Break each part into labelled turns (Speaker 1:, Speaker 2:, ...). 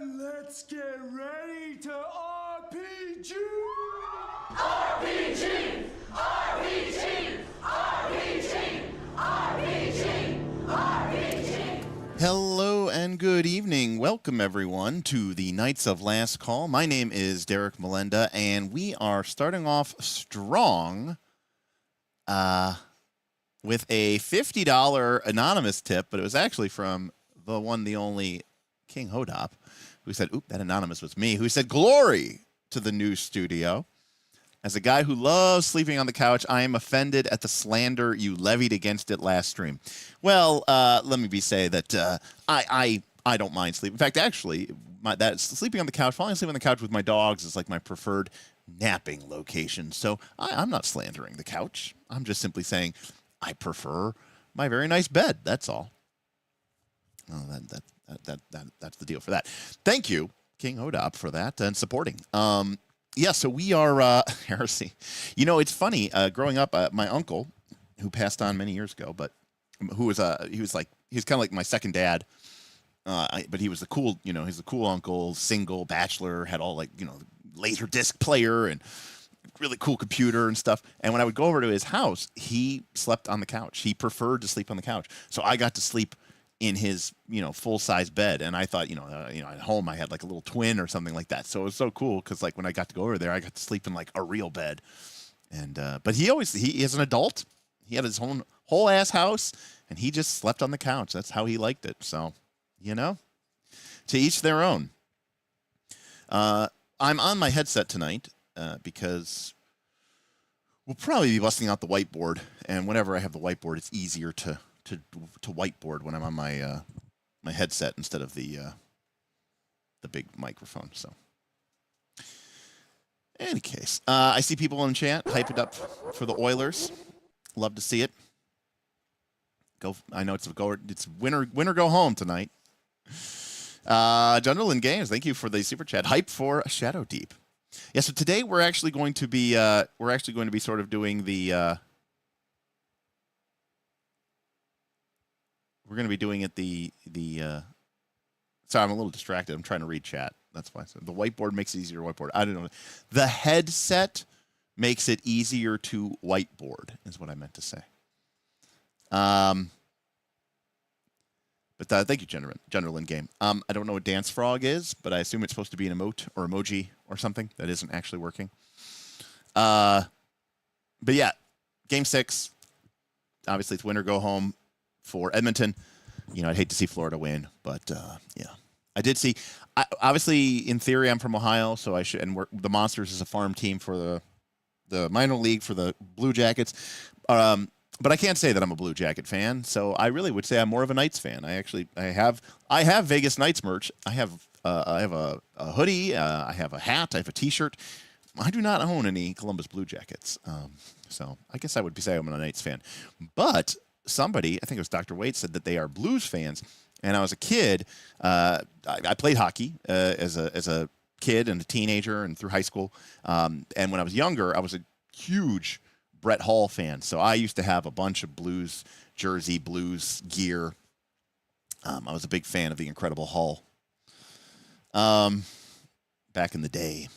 Speaker 1: Let's get ready to RPG!
Speaker 2: RPG! RPG! RPG! RPG! RPG!
Speaker 3: Hello and good evening. Welcome everyone to the Knights of Last Call. My name is Derek Melenda, and we are starting off strong with a $50 anonymous tip, but it was actually from the one, the only King Hodop, who said, oop, that anonymous was me, who said, glory to the new studio. As a guy who loves sleeping on the couch, I am offended at the slander you levied against it last stream. Well, let me say that I don't mind sleeping. In fact, actually, sleeping on the couch, falling asleep on the couch with my dogs is like my preferred napping location. So I'm not slandering the couch. I'm just simply saying I prefer my very nice bed. That's all. Oh, that's the deal for that. Thank you, King Hodop, for that and supporting. Yeah, so we are heresy. You know, it's funny. Growing up, my uncle, who passed on many years ago, but who was he was kind of like my second dad. But he was the cool, he's the cool uncle, single, bachelor, had all laser disc player and really cool computer and stuff. And when I would go over to his house, he slept on the couch. He preferred to sleep on the couch. So I got to sleep in his, full-size bed. And I thought, at home I had like a little twin or something like that. So it was so cool because like when I got to go over there, I got to sleep in like a real bed. And but he is an adult. He had his own whole ass house and he just slept on the couch. That's how he liked it. So, to each their own. I'm on my headset tonight because we'll probably be busting out the whiteboard. And whenever I have the whiteboard, it's easier to whiteboard when I'm on my my headset instead of the big microphone. So, in any case, I see people in chat hype it up for the Oilers. Love to see it. I know it's winner go home tonight. General in Games, thank you for the super chat. Hype for Shadowdeep. Yeah, so today we're actually going to be sort of doing the. We're going to be doing it sorry, I'm a little distracted. I'm trying to read chat. That's why. So the whiteboard makes it easier to whiteboard. I don't know. The headset makes it easier to whiteboard, is what I meant to say. But thank you, General in Game. I don't know what Dance Frog is, but I assume it's supposed to be an emote or emoji or something that isn't actually working. But yeah, Game 6. Obviously, it's winner go home for Edmonton. I'd hate to see Florida win, but yeah, I did see. Obviously, in theory, I'm from Ohio, so I should. And the Monsters is a farm team for the minor league for the Blue Jackets. But I can't say that I'm a Blue Jacket fan, so I really would say I'm more of a Knights fan. I have Vegas Knights merch. I have a hoodie. I have a hat. I have a T-shirt. I do not own any Columbus Blue Jackets, so I guess I would say I'm a Knights fan, but. Somebody, I think it was Dr. Waite, said that they are Blues fans. And I was a kid. I played hockey as a kid and a teenager and through high school. And when I was younger, I was a huge Brett Hall fan. So I used to have a bunch of Blues jersey, Blues gear. I was a big fan of the Incredible Hall back in the day.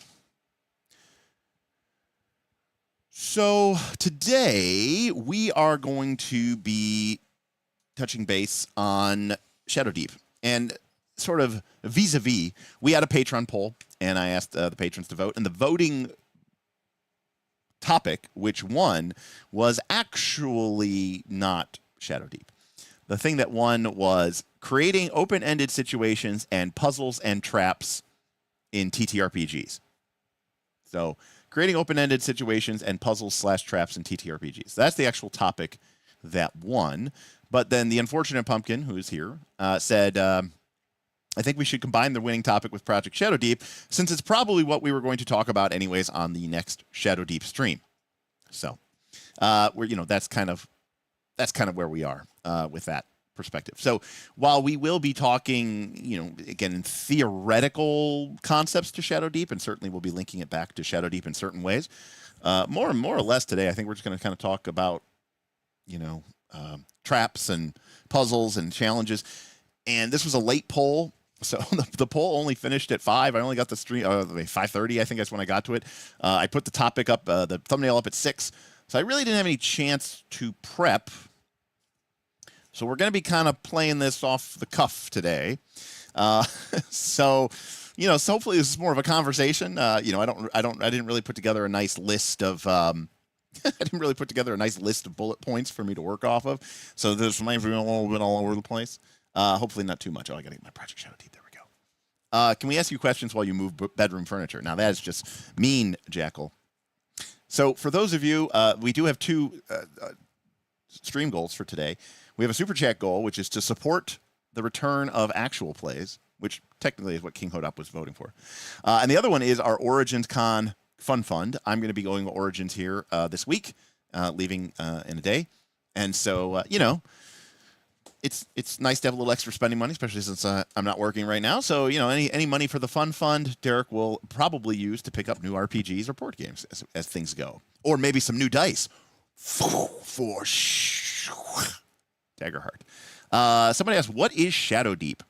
Speaker 3: So today we are going to be touching base on Shadowdeep and sort of vis-a-vis. We had a Patreon poll and I asked the patrons to vote, and the voting topic, which won, was actually not Shadowdeep. The thing that won was creating open-ended situations and puzzles and traps in TTRPGs. So creating open-ended situations and puzzles/traps in TTRPGs. That's the actual topic that won. But then the unfortunate pumpkin, who's here, said, I think we should combine the winning topic with Project Shadowdeep, since it's probably what we were going to talk about anyways on the next Shadowdeep stream. So, that's kind of where we are with that perspective. So while we will be talking, again, in theoretical concepts to Shadowdeep, and certainly we'll be linking it back to Shadowdeep in certain ways, more or less today, I think we're just going to kind of talk about, traps and puzzles and challenges. And this was a late poll, So the poll only finished at 5. I only got the stream 5:30. I think that's when I got to it. I put the topic up, the thumbnail up at 6. So I really didn't have any chance to prep. So we're going to be kind of playing this off the cuff today. So hopefully this is more of a conversation. I didn't really put together a nice list of. I didn't really put together a nice list of bullet points for me to work off of. So this might be a little bit all over the place. Hopefully not too much. Oh, I got to get my Project Shadowdeep. There we go. Can we ask you questions while you move bedroom furniture? Now, that is just mean, Jackal. So for those of you, we do have 2 stream goals for today. We have a super chat goal, which is to support the return of actual plays, which technically is what King Hodop was voting for. And the other one is our Origins Con Fun Fund. I'm going to be going to Origins here this week, leaving in a day. And so, it's nice to have a little extra spending money, especially since I'm not working right now. So, any money for the Fun Fund, Derek will probably use to pick up new RPGs or board games as things go. Or maybe some new dice for Daggerheart. Somebody asked, what is Shadowdeep?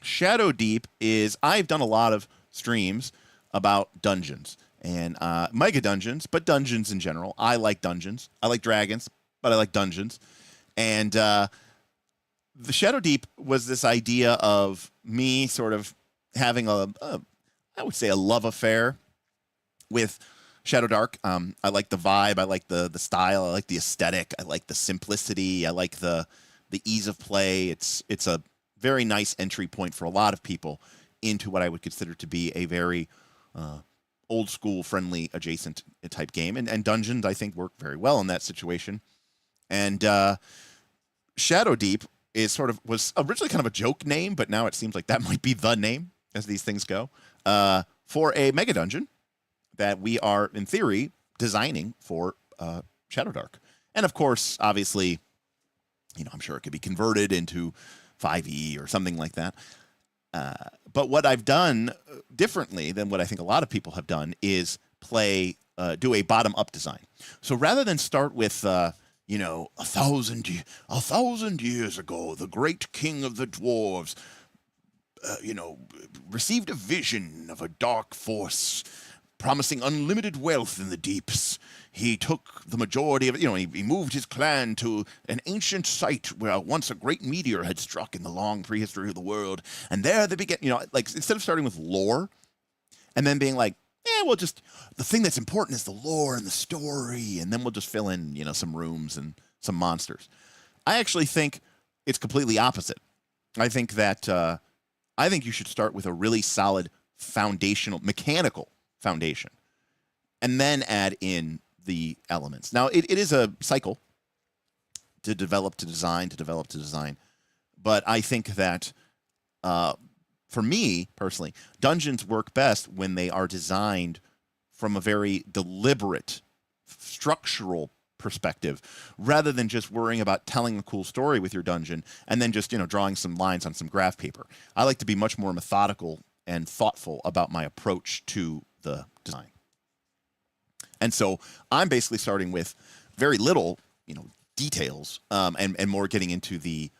Speaker 3: Shadowdeep is, I've done a lot of streams about dungeons and Megadungeons, but dungeons in general. I like dungeons. I like dragons, but I like dungeons. And the Shadowdeep was this idea of me sort of having I would say a love affair with Shadowdark. I like the vibe. I like the style. I like the aesthetic. I like the simplicity. I like the ease of play. It's a very nice entry point for a lot of people into what I would consider to be a very old school, friendly, adjacent type game. And dungeons, I think, work very well in that situation. And Shadowdeep was originally kind of a joke name, but now it seems like that might be the name as these things go, for a Megadungeon that we are, in theory, designing for Shadowdark. And of course, obviously, I'm sure it could be converted into 5e or something like that. But what I've done differently than what I think a lot of people have done is do a bottom-up design. So rather than start with, 1,000 years ago, the great king of the dwarves, received a vision of a dark force promising unlimited wealth in the deeps. He took the majority of it, he moved his clan to an ancient site where once a great meteor had struck in the long prehistory of the world. And there they began, instead of starting with lore and then being like, just the thing that's important is the lore and the story, and then we'll just fill in, some rooms and some monsters. I actually think it's completely opposite. I think that, you should start with a really solid mechanical foundation, and then add in the elements. Now, it is a cycle to develop to design, but I think that for me personally, dungeons work best when they are designed from a very deliberate, structural perspective, rather than just worrying about telling a cool story with your dungeon and then just drawing some lines on some graph paper. I like to be much more methodical and thoughtful about my approach to the design. And so I'm basically starting with very little, details, and more getting into the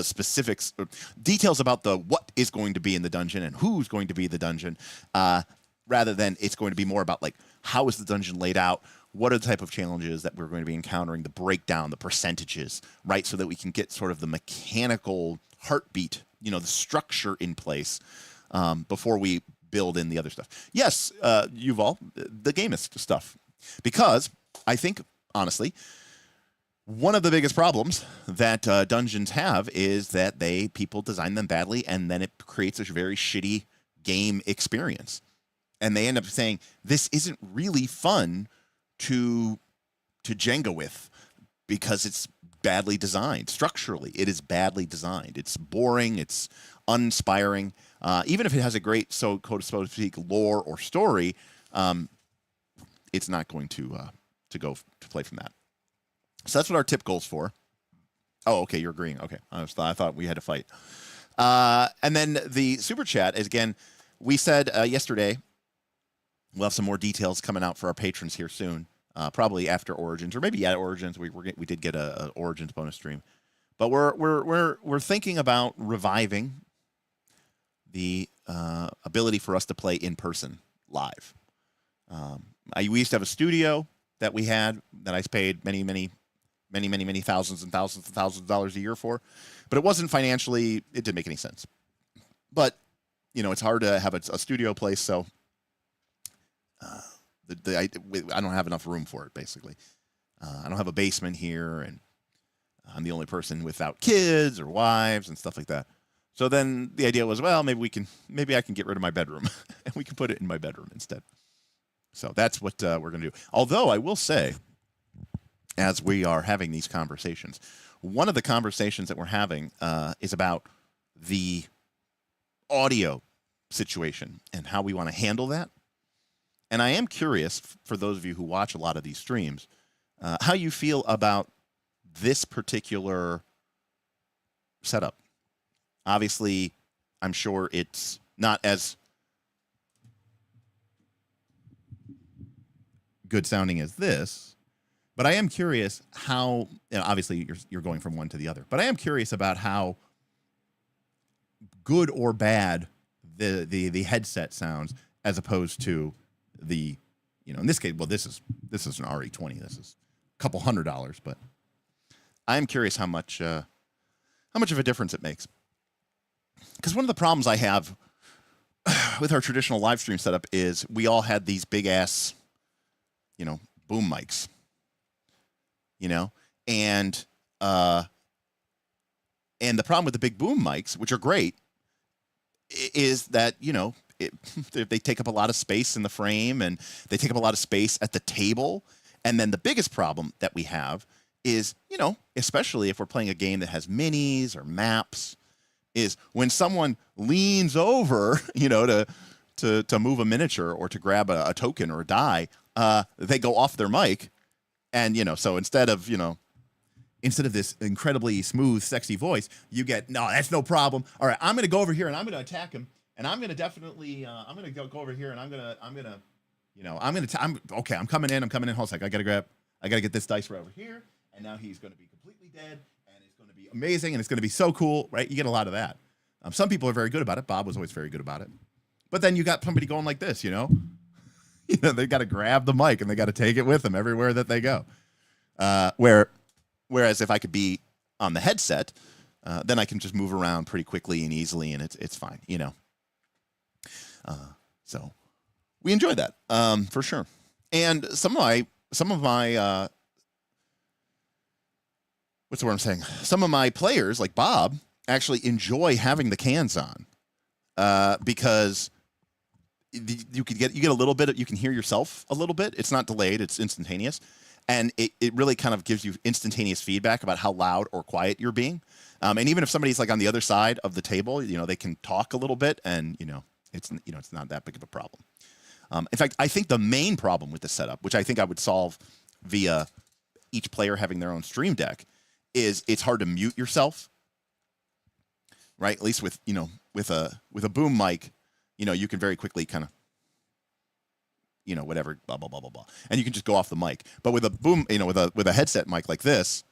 Speaker 3: specifics, details about what is going to be in the dungeon and who's going to be the dungeon, rather than it's going to be more about how is the dungeon laid out, what are the type of challenges that we're going to be encountering, the breakdown, the percentages, right, so that we can get sort of the mechanical heartbeat, the structure in place before we build in the other stuff. Yes, Yuval, the gamist stuff. Because I think, honestly, one of the biggest problems that dungeons have is that people design them badly, and then it creates a very shitty game experience. And they end up saying, this isn't really fun to Jenga with because it's badly designed. Structurally, it is badly designed. It's boring. It's uninspiring. Even if it has a great, so to speak, lore or story, it's not going to go to play from that. So that's what our tip goal's for. Oh, okay, you're agreeing. Okay, I thought we had to fight. And then the super chat is, again, we said yesterday we'll have some more details coming out for our patrons here soon, probably after Origins, or maybe at Origins. We did get a Origins bonus stream, but we're thinking about reviving the ability for us to play in person live. We used to have a studio that we had that I paid many thousands and thousands and thousands of dollars a year for, but it wasn't financially, it didn't make any sense. But, you know, it's hard to have a studio place, so I don't have enough room for it, basically. I don't have a basement here, and I'm the only person without kids or wives and stuff like that. So then the idea was, well, maybe I can get rid of my bedroom and we can put it in my bedroom instead. So that's what we're going to do. Although I will say, as we are having these conversations, one of the conversations that we're having is about the audio situation and how we want to handle that. And I am curious, for those of you who watch a lot of these streams, how you feel about this particular setup. Obviously, I'm sure it's not as good sounding as this, but I am curious how, you know, obviously you're going from one to the other, but I am curious about how good or bad the headset sounds as opposed to the, you know, in this case, well, this is an RE20. This is a couple $100, but I am curious how much of a difference it makes. Because one of the problems I have with our traditional live stream setup is we all had these big ass, you know, boom mics, you know, and the problem with the big boom mics, which are great, is that, you know, they take up a lot of space in the frame and they take up a lot of space at the table. And then the biggest problem that we have is, you know, especially if we're playing a game that has minis or maps, is when someone leans over, you know, to move a miniature or to grab a token or a die, they go off their mic. And, you know, so instead of this incredibly smooth, sexy voice, you get, no, that's no problem. All right, I'm going to go over here and I'm going to attack him. And I'm going to definitely, I'm going to go over here and I'm going to, you know, okay, I'm coming in. Hold on a sec. I got to get this dice right over here. And now he's going to be completely dead. And it's going to be amazing. And it's going to be so cool, right? You get a lot of that. Some people are very good about it. Bob was always very good about it. But then you got somebody going like this, you know? You know, they got to grab the mic and they got to take it with them everywhere that they go. Whereas if I could be on the headset, then I can just move around pretty quickly and easily, and it's fine, you know. So we enjoy that for sure. And some of my what's the word I'm saying? Some of my players, like Bob, actually enjoy having the cans on because you get a little bit. You can hear yourself a little bit. It's not delayed. It's instantaneous. And it really kind of gives you instantaneous feedback about how loud or quiet you're being. And even if somebody's like on the other side of the table, you know, they can talk a little bit and, you know, it's not that big of a problem. In fact, I think the main problem with the setup, which I think I would solve via each player having their own stream deck, is it's hard to mute yourself, right? At least with, you know, with a boom mic, you know, you can very quickly kind of, you know, whatever, blah, blah, blah, blah, blah. And you can just go off the mic. But with a boom, you know, with a headset mic like this,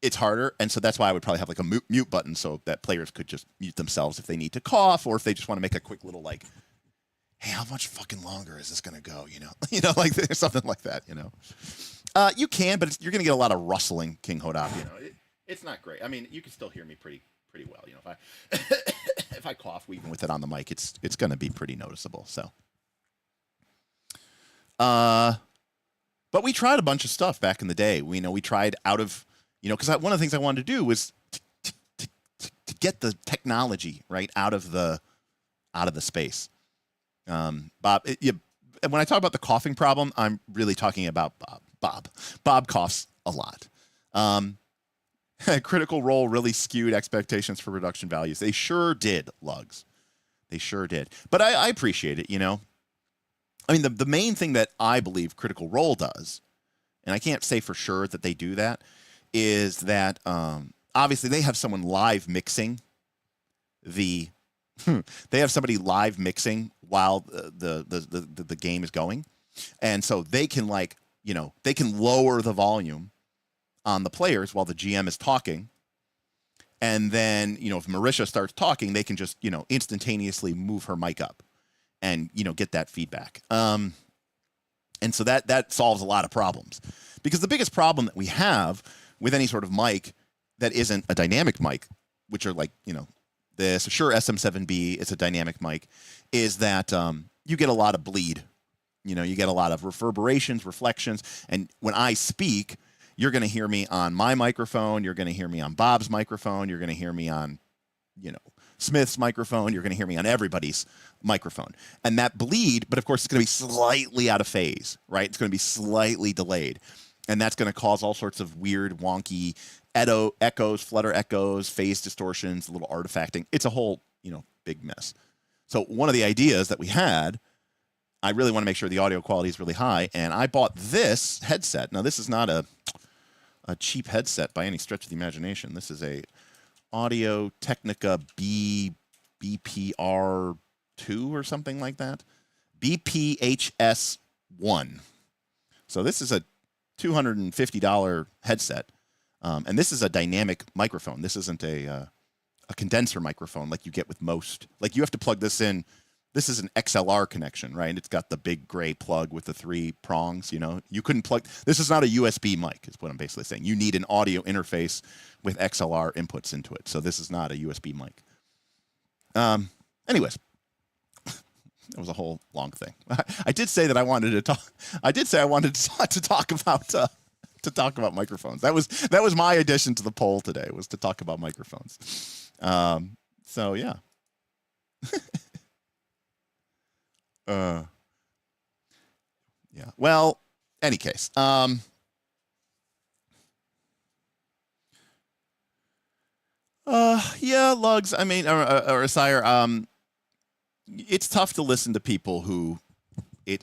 Speaker 3: it's harder. And so that's why I would probably have like a mute button so that players could just mute themselves if they need to cough or if they just want to make a quick little like, hey, how much fucking longer is this going to go? You know, like something like that, you know. You can, but you're going to get a lot of rustling, King Hodop. You know, it's not great. I mean, you can still hear me pretty well. You know, if I cough even with it on the mic, it's going to be pretty noticeable. So. But we tried a bunch of stuff back in the day. We tried out of, you know, because one of the things I wanted to do was to get the technology right out of the space. Bob, when I talk about the coughing problem, I'm really talking about Bob. Bob coughs a lot. Critical Role really skewed expectations for production values. They sure did, Lugs. They sure did. But I appreciate it, you know. I mean, the main thing that I believe Critical Role does, and I can't say for sure that they do that, is that obviously they have someone live mixing they have somebody live mixing while the game is going. And so they can, like, you know, they can lower the volume on the players while the GM is talking. And then, you know, if Marisha starts talking, they can just, you know, instantaneously move her mic up and, you know, get that feedback. And so that solves a lot of problems. Because the biggest problem that we have with any sort of mic that isn't a dynamic mic, which are like, you know, this Shure SM7B is a dynamic mic, is that you get a lot of bleed. You know, you get a lot of reverberations, reflections. And when I speak, you're going to hear me on my microphone. You're going to hear me on Bob's microphone. You're going to hear me on, you know, Smith's microphone. You're going to hear me on everybody's microphone. And that bleed, but of course, it's going to be slightly out of phase, right? It's going to be slightly delayed. And that's going to cause all sorts of weird, wonky echoes, flutter echoes, phase distortions, a little artifacting. It's a whole, you know, big mess. So one of the ideas that we had, I really want to make sure the audio quality is really high. And I bought this headset. Now, this is not a cheap headset by any stretch of the imagination. This is a Audio Technica BPR2 or something like that. BPHS1. So this is a $250 headset. And this is a dynamic microphone. This isn't a condenser microphone like you get with most. Like you have to plug this in. This is an XLR connection, right? It's got the big gray plug with the 3 prongs, you know. You couldn't plug, this is not a USB mic, is what I'm basically saying. You need an audio interface with XLR inputs into it. So this is not a USB mic. Anyways, that was a whole long thing. I did say that I wanted to talk, I did say I wanted to talk about, microphones. That was my addition to the poll today, was to talk about microphones. So yeah. Yeah. Well, any case. Yeah, Lugs. I mean, or Sire. It's tough to listen to people who,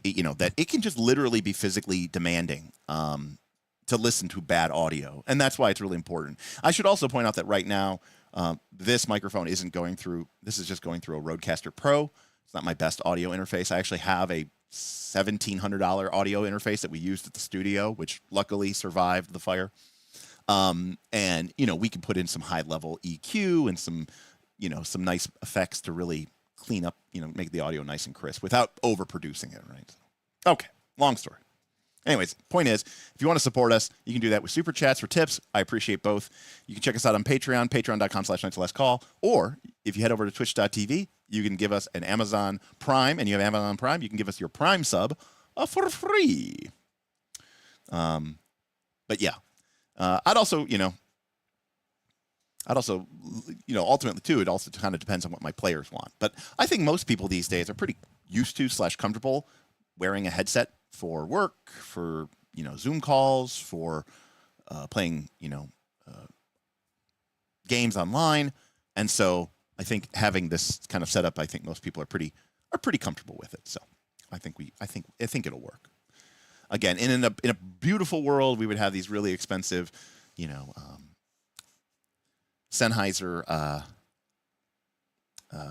Speaker 3: you know, that it can just literally be physically demanding. To listen to bad audio, and that's why it's really important. I should also point out that right now, this microphone isn't going through. This is just going through a Rodecaster Pro. It's not my best audio interface. I actually have a $1,700 audio interface that we used at the studio, which luckily survived the fire. And, you know, we can put in some high-level EQ and some, you know, some nice effects to really clean up, you know, make the audio nice and crisp without overproducing it, right? Okay, long story. Anyways, point is, if you want to support us, you can do that with super chats or tips. I appreciate both. You can check us out on Patreon, patreon.com/nightslastcall, or if you head over to twitch.tv, you can give us an Amazon Prime, and you have Amazon Prime, you can give us your Prime sub for free. But yeah, I'd also, ultimately too, it also kind of depends on what my players want. But I think most people these days are pretty used to / comfortable wearing a headset for work, for, you know, Zoom calls, for playing, you know, games online. And so I think having this kind of setup, I think most people are pretty comfortable with it. So I think it'll work. Again, in a beautiful world, we would have these really expensive, you know, Sennheiser,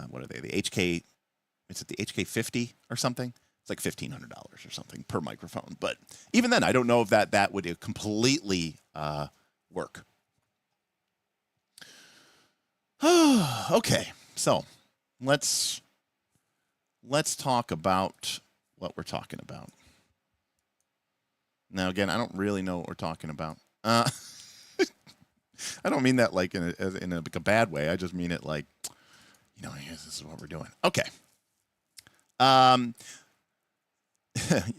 Speaker 3: what are they? The HK, is it the HK50 or something? It's like $1,500 or something per microphone. But even then, I don't know if that would completely work. Okay, so let's talk about what we're talking about. Now, again, I don't really know what we're talking about. I don't mean that like in a bad way. I just mean it like, you know, this is what we're doing. Okay.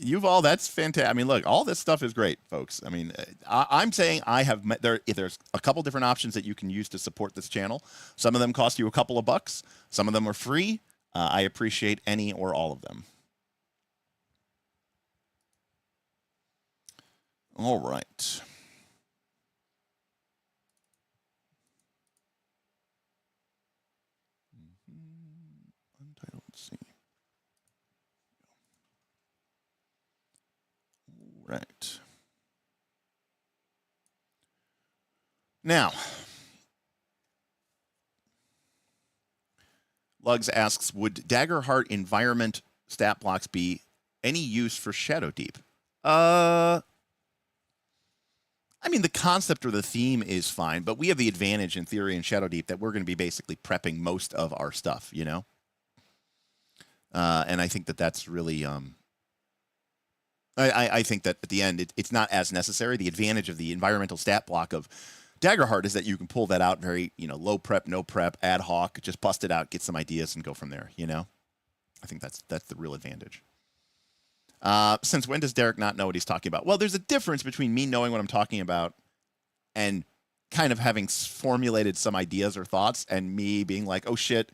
Speaker 3: Yuval, that's fantastic. I mean, look, all this stuff is great, folks. I mean, I'm saying there's a couple different options that you can use to support this channel. Some of them cost you a couple of bucks. Some of them are free. I appreciate any or all of them. All right. Untitled C. Right. Now, Lugs asks, would Daggerheart environment stat blocks be any use for Shadowdeep? I mean, the concept or the theme is fine, but we have the advantage in theory in Shadowdeep that we're going to be basically prepping most of our stuff, you know? And I think that that's really, I think that at the end, it's not as necessary. The advantage of the environmental stat block of Daggerheart is that you can pull that out very, low prep, no prep, ad hoc, just bust it out, get some ideas, and go from there, you know? I think that's the real advantage. Since when does Derek not know what he's talking about? Well, there's a difference between me knowing what I'm talking about and kind of having formulated some ideas or thoughts and me being like, oh, shit,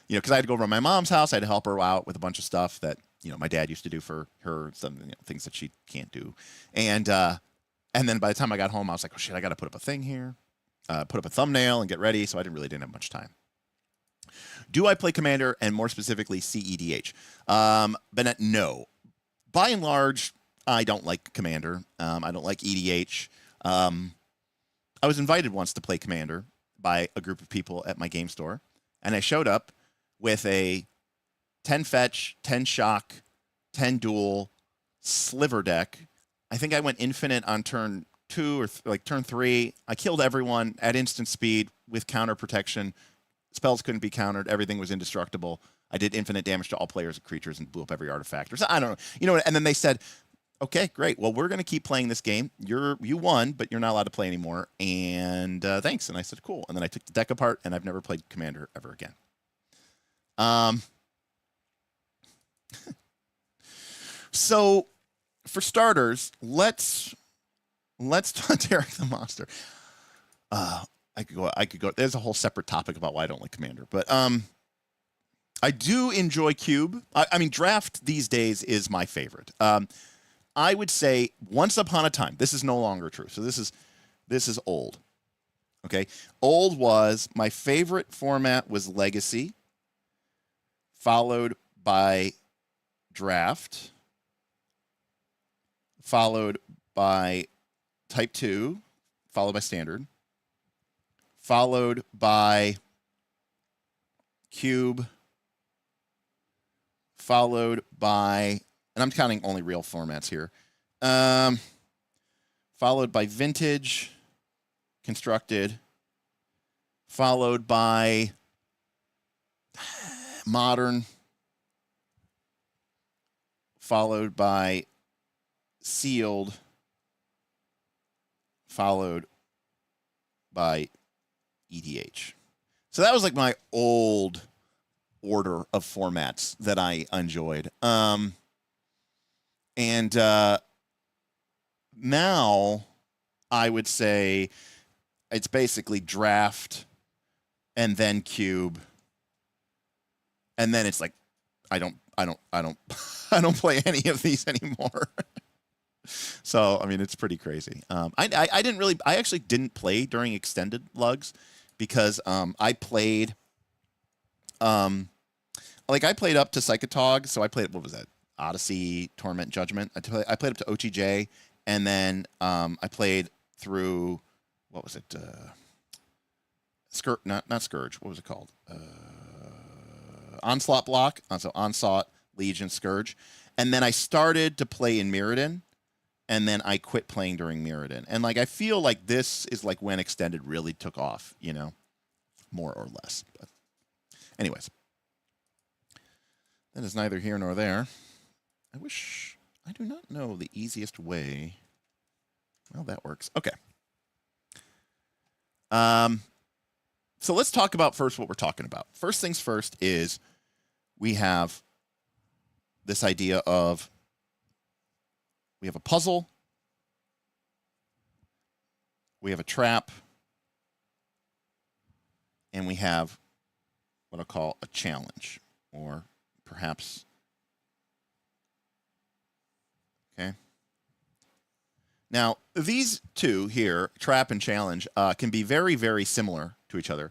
Speaker 3: because I had to go over to my mom's house. I had to help her out with a bunch of stuff that, my dad used to do for her, some things that she can't do. And then by the time I got home, I was like, oh, shit, I got to put up a thing here, put up a thumbnail and get ready. So I didn't have much time. Do I play Commander and more specifically CEDH? Bennett, no. By and large, I don't like Commander. I don't like EDH. I was invited once to play Commander by a group of people at my game store, and I showed up with a 10 fetch, 10 shock, 10 duel sliver deck. I think I went infinite on turn 2 or turn 3. I killed everyone at instant speed with counter protection. Spells couldn't be countered. Everything was indestructible. I did infinite damage to all players and creatures and blew up every artifact. Or so, I don't know. And then they said, okay, great. Well, we're going to keep playing this game. You won, but you're not allowed to play anymore. And thanks. And I said, cool. And then I took the deck apart, and I've never played Commander ever again. So, for starters, let's talk Derek the Monster. I could go. There's a whole separate topic about why I don't like Commander, but I do enjoy Cube. I mean, Draft these days is my favorite. I would say once upon a time, this is no longer true. So this is old. Okay, old was my favorite format was Legacy, followed by Draft, followed by Type 2, followed by Standard, followed by Cube, followed by, and I'm counting only real formats here, followed by Vintage, Constructed, followed by Modern, followed by Sealed, followed by EDH. So that was like my old order of formats that I enjoyed. And now I would say it's basically Draft and then Cube. And then it's like I don't play any of these anymore. So, I mean, it's pretty crazy. I actually didn't play during extended lugs because I played I played up to Psychotog, so I played, what was that? Odyssey, Torment, Judgment. I played up to OTJ, and then I played through, what was it? Not Scourge. What was it called? Onslaught block. So Onslaught, Legion, Scourge. And then I started to play in Mirrodin, and then I quit playing during Mirrodin. And I feel like this is when extended really took off, more or less. But anyways. That is neither here nor there. I do not know the easiest way. Well, that works. Okay. So let's talk about first what we're talking about. First things first is we have this idea of we have a puzzle, we have a trap, and we have what I'll call a challenge, or perhaps, okay. Now, these two here, trap and challenge, can be very, very similar to each other.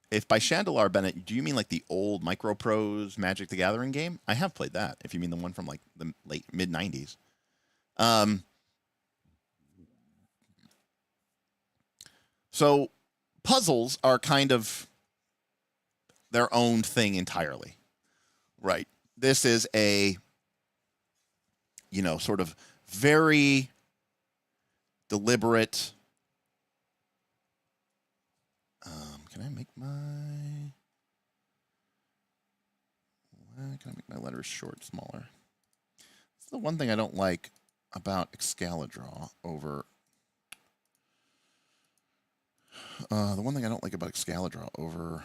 Speaker 3: If by Chandelar, Bennett, do you mean the old Microprose Magic the Gathering game? I have played that, if you mean the one from the mid-90s. So puzzles are kind of their own thing entirely, right? This is a, sort of very deliberate. Can I make my letters short, smaller? It's the one thing I don't like about Excalidraw over. The one thing I don't like about Excalidraw over.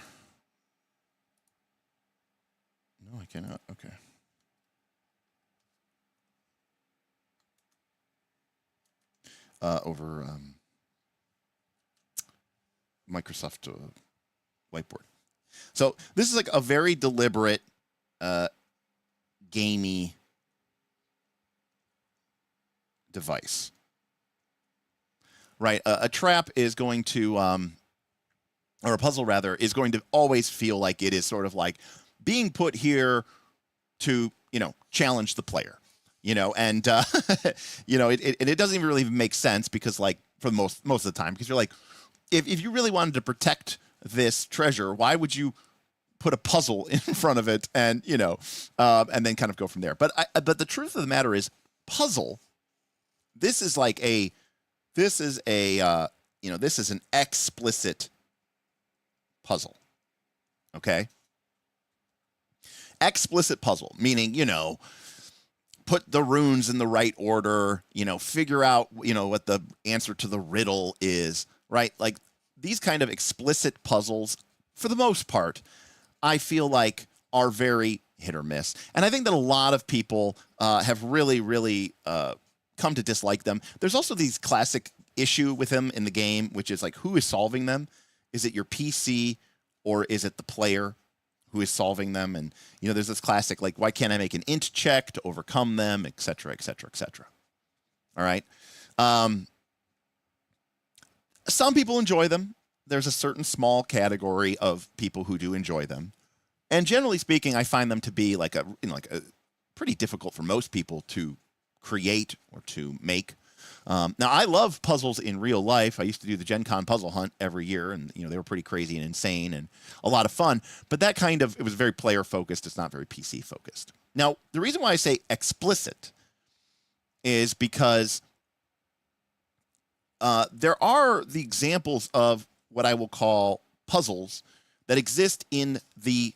Speaker 3: No, I cannot. Okay. Over Microsoft Whiteboard. So this is like a very deliberate, gamey device, right? A trap is going to, or a puzzle rather, is going to always feel like it is sort of like being put here to, challenge the player. And it doesn't even really make sense because, like, for most of the time, because you're like, if you really wanted to protect this treasure, why would you put a puzzle in front of it and and then kind of go from there? But the truth of the matter is, puzzle. This is an explicit puzzle. Okay. Explicit puzzle, meaning, put the runes in the right order, figure out, what the answer to the riddle is, right? Like these kind of explicit puzzles, for the most part, I feel like are very hit or miss. And I think that a lot of people have really, really come to dislike them. There's also these classic issue with them in the game, which is like, who is solving them? Is it your PC or is it the player who is solving them? And, there's this classic, like, why can't I make an int check to overcome them, et cetera, et cetera, et cetera. All right. Some people enjoy them. There's a certain small category of people who do enjoy them. And generally speaking, I find them to be like a pretty difficult for most people to create or to make. Now, I love puzzles in real life. I used to do the Gen Con puzzle hunt every year, and they were pretty crazy and insane and a lot of fun. But that it was very player focused. It's not very PC focused. Now, the reason why I say explicit is because there are the examples of what I will call puzzles that exist in the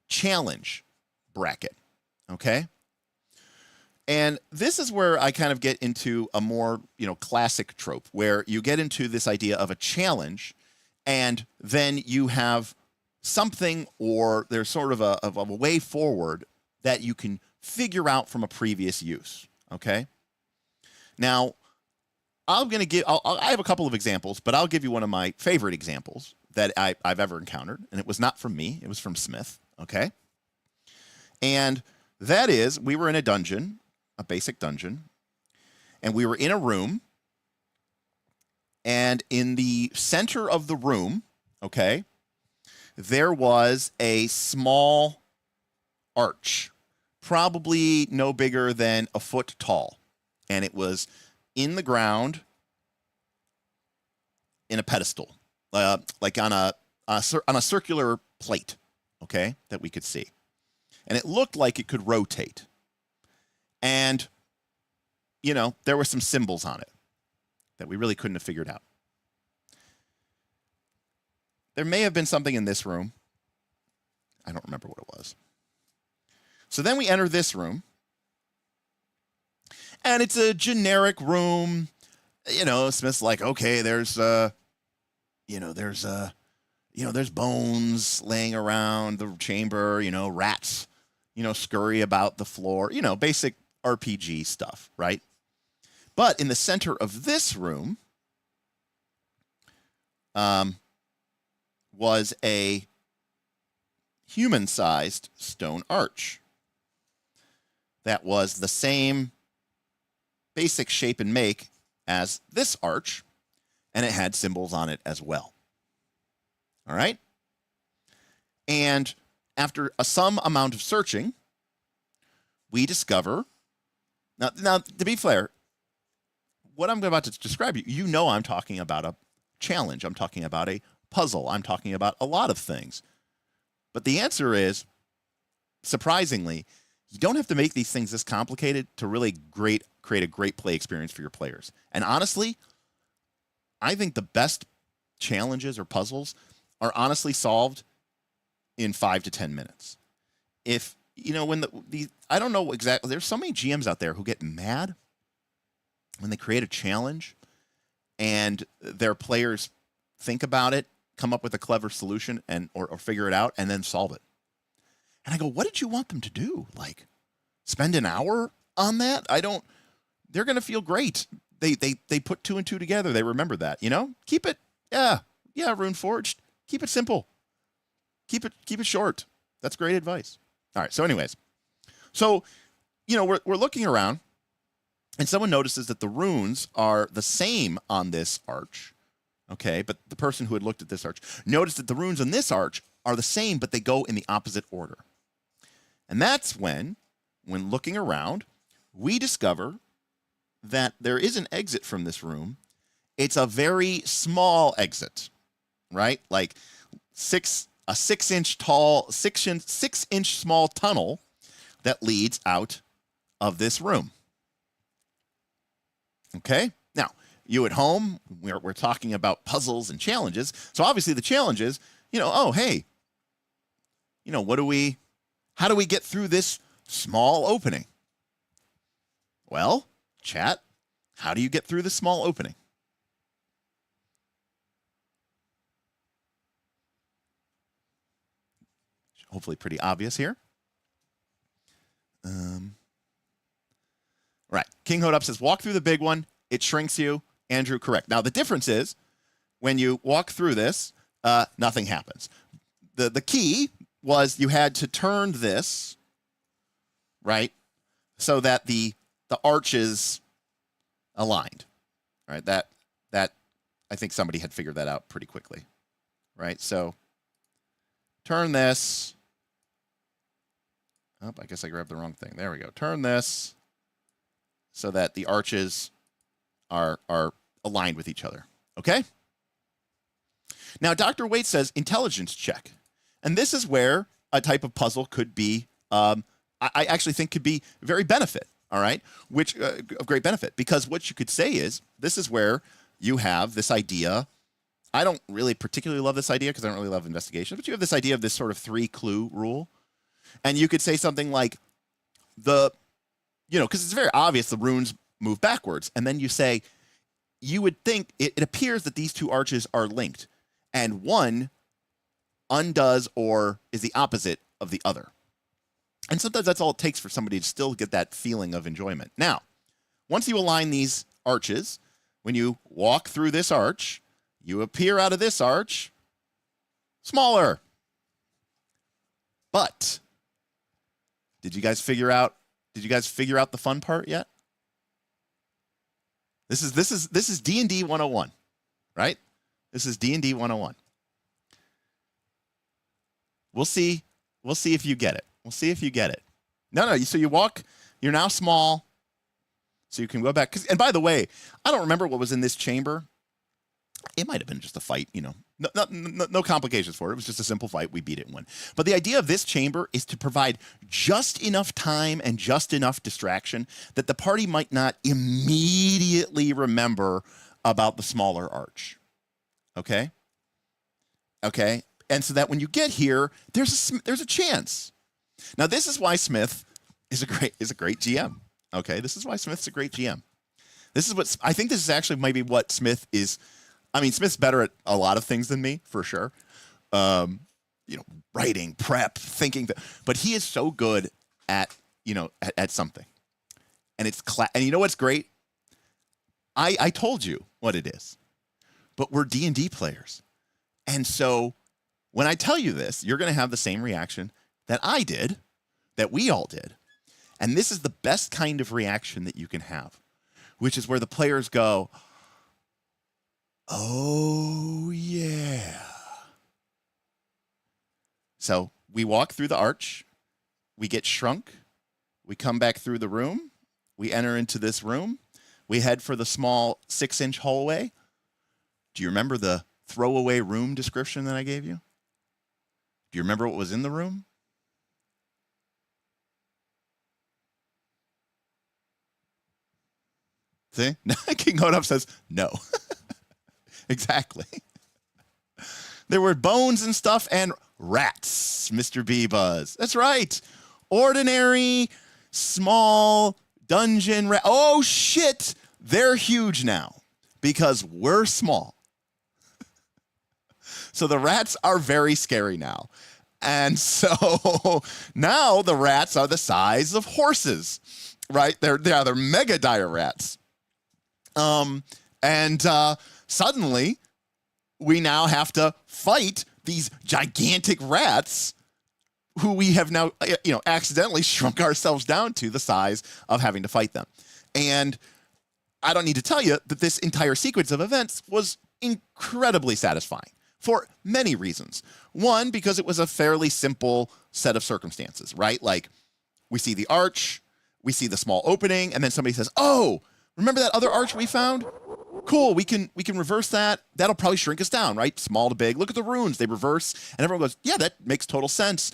Speaker 3: challenge bracket. Okay. And this is where I kind of get into a more, classic trope where you get into this idea of a challenge and then you have something or there's sort of a way forward that you can figure out from a previous use. Okay. Now, I have a couple of examples, but I'll give you one of my favorite examples that I've ever encountered. And it was not from me. It was from Smith. Okay. And that is, we were in a dungeon, a basic dungeon, and we were in a room, and in the center of the room, okay, there was a small arch, probably no bigger than a foot tall, and it was in the ground in a pedestal, like on a circular plate, okay, that we could see. And it looked like it could rotate. And, there were some symbols on it that we really couldn't have figured out. There may have been something in this room. I don't remember what it was. So then we enter this room. And it's a generic room. Smith's like, okay, there's bones laying around the chamber, rats, scurry about the floor, basic RPG stuff, right? But in the center of this room was a human-sized stone arch that was the same basic shape and make as this arch, and it had symbols on it as well. All right? And after some amount of searching, we discover... Now, to be fair, what I'm about to describe I'm talking about a challenge. I'm talking about a puzzle. I'm talking about a lot of things. But the answer is, surprisingly, you don't have to make these things this complicated to really create a great play experience for your players. And honestly, I think the best challenges or puzzles are honestly solved in 5 to 10 minutes. If, you know, when I don't know exactly, there's so many GMs out there who get mad when they create a challenge and their players think about it, come up with a clever solution and or figure it out and then solve it. And I go, what did you want them to do? Like, spend an hour on that? They're going to feel great. They put 2 and 2 together. They remember that, you know? Keep it, Runeforged. Keep it simple. Keep it short. That's great advice. All right. So anyways, you know, we're looking around and someone notices that the runes are the same on this arch. Okay. But the person who had looked at this arch noticed that the runes on this arch are the same, but they go in the opposite order. And that's when looking around, we discover that there is an exit from this room. It's a very small exit, right? Like a 6-inch tall, 6-inch small tunnel that leads out of this room. Okay. Now, you at home, we're talking about puzzles and challenges. So obviously the challenge is, you know, oh, hey, you know, how do we get through this small opening? Well, chat, how do you get through this small opening? Hopefully pretty obvious here. Right. King Hodop says, walk through the big one. It shrinks you. Andrew, correct. Now, the difference is when you walk through this, nothing happens. The key was you had to turn this, right, so that the arch is aligned, right? That I think somebody had figured that out pretty quickly, right? So turn this. Oh, I guess I grabbed the wrong thing. There we go. Turn this so that the arches are aligned with each other. Okay? Now, Dr. Waite says intelligence check. And this is where a type of puzzle could be, I actually think could be very benefit, all right? Which, of great benefit. Because what you could say is, this is where you have this idea. I don't really particularly love this idea because I don't really love investigation, but you have this idea of this sort of 3-clue rule. And you could say something like because it's very obvious the runes move backwards. And then you say, you would think it appears that these 2 arches are linked and one undoes or is the opposite of the other. And sometimes that's all it takes for somebody to still get that feeling of enjoyment. Now, once you align these arches, when you walk through this arch, you appear out of this arch smaller. But did you guys figure out the fun part yet? This is D&D 101, right? This is D&D 101. We'll see if you get it. We'll see if you get it. No, so you walk, you're now small, so you can go back. And by the way, I don't remember what was in this chamber. It might have been just a fight, you know. No complications for it. It was just a simple fight. We beat it and won. But the idea of this chamber is to provide just enough time and just enough distraction that the party might not immediately remember about the smaller arch. Okay? Okay? And so that when you get here, there's a chance. Now, this is why Smith is a great GM. Okay? This is why Smith's a great GM. This is what I think this is actually maybe what Smith is. I mean, Smith's better at a lot of things than me, for sure. Writing, prep, thinking, but he is so good at something. And and you know what's great? I told you what it is, but we're D&D players. And so when I tell you this, you're going to have the same reaction that I did, that we all did. And this is the best kind of reaction that you can have, which is where the players go, oh, yeah. So we walk through the arch. We get shrunk. We come back through the room. We enter into this room. We head for the small 6-inch hallway. Do you remember the throwaway room description that I gave you? Do you remember what was in the room? See? King Hodop says no. Exactly. There were bones and stuff and rats, Mr. B-Buzz. That's right. Ordinary, small dungeon rat. Oh, shit. They're huge now because we're small. So the rats are very scary now. And so now the rats are the size of horses, right? They're mega dire rats. Suddenly we now have to fight these gigantic rats who we have now, accidentally shrunk ourselves down to the size of having to fight them. And I don't need to tell you that this entire sequence of events was incredibly satisfying for many reasons. One, because it was a fairly simple set of circumstances, right? Like, we see the arch, we see the small opening, and then somebody says, oh, remember that other arch we found? Cool, we can reverse that. That'll probably shrink us down, right? Small to big. Look at the runes, they reverse. And everyone goes, yeah, that makes total sense.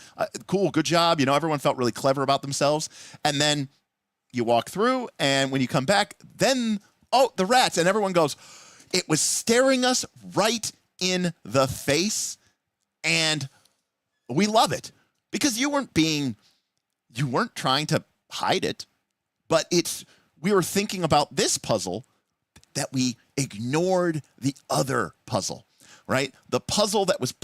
Speaker 3: Cool, good job. Everyone felt really clever about themselves. And then you walk through, and when you come back, then, oh, the rats. And everyone goes, it was staring us right in the face, and we love it. Because you weren't trying to hide it, but we were thinking about this puzzle that we ignored the other puzzle, right? The puzzle that was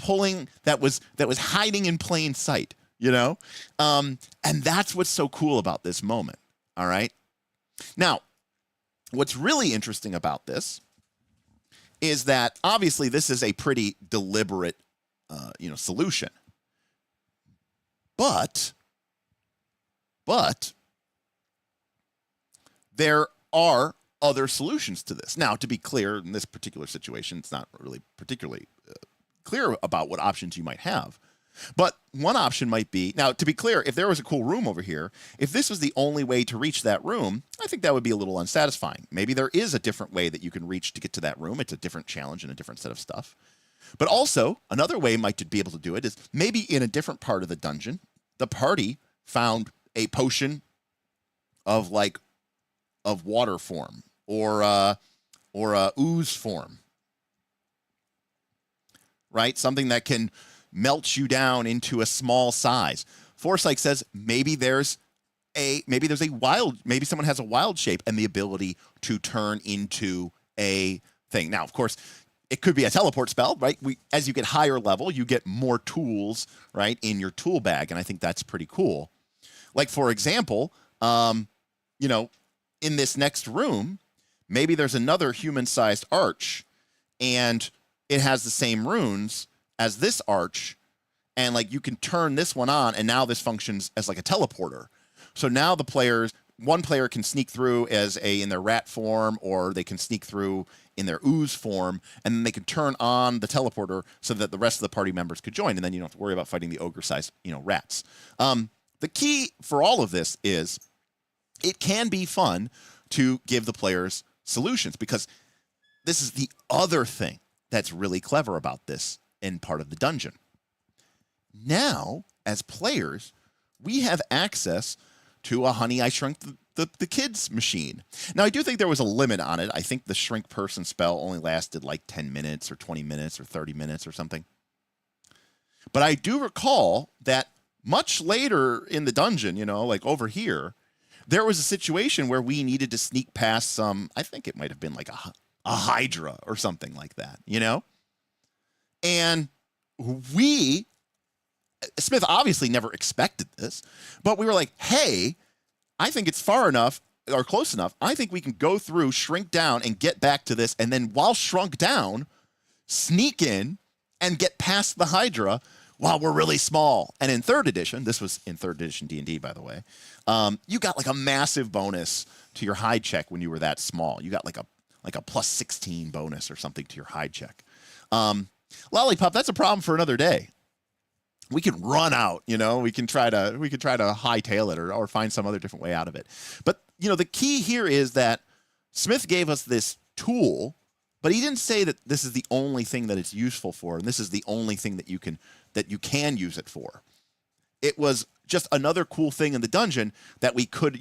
Speaker 3: that was hiding in plain sight, and that's what's so cool about this moment. All right. Now, what's really interesting about this is that obviously this is a pretty deliberate, solution, but there are other solutions to this. Now, to be clear, in this particular situation, it's not really particularly clear about what options you might have. But one option might be, now, to be clear, if there was a cool room over here, if this was the only way to reach that room, I think that would be a little unsatisfying. Maybe there is a different way that you can reach to get to that room. It's a different challenge and a different set of stuff. But also, another way might be able to do it is maybe in a different part of the dungeon, the party found a potion of water form or ooze form, right? Something that can melt you down into a small size. Forsyth says maybe someone has a wild shape and the ability to turn into a thing. Now, of course, it could be a teleport spell, right? As you get higher level, you get more tools, right, in your tool bag, and I think that's pretty cool. Like, for example, in this next room, maybe there's another human-sized arch, and it has the same runes as this arch, and you can turn this one on, and now this functions as like a teleporter. So now one player can sneak through in their rat form, or they can sneak through in their ooze form, and then they can turn on the teleporter so that the rest of the party members could join, and then you don't have to worry about fighting the ogre-sized, rats. The key for all of this is it can be fun to give the players solutions, because this is the other thing that's really clever about this in part of the dungeon. Now, as players, we have access to a Honey, I Shrunk the Kids machine. Now, I do think there was a limit on it. I think the Shrink Person spell only lasted 10 minutes or 20 minutes or 30 minutes or something. But I do recall that much later in the dungeon, over here, there was a situation where we needed to sneak past some, I think it might have been a Hydra or something like that, And Smith obviously never expected this, but we were like, hey, I think it's far enough or close enough. I think we can go through, shrink down, and get back to this. And then while shrunk down, sneak in and get past the Hydra while we're really small. And in 3rd edition, this was in 3rd edition D&D, by the way, you got a massive bonus to your hide check when you were that small. You got a plus 16 bonus or something to your hide check. Lollipop, that's a problem for another day. We can run out, we can try to hightail it or find some other different way out of it. But, the key here is that Smith gave us this tool, but he didn't say that this is the only thing that it's useful for, and this is the only thing that you can use it for. It was just another cool thing in the dungeon that we could,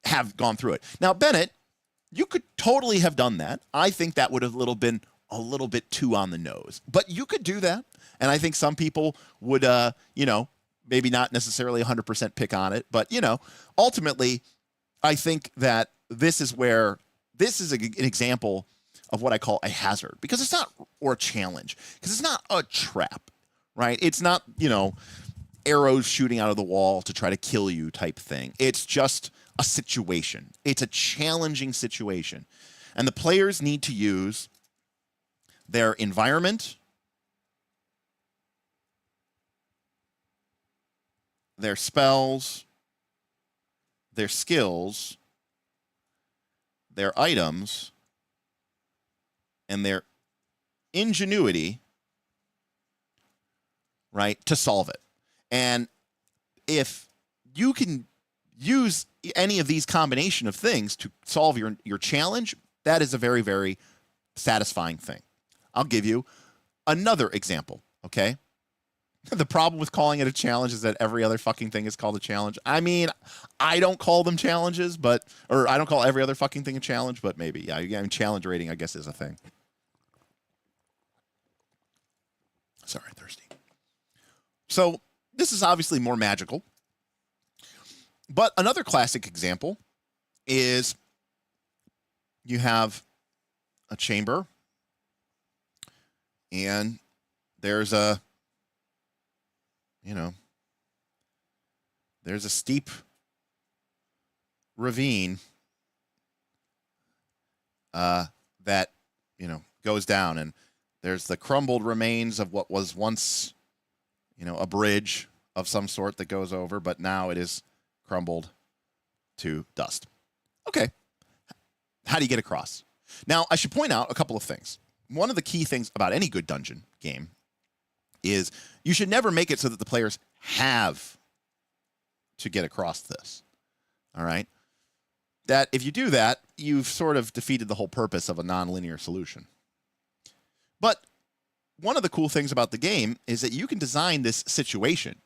Speaker 3: have gone through it. Now, Bennett, You could totally have done that. I think that would have been a little bit too on the nose. But you could do that. And I think some people would, maybe not necessarily 100% pick on it. But, ultimately, I think that this is an example of what I call a hazard. Because it's not, or a challenge. Because it's not a trap, right? It's not, arrows shooting out of the wall to try to kill you type thing. It's just a situation. It's a challenging situation. And the players need to use their environment, their spells, their skills, their items, and their ingenuity, right, to solve it. And if you can use any of these combination of things to solve your challenge, that is a very, very satisfying thing. I'll give you another example, okay? The problem with calling it a challenge is that every other fucking thing is called a challenge. I mean, I don't call them challenges, or I don't call every other fucking thing a challenge, but maybe, yeah. I mean, challenge rating, I guess, is a thing. Sorry, thirsty. So this is obviously more magical. But another classic example is you have a chamber and there's a steep ravine that, goes down, and there's the crumbled remains of what was once, a bridge of some sort that goes over, but now it is crumbled to dust. Okay. How do you get across? Now, I should point out a couple of things. One of the key things about any good dungeon game is you should never make it so that the players have to get across this. All right? That if you do that, you've sort of defeated the whole purpose of a non-linear solution. But one of the cool things about the game is that you can design this situation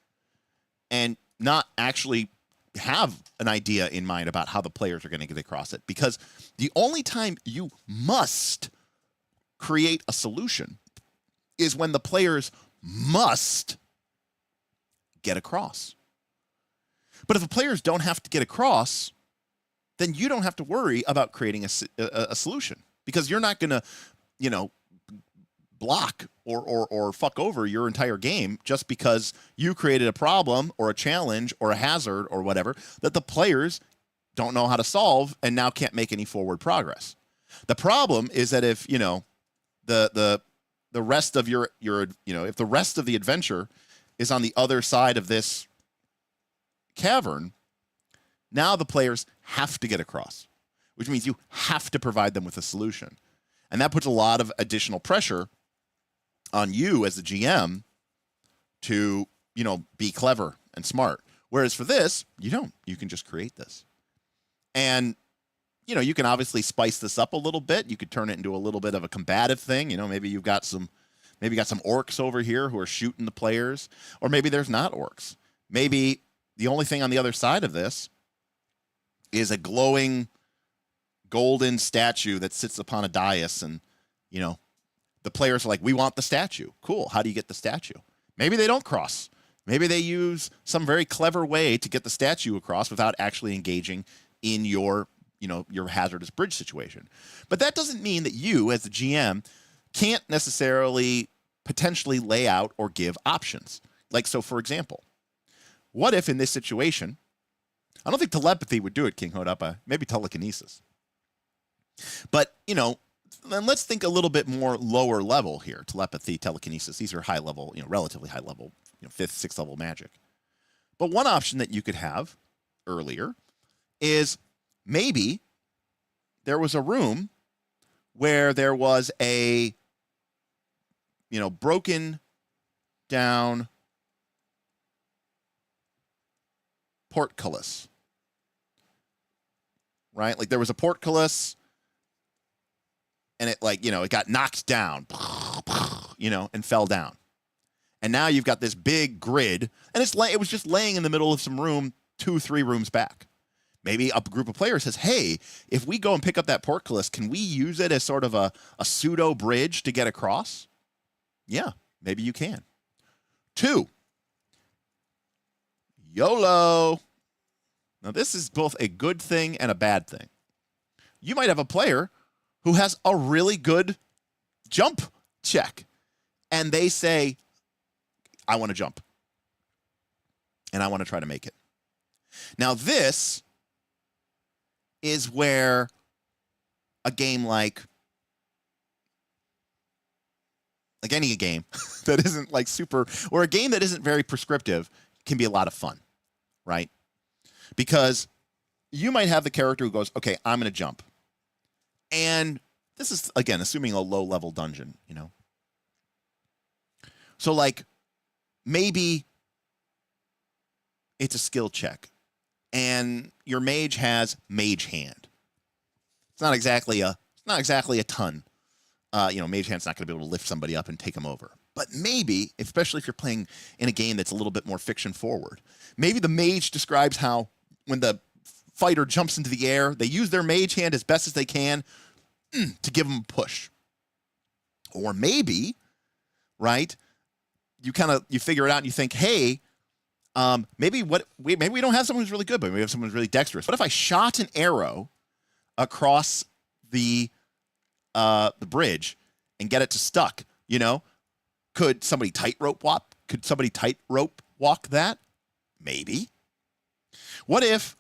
Speaker 3: and not actually have an idea in mind about how the players are going to get across it. Because the only time you must create a solution is when the players must get across. But if the players don't have to get across, then you don't have to worry about creating a solution, because you're not going to, block or fuck over your entire game just because you created a problem or a challenge or a hazard or whatever that the players don't know how to solve and now can't make any forward progress. The problem is that if, the rest of your if the rest of the adventure is on the other side of this cavern, now the players have to get across, which means you have to provide them with a solution. And that puts a lot of additional pressure on you as the GM to, be clever and smart. Whereas for this, you don't. You can just create this. And, you can obviously spice this up a little bit. You could turn it into a little bit of a combative thing. Maybe you got some orcs over here who are shooting the players, or maybe there's not orcs. Maybe the only thing on the other side of this is a glowing golden statue that sits upon a dais, and, the players are like, we want the statue. Cool. How do you get the statue? Maybe they don't cross. Maybe they use some very clever way to get the statue across without actually engaging in your hazardous bridge situation. But that doesn't mean that you, as the GM, can't necessarily potentially lay out or give options. Like, so for example, what if in this situation, I don't think telepathy would do it, King Hodapa, maybe telekinesis. But, then let's think a little bit more lower level here. Telepathy, telekinesis, these are high level, relatively high level, 5th, 6th level magic. But one option that you could have earlier is maybe there was a room where there was a, broken down portcullis, right? Like there was a portcullis, and it it got knocked down, and fell down. And now you've got this big grid, and it was just laying in the middle of some room 2-3 rooms back. Maybe a group of players says, hey, if we go and pick up that portcullis, can we use it as sort of a pseudo bridge to get across? Yeah, maybe you can. 2, YOLO. Now, this is both a good thing and a bad thing. You might have a player who has a really good jump check, and they say, I want to jump, and I want to try to make it. Now, this is where a game like any game that isn't like super, or a game that isn't very prescriptive can be a lot of fun, right? Because you might have the character who goes, okay, I'm going to jump. And this is, again, assuming a low-level dungeon, you know? So, like, maybe it's a skill check, and your mage has mage hand. It's not exactly a ton. Mage hand's not going to be able to lift somebody up and take them over. But maybe, especially if you're playing in a game that's a little bit more fiction forward, maybe the mage describes how when the fighter jumps into the air, they use their mage hand as best as they can to give them a push. Or maybe, right, you figure it out and you think, hey, maybe we don't have someone who's really good, but we have someone who's really dexterous. What if I shot an arrow across the bridge and get it to stuck? You know, could somebody tightrope walk? Could somebody tightrope walk that? Maybe. What if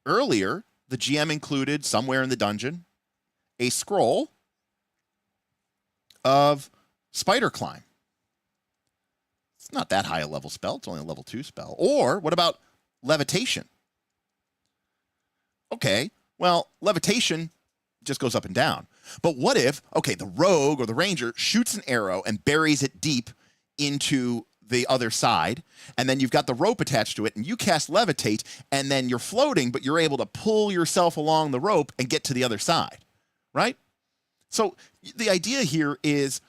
Speaker 3: earlier the GM included somewhere in the dungeon a scroll of spider climb? It's not that high a level spell. It's only a level 2 spell. Or what about levitation? Okay, well, levitation just goes up and down. But what if, okay, the rogue or the ranger shoots an arrow and buries it deep into the other side, and then you've got the rope attached to it, and you cast levitate, and then you're floating, but you're able to pull yourself along the rope and get to the other side, right? So the idea here is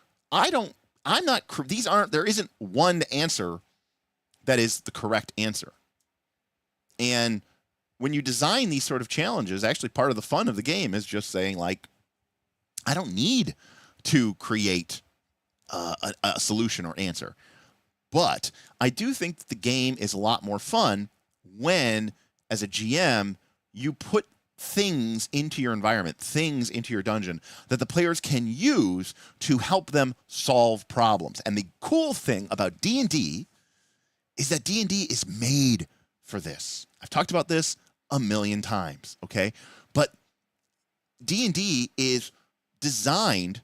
Speaker 3: there isn't one answer that is the correct answer. And when you design these sort of challenges, actually part of the fun of the game is just saying, like, I don't need to create a solution or answer. But I do think that the game is a lot more fun when, as a GM, you put things into your environment, things into your dungeon that the players can use to help them solve problems. And the cool thing about D&D is that D&D is made for this. I've talked about this a million times, okay? But D&D is designed,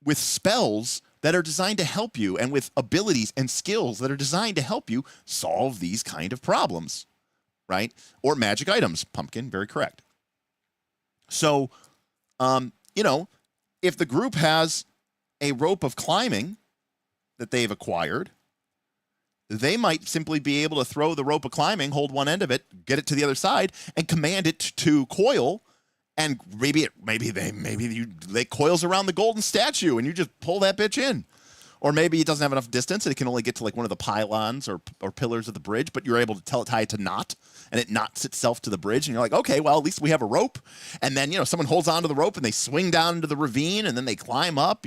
Speaker 3: with spells that are designed to help you, and with abilities and skills that are designed to help you solve these kind of problems, right? Or magic items. Pumpkin, very correct. So, if the group has a rope of climbing that they've acquired, they might simply be able to throw the rope of climbing, hold one end of it, get it to the other side, and command it to coil. And maybe it coils around the golden statue, and you just pull that bitch in. Or maybe it doesn't have enough distance, and it can only get to like one of the pylons or pillars of the bridge, but you're able to tie it to knot, and it knots itself to the bridge, and you're like, okay, well, at least we have a rope. And then, someone holds onto the rope, and they swing down into the ravine, and then they climb up.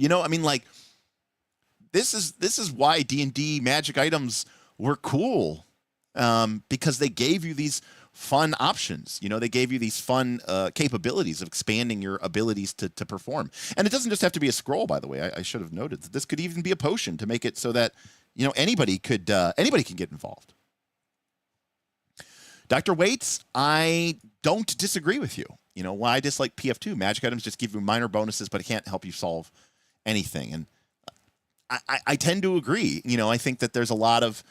Speaker 3: This is why D&D magic items were cool, because they gave you these fun options. They gave you these fun capabilities of expanding your abilities to perform. And it doesn't just have to be a scroll, by the way. I should have noted that this could even be a potion to make it so that anybody can get involved. Dr. Waits, I don't disagree with you. Why I dislike PF2. Magic items just give you minor bonuses, but it can't help you solve anything. And I tend to agree. I think that there's a lot of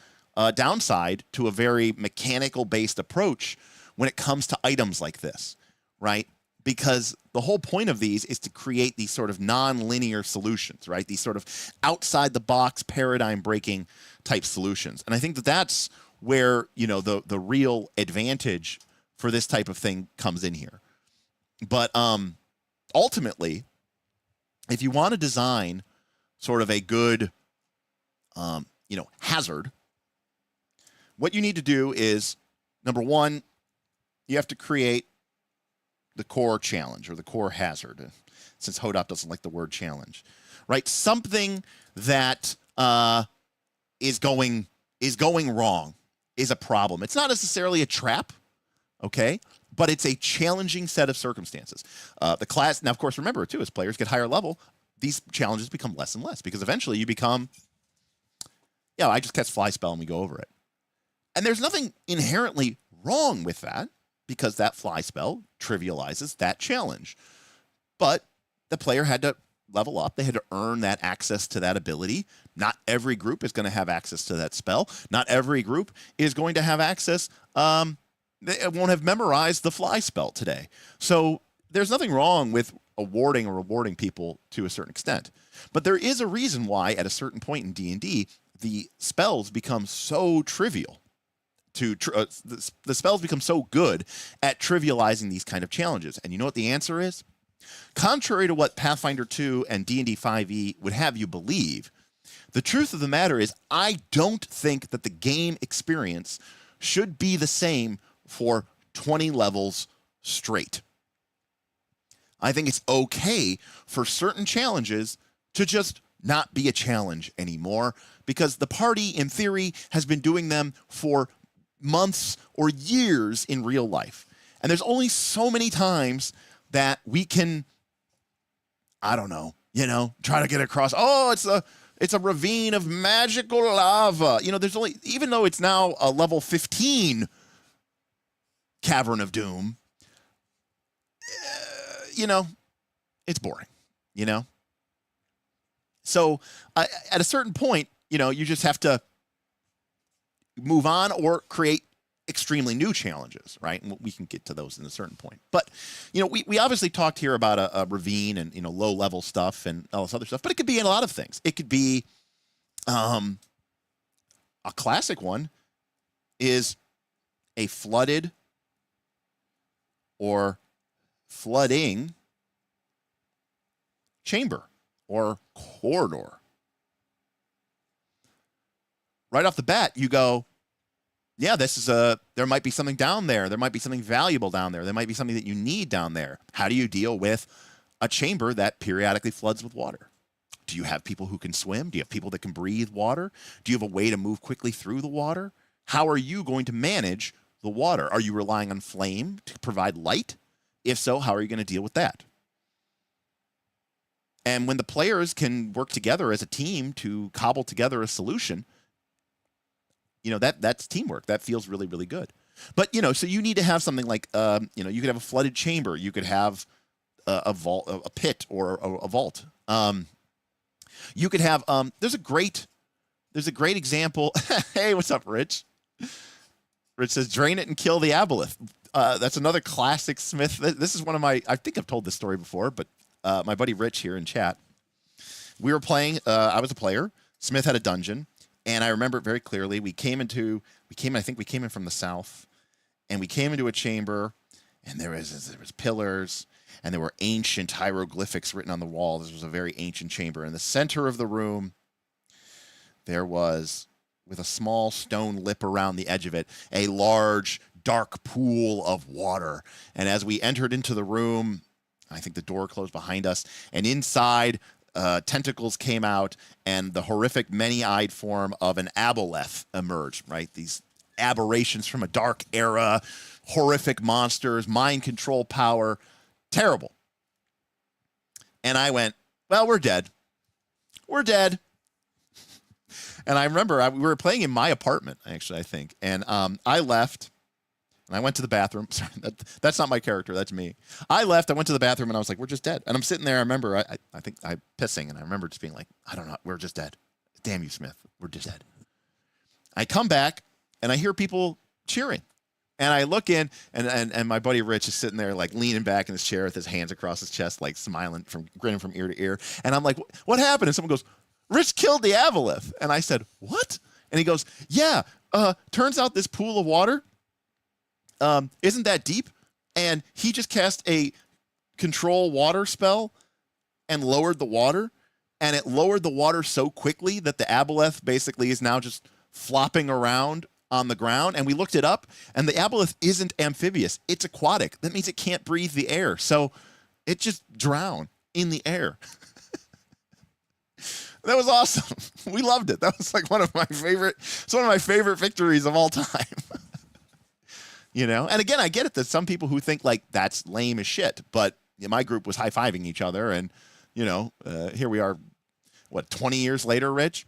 Speaker 3: downside to a very mechanical-based approach when it comes to items like this, right? Because the whole point of these is to create these sort of non-linear solutions, right? These sort of outside-the-box, paradigm-breaking type solutions. And I think that that's where, the real advantage for this type of thing comes in here. But ultimately, if you want to design sort of a good, hazard, what you need to do is, number one, you have to create the core challenge or the core hazard, since Hodop doesn't like the word challenge, right? Something that is going wrong, is a problem. It's not necessarily a trap, okay? But it's a challenging set of circumstances. The class, now, of course, remember, too, as players get higher level, these challenges become less and less because eventually you become, I just cast Fly Spell and we go over it. And there's nothing inherently wrong with that because that Fly Spell trivializes that challenge. But the player had to level up. They had to earn that access to that ability. Not every group is going to have access to that spell. Not every group is going to have access. They won't have memorized the Fly Spell today. So there's nothing wrong with awarding or rewarding people to a certain extent. But there is a reason why at a certain point in D&D, the spells become so trivial. The spells become so good at trivializing these kind of challenges. And you know what the answer is? Contrary to what Pathfinder 2 and D&D 5e would have you believe, the truth of the matter is I don't think that the game experience should be the same for 20 levels straight. I think it's okay for certain challenges to just not be a challenge anymore because the party, in theory, has been doing them for months or years in real life. And there's only so many times that we can, I don't know, try to get across, it's a ravine of magical lava. There's only, even though it's now a level 15 Cavern of Doom, it's boring, So at a certain point, you just have to move on or create extremely new challenges, right? And we can get to those in a certain point. But, we obviously talked here about a ravine and, low-level stuff and all this other stuff, but it could be in a lot of things. It could be a classic one is a flooded or flooding chamber or corridor. Right off the bat, you go, yeah, there might be something down there. There might be something valuable down there. There might be something that you need down there. How do you deal with a chamber that periodically floods with water? Do you have people who can swim? Do you have people that can breathe water? Do you have a way to move quickly through the water? How are you going to manage the water? Are you relying on flame to provide light? If so, how are you going to deal with that? And when the players can work together as a team to cobble together a solution, that's teamwork. That feels really, really good. But, so you need to have something like, you could have a flooded chamber. You could have a vault, a pit or a vault. You could have, there's a great example. Hey, what's up, Rich? Rich says, drain it and kill the aboleth. That's another classic Smith. This is one of I think I've told this story before, but my buddy Rich here in chat, we were playing, I was a player. Smith had a dungeon. And I remember it very clearly. We came in from the south, and we came into a chamber, and there was pillars, and there were ancient hieroglyphics written on the wall. This was a very ancient chamber. In the center of the room, there was, with a small stone lip around the edge of it, a large, dark pool of water. And as we entered into the room, I think the door closed behind us, and inside, tentacles came out, and the horrific many-eyed form of an aboleth emerged, right? These aberrations from a dark era, horrific monsters, mind control power, terrible. And I went, well, we're dead. We're dead. And I remember we were playing in my apartment, actually, I think. And I left, and I went to the bathroom. Sorry, that's not my character. That's me. I left. I went to the bathroom, and I was like, we're just dead. And I'm sitting there. I remember, I think I'm pissing, and I remember just being like, I don't know. We're just dead. Damn you, Smith. We're just dead. I come back, and I hear people cheering. And I look in, and my buddy Rich is sitting there, like, leaning back in his chair with his hands across his chest, like, smiling, grinning from ear to ear. And I'm like, what happened? And someone goes, Rich killed the aboleth. And I said, what? And he goes, yeah, turns out this pool of water isn't that deep, and he just cast a control water spell and lowered the water, and it lowered the water so quickly that the aboleth basically is now just flopping around on the ground, and we looked it up, and the aboleth isn't amphibious. It's aquatic. That means it can't breathe the air. So it just drowned in the air. That was awesome. We loved it. That was like one of my favorite victories of all time. You know? And again, I get it that some people who think like that's lame as shit, but my group was high-fiving each other, and, you know, here we are, 20 years later, Rich?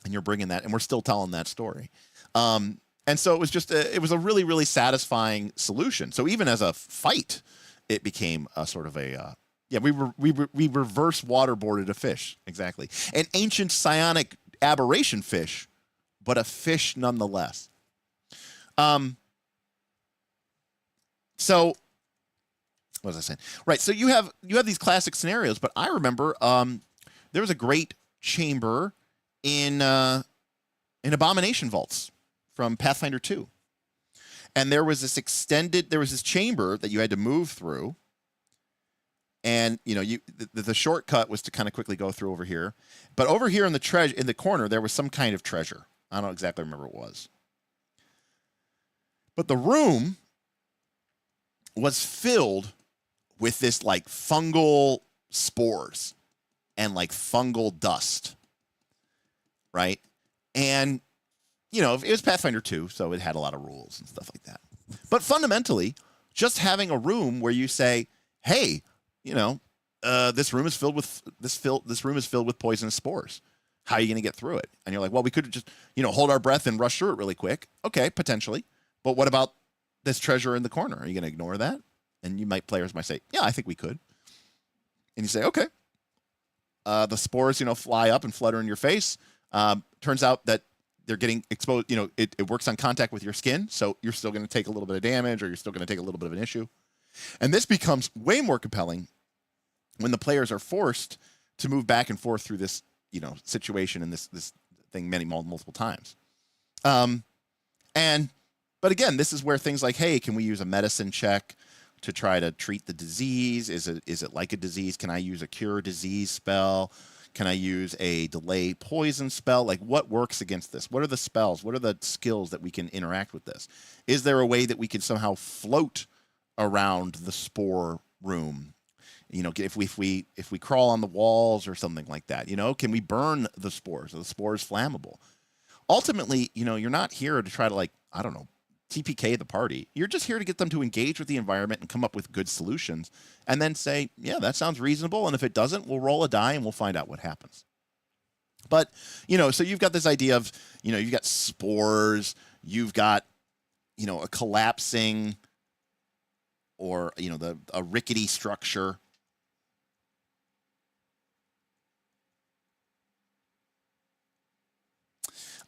Speaker 3: And you're bringing that, and we're still telling that story. And so it was just it was a really, really satisfying solution. So even as a fight, it became a sort of a we reverse waterboarded a fish, exactly, an ancient psionic aberration fish, but a fish nonetheless. So what was I saying? Right. So you have these classic scenarios, but I remember there was a great chamber in Abomination Vaults from Pathfinder 2. And there was this chamber that you had to move through. And, you know, the shortcut was to kind of quickly go through over here. But over here in the corner, there was some kind of treasure. I don't exactly remember what it was. But the room was filled with this like fungal spores and like fungal dust. Right? And, you know, it was Pathfinder 2, so it had a lot of rules and stuff like that. But fundamentally, just having a room where you say, hey, you know, this room is filled with poisonous spores. How are you going to get through it? And you're like, well, we could just, you know, hold our breath and rush through it really quick. Okay, potentially. But what about this treasure in the corner? Are you going to ignore that? And players might say, yeah, I think we could. And you say, okay. The spores, you know, fly up and flutter in your face. Turns out that they're getting exposed, you know, it works on contact with your skin, so you're still going to take a little bit of damage, or you're still going to take a little bit of an issue. And this becomes way more compelling when the players are forced to move back and forth through this, you know, situation and this thing multiple times. But again, this is where things like, hey, can we use a medicine check to try to treat the disease? Is it like a disease? Can I use a cure disease spell? Can I use a delay poison spell? Like, what works against this? What are the spells? What are the skills that we can interact with this? Is there a way that we can somehow float around the spore room? You know, if we crawl on the walls or something like that, you know, can we burn the spores? Are the spores flammable? Ultimately, you know, you're not here to try to, like, I don't know, TPK the party. You're just here to get them to engage with the environment and come up with good solutions, and then say, yeah, that sounds reasonable. And if it doesn't, we'll roll a die and we'll find out what happens. But, you know, so you've got this idea of, you know, you've got spores, you've got, you know, a collapsing or, you know, a rickety structure.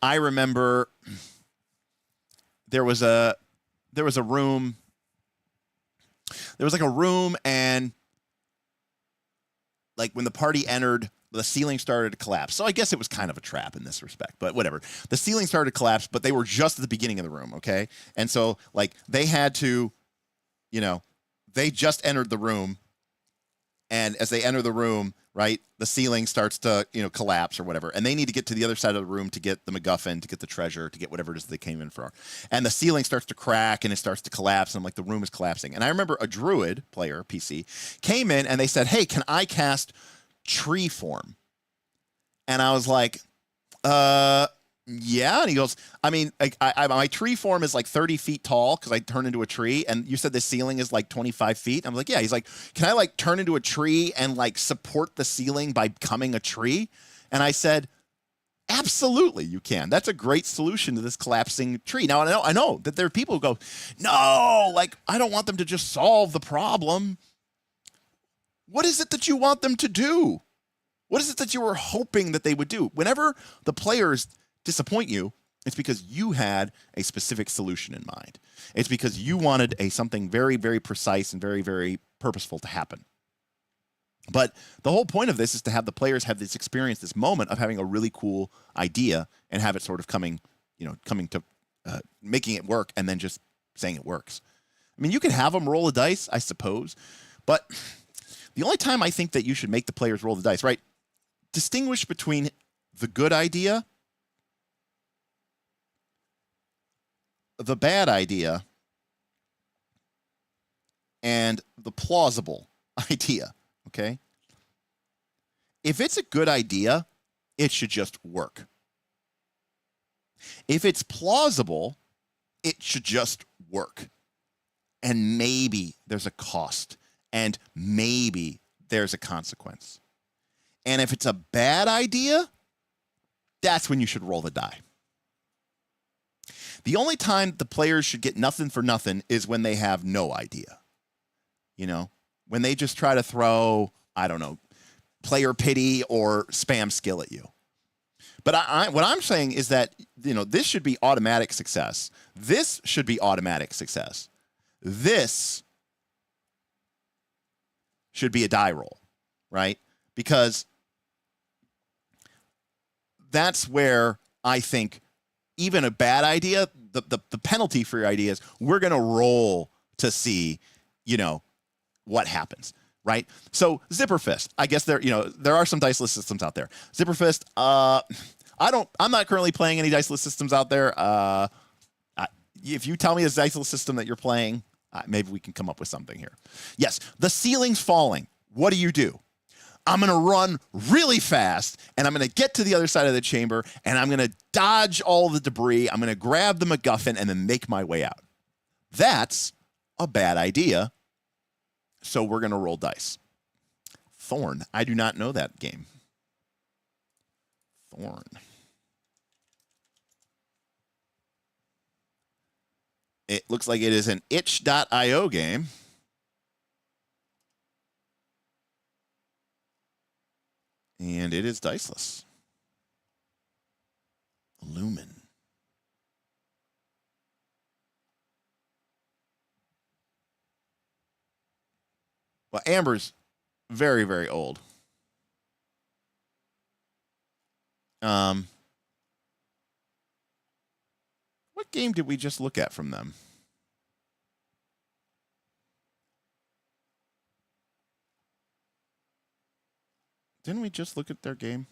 Speaker 3: I remember there was a room. There was like a room, and like when the party entered, the ceiling started to collapse. So I guess it was kind of a trap in this respect, but whatever. The ceiling started to collapse, but they were just at the beginning of the room, okay? And so like they had to, you know, they just entered the room, and as they enter the room, right, the ceiling starts to, you know, collapse or whatever, and they need to get to the other side of the room to get the MacGuffin, to get the treasure, to get whatever it is they came in for. And the ceiling starts to crack and it starts to collapse, and I'm like, the room is collapsing. And I remember a druid player, PC, came in and they said, hey, can I cast tree form? And I was like, yeah. And he goes, I mean, my tree form is like 30 feet tall because I turn into a tree. And you said the ceiling is like 25 feet. I'm like, yeah. He's like, can I like turn into a tree and like support the ceiling by becoming a tree? And I said, absolutely, you can. That's a great solution to this collapsing tree. Now, I know that there are people who go, no, like, I don't want them to just solve the problem. What is it that you want them to do? What is it that you were hoping that they would do? Whenever the players disappoint you, it's because you had a specific solution in mind. It's because you wanted something very, very precise and very, very purposeful to happen. But the whole point of this is to have the players have this experience, this moment of having a really cool idea and have it sort of coming to making it work and then just saying it works. I mean, you could have them roll a dice, I suppose, but the only time I think that you should make the players roll the dice, right? Distinguish between the good idea the bad idea and the plausible idea, okay? If it's a good idea, it should just work. If it's plausible, it should just work. And maybe there's a cost, and maybe there's a consequence. And if it's a bad idea, that's when you should roll the die. The only time the players should get nothing for nothing is when they have no idea. You know, when they just try to throw, I don't know, player pity or spam skill at you. But what I'm saying is that, you know, this should be automatic success. This should be automatic success. This should be a die roll, right? Because that's where I think even a bad idea, the penalty for your idea is we're going to roll to see, you know, what happens, right? So Zipper Fist, I guess there are some diceless systems out there. Zipper Fist, I'm not currently playing any diceless systems out there. If you tell me a diceless system that you're playing, maybe we can come up with something here. Yes, the ceiling's falling. What do? I'm going to run really fast, and I'm going to get to the other side of the chamber, and I'm going to dodge all the debris. I'm going to grab the MacGuffin and then make my way out. That's a bad idea, so we're going to roll dice. Thorn. I do not know that game. Thorn. It looks like it is an itch.io game. And it is diceless. Lumen. Well, Amber's very, very old. What game did we just look at from them? Didn't we just look at their game?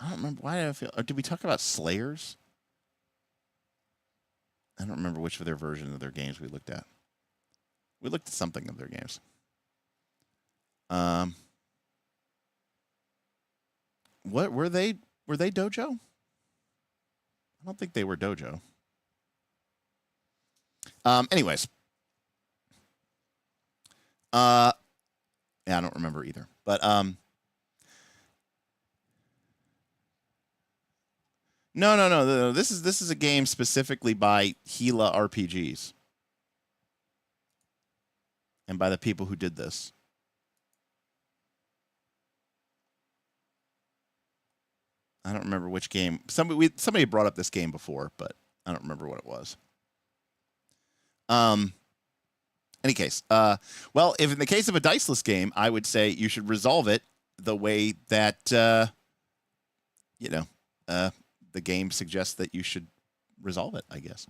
Speaker 3: I don't remember. Why did I feel... Or did we talk about Slayers? I don't remember which of their versions of their games we looked at. We looked at something of their games. What were they? Were they Dojo? I don't think they were Dojo. Anyways. Yeah, I don't remember either. But no. This is a game specifically by Gila RPGs. And by the people who did this. I don't remember which game. Somebody brought up this game before, but I don't remember what it was. Any case, well, if in the case of a diceless game, I would say you should resolve it the way that the game suggests that you should resolve it, I guess.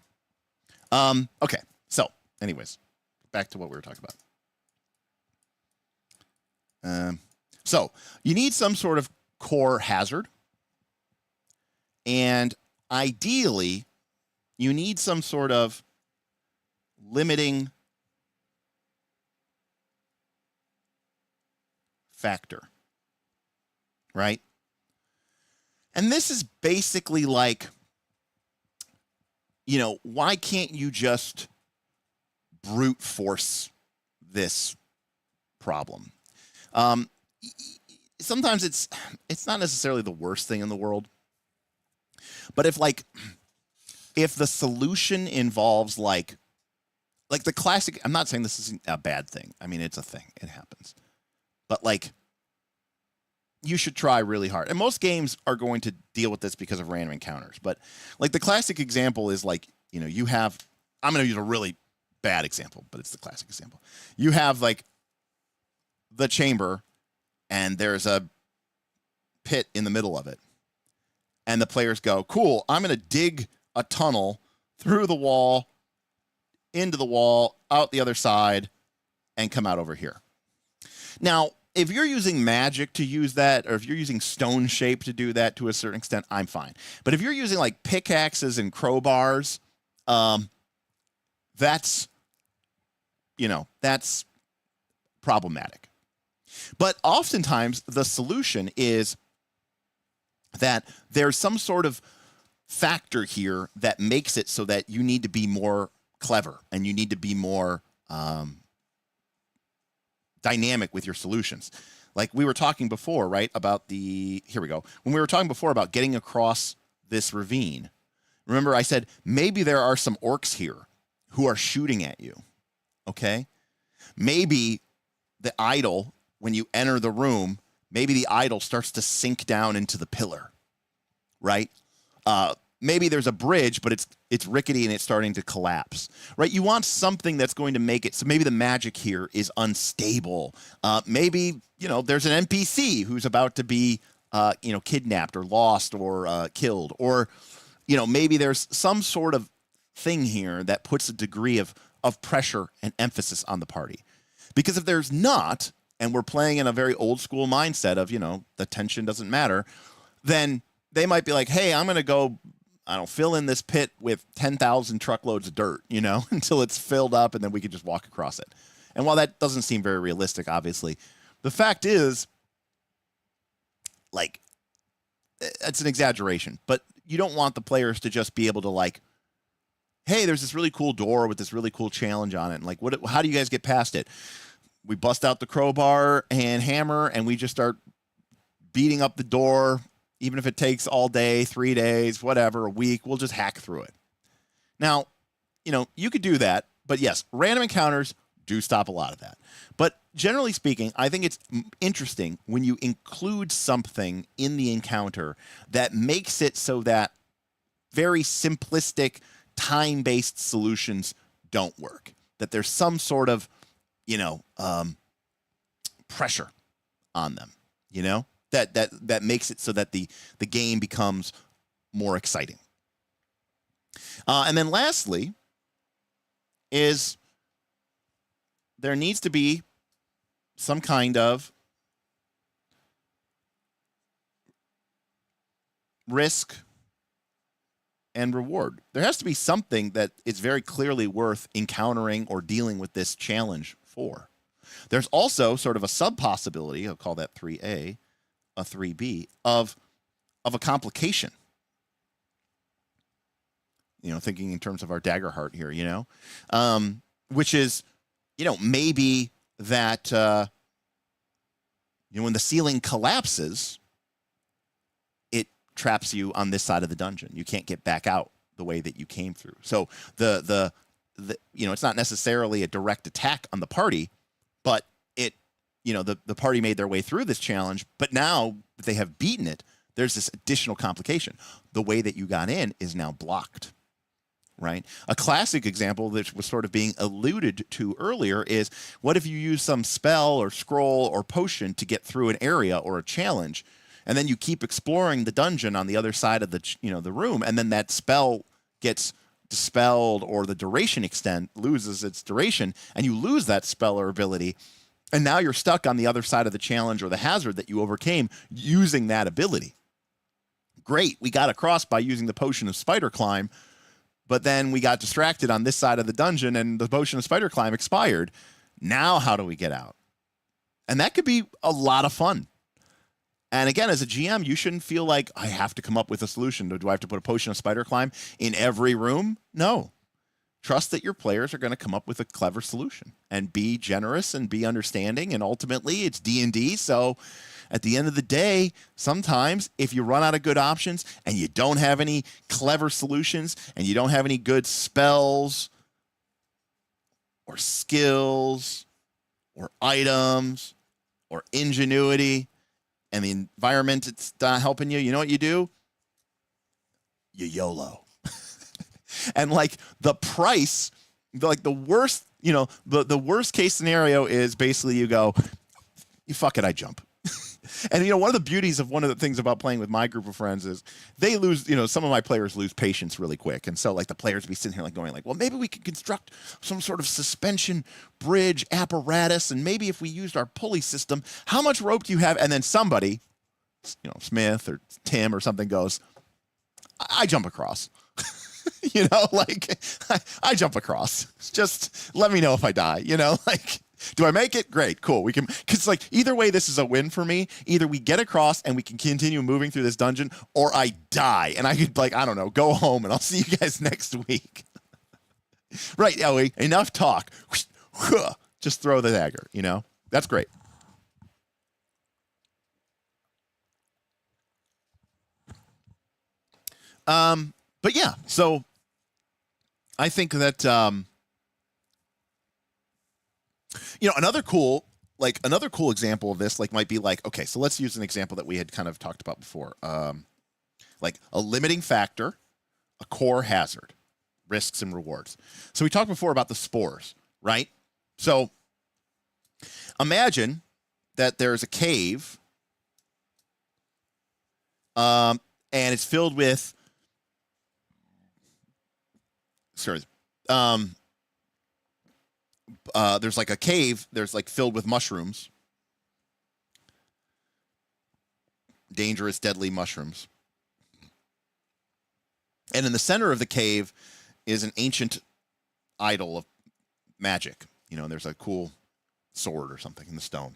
Speaker 3: Okay, so anyways, back to what we were talking about. So you need some sort of core hazard. And ideally, you need some sort of limiting factor, right? And this is basically like, why can't you just brute force this problem? Sometimes it's not necessarily the worst thing in the world. But if the solution involves like the classic, I'm not saying this is a bad thing. I mean, it's a thing. It happens. But you should try really hard. And most games are going to deal with this because of random encounters. But the classic example is you have, I'm going to use a really bad example, but it's the classic example. You have the chamber and there's a pit in the middle of it. And the players go, cool, I'm going to dig a tunnel through the wall, into the wall, out the other side, and come out over here. Now, if you're using magic to use that, or if you're using stone shape to do that to a certain extent, I'm fine. But if you're using like pickaxes and crowbars, that's problematic. But oftentimes the solution is that there's some sort of factor here that makes it so that you need to be more clever and you need to be more dynamic with your solutions. Like we were talking before, right, about here we go. When we were talking before about getting across this ravine, remember I said maybe there are some orcs here who are shooting at you, okay? Maybe the idol, when you enter the room, maybe the idol starts to sink down into the pillar, right? Maybe there's a bridge, but it's rickety and it's starting to collapse, right? You want something that's going to make it, so maybe the magic here is unstable. Maybe, there's an NPC who's about to be, kidnapped or lost or killed. Or, maybe there's some sort of thing here that puts a degree of pressure and emphasis on the party. Because if there's not, and we're playing in a very old school mindset of, the tension doesn't matter, then they might be like, hey, I'm going to go, fill in this pit with 10,000 truckloads of dirt, until it's filled up and then we can just walk across it. And while that doesn't seem very realistic, obviously, the fact is, like, it's an exaggeration, but you don't want the players to just be able to, like, hey, there's this really cool door with this really cool challenge on it. And like, how do you guys get past it? We bust out the crowbar and hammer and we just start beating up the door. Even if it takes all day, 3 days, whatever, a week, we'll just hack through it. Now, you could do that, but yes, random encounters do stop a lot of that. But generally speaking, I think it's interesting when you include something in the encounter that makes it so that very simplistic, time-based solutions don't work. That there's some sort of, pressure on them, that makes it so that the game becomes more exciting. And then lastly is there needs to be some kind of risk and reward. There has to be something that is very clearly worth encountering or dealing with this challenge for. There's also sort of a sub-possibility, I'll call that 3A, a 3B, of a complication. Thinking in terms of our Daggerheart here, which is, maybe that, when the ceiling collapses, it traps you on this side of the dungeon. You can't get back out the way that you came through. So the it's not necessarily a direct attack on the party, but the party made their way through this challenge, but now that they have beaten it, there's this additional complication. The way that you got in is now blocked, right? A classic example that was sort of being alluded to earlier is, what if you use some spell or scroll or potion to get through an area or a challenge, and then you keep exploring the dungeon on the other side of the room, and then that spell gets dispelled or the duration loses its duration, and you lose that spell or ability, and now you're stuck on the other side of the challenge or the hazard that you overcame using that ability. Great, we got across by using the potion of spider climb, but then we got distracted on this side of the dungeon and the potion of spider climb expired. Now how do we get out? And that could be a lot of fun. And again, as a GM, you shouldn't feel like I have to come up with a solution. Do I have to put a potion of spider climb in every room? No. Trust that your players are going to come up with a clever solution and be generous and be understanding. And ultimately, it's D&D. So at the end of the day, sometimes if you run out of good options and you don't have any clever solutions and you don't have any good spells or skills or items or ingenuity, and the environment, it's not helping you, you know what you do? You YOLO. And like the price, like the worst, the worst case scenario is basically you go, you fuck it, I jump. And, one of the beauties of one of the things about playing with my group of friends is they lose, some of my players lose patience really quick. And so, like, the players be sitting here, like, going, like, well, maybe we could construct some sort of suspension bridge apparatus. And maybe if we used our pulley system, how much rope do you have? And then somebody, Smith or Tim or something goes, I jump across. I jump across. Just let me know if I die, do I make it? Great, cool. We can, because either way, this is a win for me. Either we get across and we can continue moving through this dungeon, or I die and I could I don't know, go home and I'll see you guys next week. Right, Ellie, enough talk. Just throw the dagger, That's great. But yeah, so I think that, another cool example of this, might be okay, so let's use an example that we had kind of talked about before. A limiting factor, a core hazard, risks and rewards. So we talked before about the spores, right? So imagine that there's a cave, and it's filled with, there's a cave, there's filled with mushrooms, dangerous, deadly mushrooms. And in the center of the cave is an ancient idol of magic. There's a cool sword or something in the stone.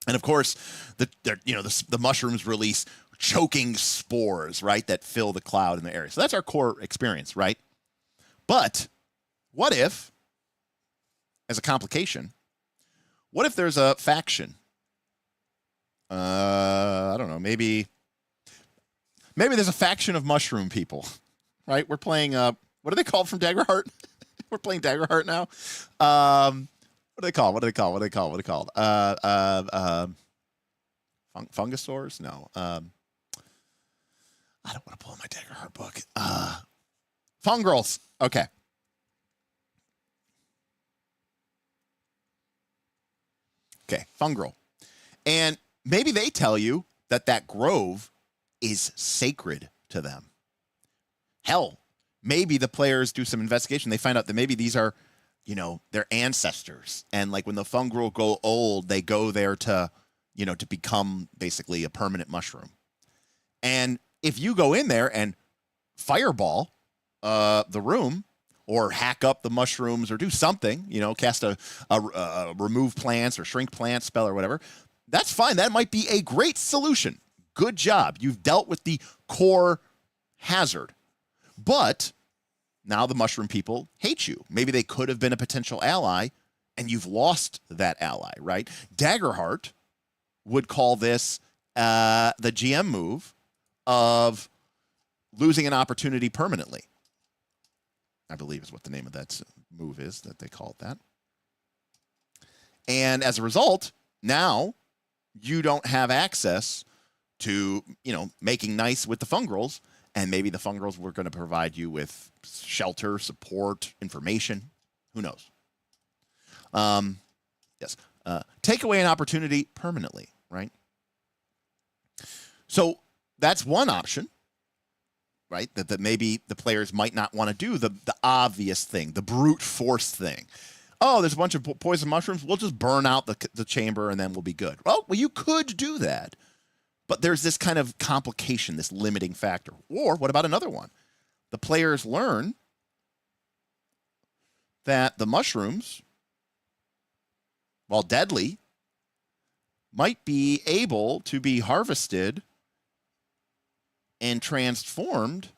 Speaker 3: And of course, the mushrooms release choking spores, right, that fill the cloud in the area. So that's our core experience, right? But what if, as a complication, what if there's a faction? I don't know, maybe there's a faction of mushroom people, right? We're playing, what are they called from Daggerheart? We're playing Daggerheart now. What are they called? Fungosaurs? No. I don't want to pull out my Daggerheart book. Fungrels. Okay. Okay, fungrel. And maybe they tell you that grove is sacred to them. Hell, maybe the players do some investigation. They find out that maybe these are, their ancestors. And when the fungrel go old, they go there to become basically a permanent mushroom. And if you go in there and fireball the room, or hack up the mushrooms, or do something, cast a remove plants or shrink plants spell or whatever, that's fine. That might be a great solution. Good job. You've dealt with the core hazard. But now the mushroom people hate you. Maybe they could have been a potential ally, and you've lost that ally, right? Daggerheart would call this the GM move of losing an opportunity permanently, I believe is what the name of that move is, that they call it that. And as a result, now you don't have access to, making nice with the fungrels, and maybe the fungrels were going to provide you with shelter, support, information. Who knows? Yes. Take away an opportunity permanently, right? So that's one option. Right? That maybe the players might not want to do the obvious thing, the brute force thing. Oh, there's a bunch of poison mushrooms. We'll just burn out the chamber and then we'll be good. Well, you could do that. But there's this kind of complication, this limiting factor. Or what about another one? The players learn that the mushrooms, while deadly, might be able to be harvested and transformed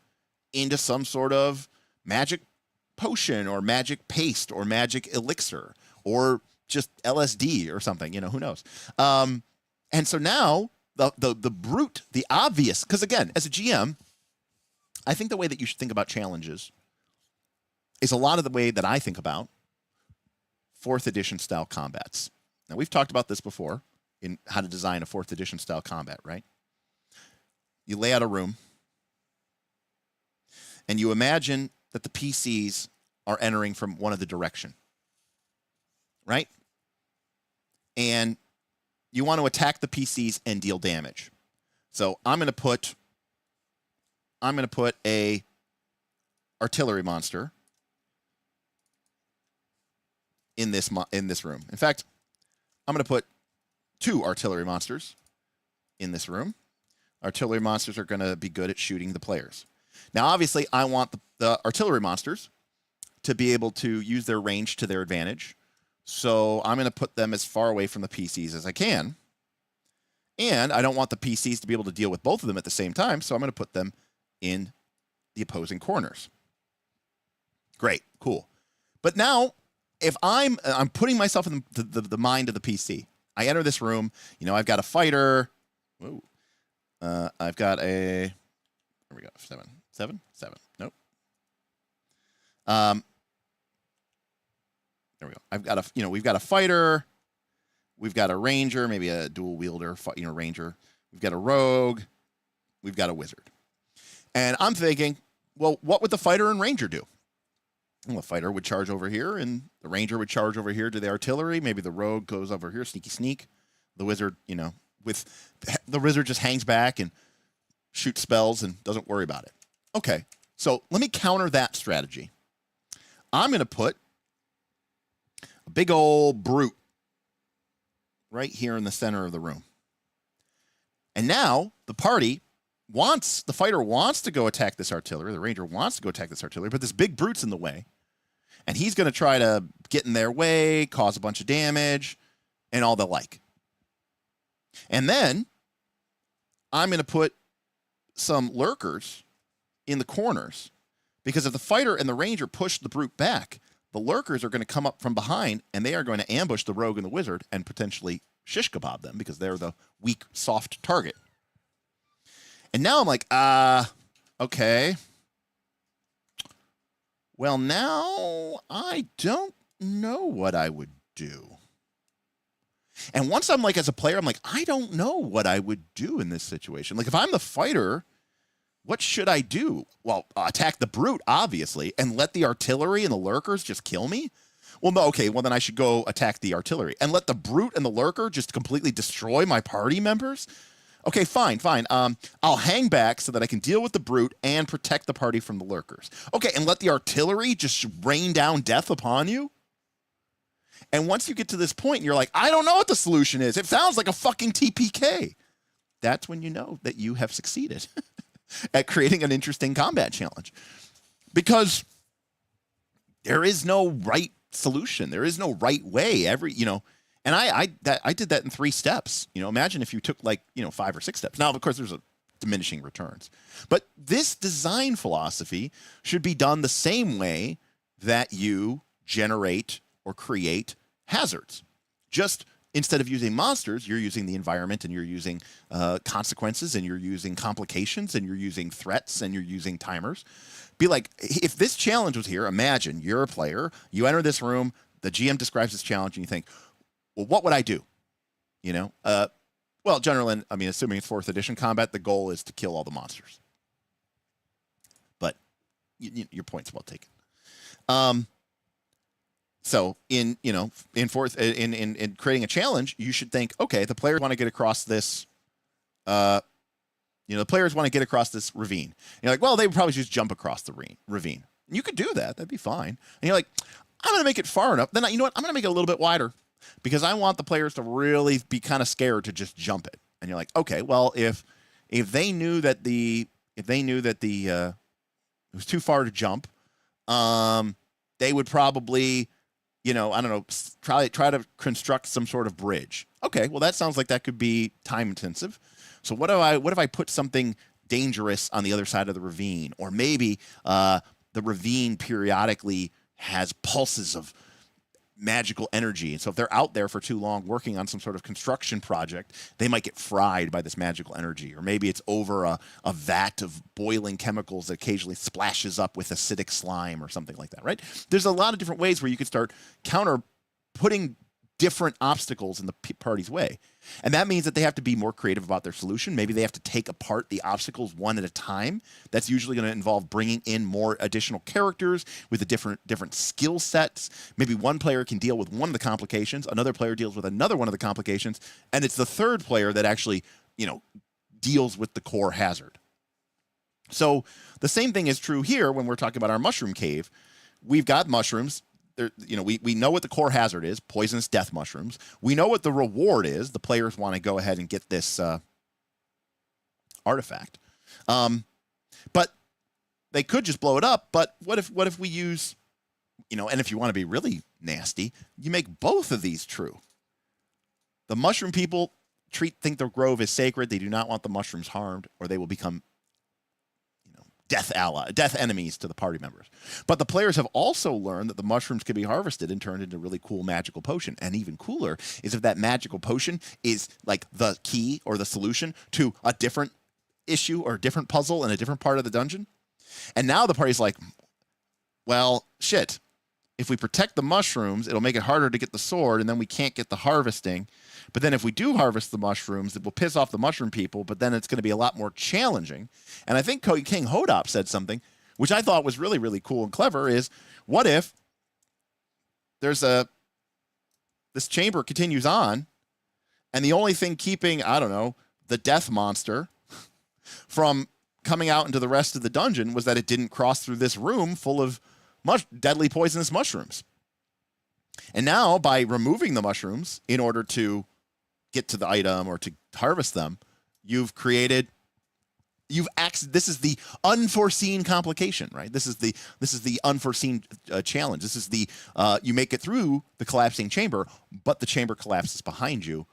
Speaker 3: into some sort of magic potion or magic paste or magic elixir or just LSD or something, who knows? And so now the brute, the obvious, because again, as a GM, I think the way that you should think about challenges is a lot of the way that I think about 4th edition style combats. Now, we've talked about this before in how to design a 4th edition style combat, right? You lay out a room, and you imagine that the PCs are entering from one of the direction, right? And you want to attack the PCs and deal damage. So I'm going to put a artillery monster in this room. In fact, I'm going to put 2 artillery monsters in this room. Artillery monsters are going to be good at shooting the players. Now, obviously, I want the artillery monsters to be able to use their range to their advantage. So I'm going to put them as far away from the PCs as I can. And I don't want the PCs to be able to deal with both of them at the same time, so I'm going to put them in the opposing corners. Great, cool. But now, if I'm putting myself in the mind of the PC. I enter this room. You know, I've got a fighter. Whoa. I've got a. There we go. 7. Nope. There we go. I've got a. We've got a fighter. We've got a ranger, maybe a dual wielder, ranger. We've got a rogue. We've got a wizard. And I'm thinking, well, what would the fighter and ranger do? Well, the fighter would charge over here, and the ranger would charge over here to the artillery. Maybe the rogue goes over here, sneaky sneak. The wizard, the wizard just hangs back and shoots spells and doesn't worry about it. Okay, so let me counter that strategy. I'm going to put a big old brute right here in the center of the room. And now the fighter wants to go attack this artillery. The ranger wants to go attack this artillery, but this big brute's in the way. And he's going to try to get in their way, cause a bunch of damage, and all the like. And then I'm going to put some lurkers in the corners, because if the fighter and the ranger push the brute back, the lurkers are going to come up from behind, and they are going to ambush the rogue and the wizard and potentially shish kebab them, because they're the weak, soft target. And now I'm like, okay. Well, now I don't know what I would do. And once I'm like, as a player, I'm like, I don't know what I would do in this situation. Like, if I'm the fighter, what should I do? Well, attack the brute, obviously, and let the artillery and the lurkers just kill me? Well, no, okay, well, then I should go attack the artillery and let the brute and the lurker just completely destroy my party members? Okay, fine. I'll hang back so that I can deal with the brute and protect the party from the lurkers. Okay, and let the artillery just rain down death upon you? And once you get to this point, you're like, I don't know what the solution is. It sounds like a fucking TPK. That's when you know that you have succeeded at creating an interesting combat challenge. Because there is no right solution. There is no right way. And I did that in 3 steps. Imagine if you took 5 or 6 steps. Now, of course, there's a diminishing returns. But this design philosophy should be done the same way that you generate or create hazards. Just instead of using monsters, you're using the environment, and you're using consequences, and you're using complications, and you're using threats, and you're using timers. Be like, if this challenge was here, imagine you're a player, you enter this room, the GM describes this challenge, and you think, well, what would I do? Well, generally, assuming it's 4th edition combat, the goal is to kill all the monsters. But your point's well taken. So in creating a challenge, you should think, okay, the players want to get across this. The players want to get across this ravine. And you're like, well, they would probably just jump across the ravine. And you could do that. That'd be fine. And you're like, I'm going to make it far enough. Then you know what? I'm going to make it a little bit wider, because I want the players to really be kind of scared to just jump it. And you're like, okay, well, if they knew that it was too far to jump, they would probably, try to construct some sort of bridge. Okay, well, that sounds like that could be time intensive. So what if I put something dangerous on the other side of the ravine? Or maybe the ravine periodically has pulses of magical energy. And so if they're out there for too long working on some sort of construction project, they might get fried by this magical energy. Or maybe it's over a vat of boiling chemicals that occasionally splashes up with acidic slime or something like that, right? There's a lot of different ways where you could start putting different obstacles in the party's way. And that means that they have to be more creative about their solution. Maybe they have to take apart the obstacles one at a time. That's usually going to involve bringing in more additional characters with a different skill sets. Maybe one player can deal with one of the complications, another player deals with another one of the complications, and it's the third player that actually, deals with the core hazard. So the same thing is true here when we're talking about our mushroom cave. We've got mushrooms. We know what the core hazard is, poisonous death mushrooms. We know what the reward is. The players want to go ahead and get this artifact. But they could just blow it up. But what if we use, and if you want to be really nasty, you make both of these true. The mushroom people think the grove is sacred. They do not want the mushrooms harmed, or they will become death enemies to the party members. But the players have also learned that the mushrooms can be harvested and turned into a really cool magical potion. And even cooler is if that magical potion is like the key or the solution to a different issue or a different puzzle in a different part of the dungeon. And now the party's like, well, shit. If we protect the mushrooms, it'll make it harder to get the sword, and then we can't get the harvesting. But then if we do harvest the mushrooms, it will piss off the mushroom people, but then it's going to be a lot more challenging. And I think King Hodop said something, which I thought was really, really cool and clever, is what if this chamber continues on, and the only thing keeping, the death monster from coming out into the rest of the dungeon was that it didn't cross through this room full of deadly poisonous mushrooms. And now, by removing the mushrooms in order to get to the item or to harvest them, this is the unforeseen complication, right? This is the unforeseen challenge. This is you make it through the collapsing chamber, but the chamber collapses behind you,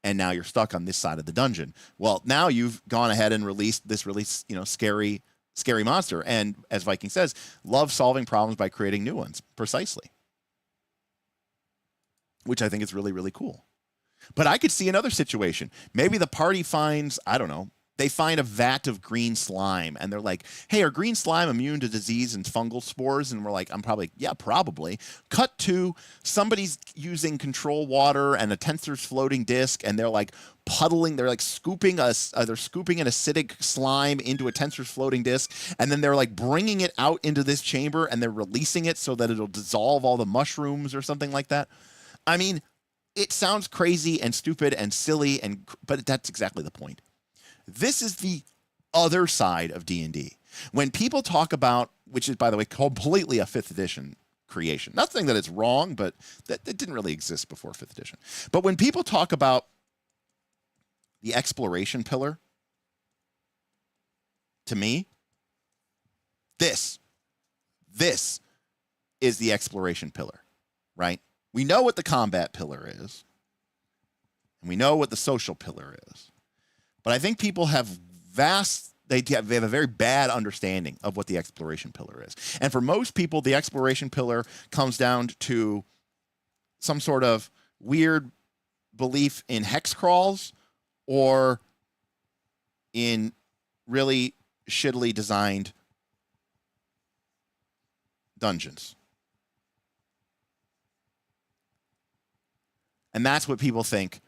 Speaker 3: and now you're stuck on this side of the dungeon. Well, now you've gone ahead and released this really, scary monster. And as Viking says, love solving problems by creating new ones. Precisely. Which I think is really, really cool. But I could see another situation. Maybe the party finds, they find a vat of green slime, and they're like, hey, are green slime immune to disease and fungal spores? And we're like, I'm probably, yeah, probably. Cut to somebody's using control water and a tensor's floating disc, and they're like puddling, they're like scooping an acidic slime into a tensor's floating disc, and then they're like bringing it out into this chamber, and they're releasing it so that it'll dissolve all the mushrooms or something like that. I mean, it sounds crazy and stupid and silly, but that's exactly the point. This is the other side of D&D. When people talk about, which is, by the way, completely a 5th edition creation. Not saying that it's wrong, but that it didn't really exist before 5th edition. But when people talk about the exploration pillar, to me, this is the exploration pillar, right? We know what the combat pillar is, and we know what the social pillar is. But I think people have they have a very bad understanding of what the exploration pillar is. And for most people, the exploration pillar comes down to some sort of weird belief in hex crawls or in really shittily designed dungeons. And that's what people think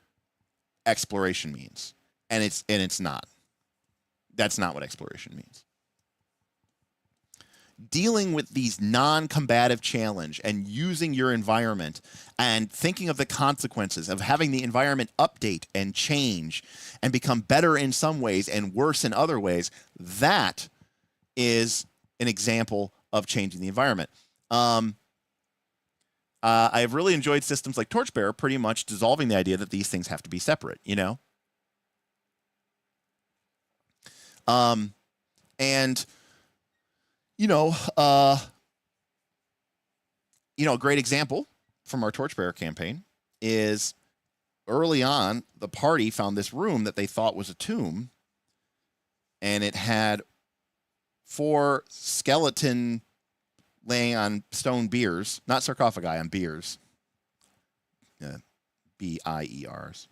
Speaker 3: exploration means. And it's not. That's not what exploration means. Dealing with these non-combative challenge and using your environment and thinking of the consequences of having the environment update and change and become better in some ways and worse in other ways, that is an example of changing the environment. I have really enjoyed systems like Torchbearer pretty much dissolving the idea that these things have to be separate, And, a great example from our Torchbearer campaign is early on, the party found this room that they thought was a tomb, and it had 4 skeleton laying on stone biers, not sarcophagi, on biers. B-I-E-Rs.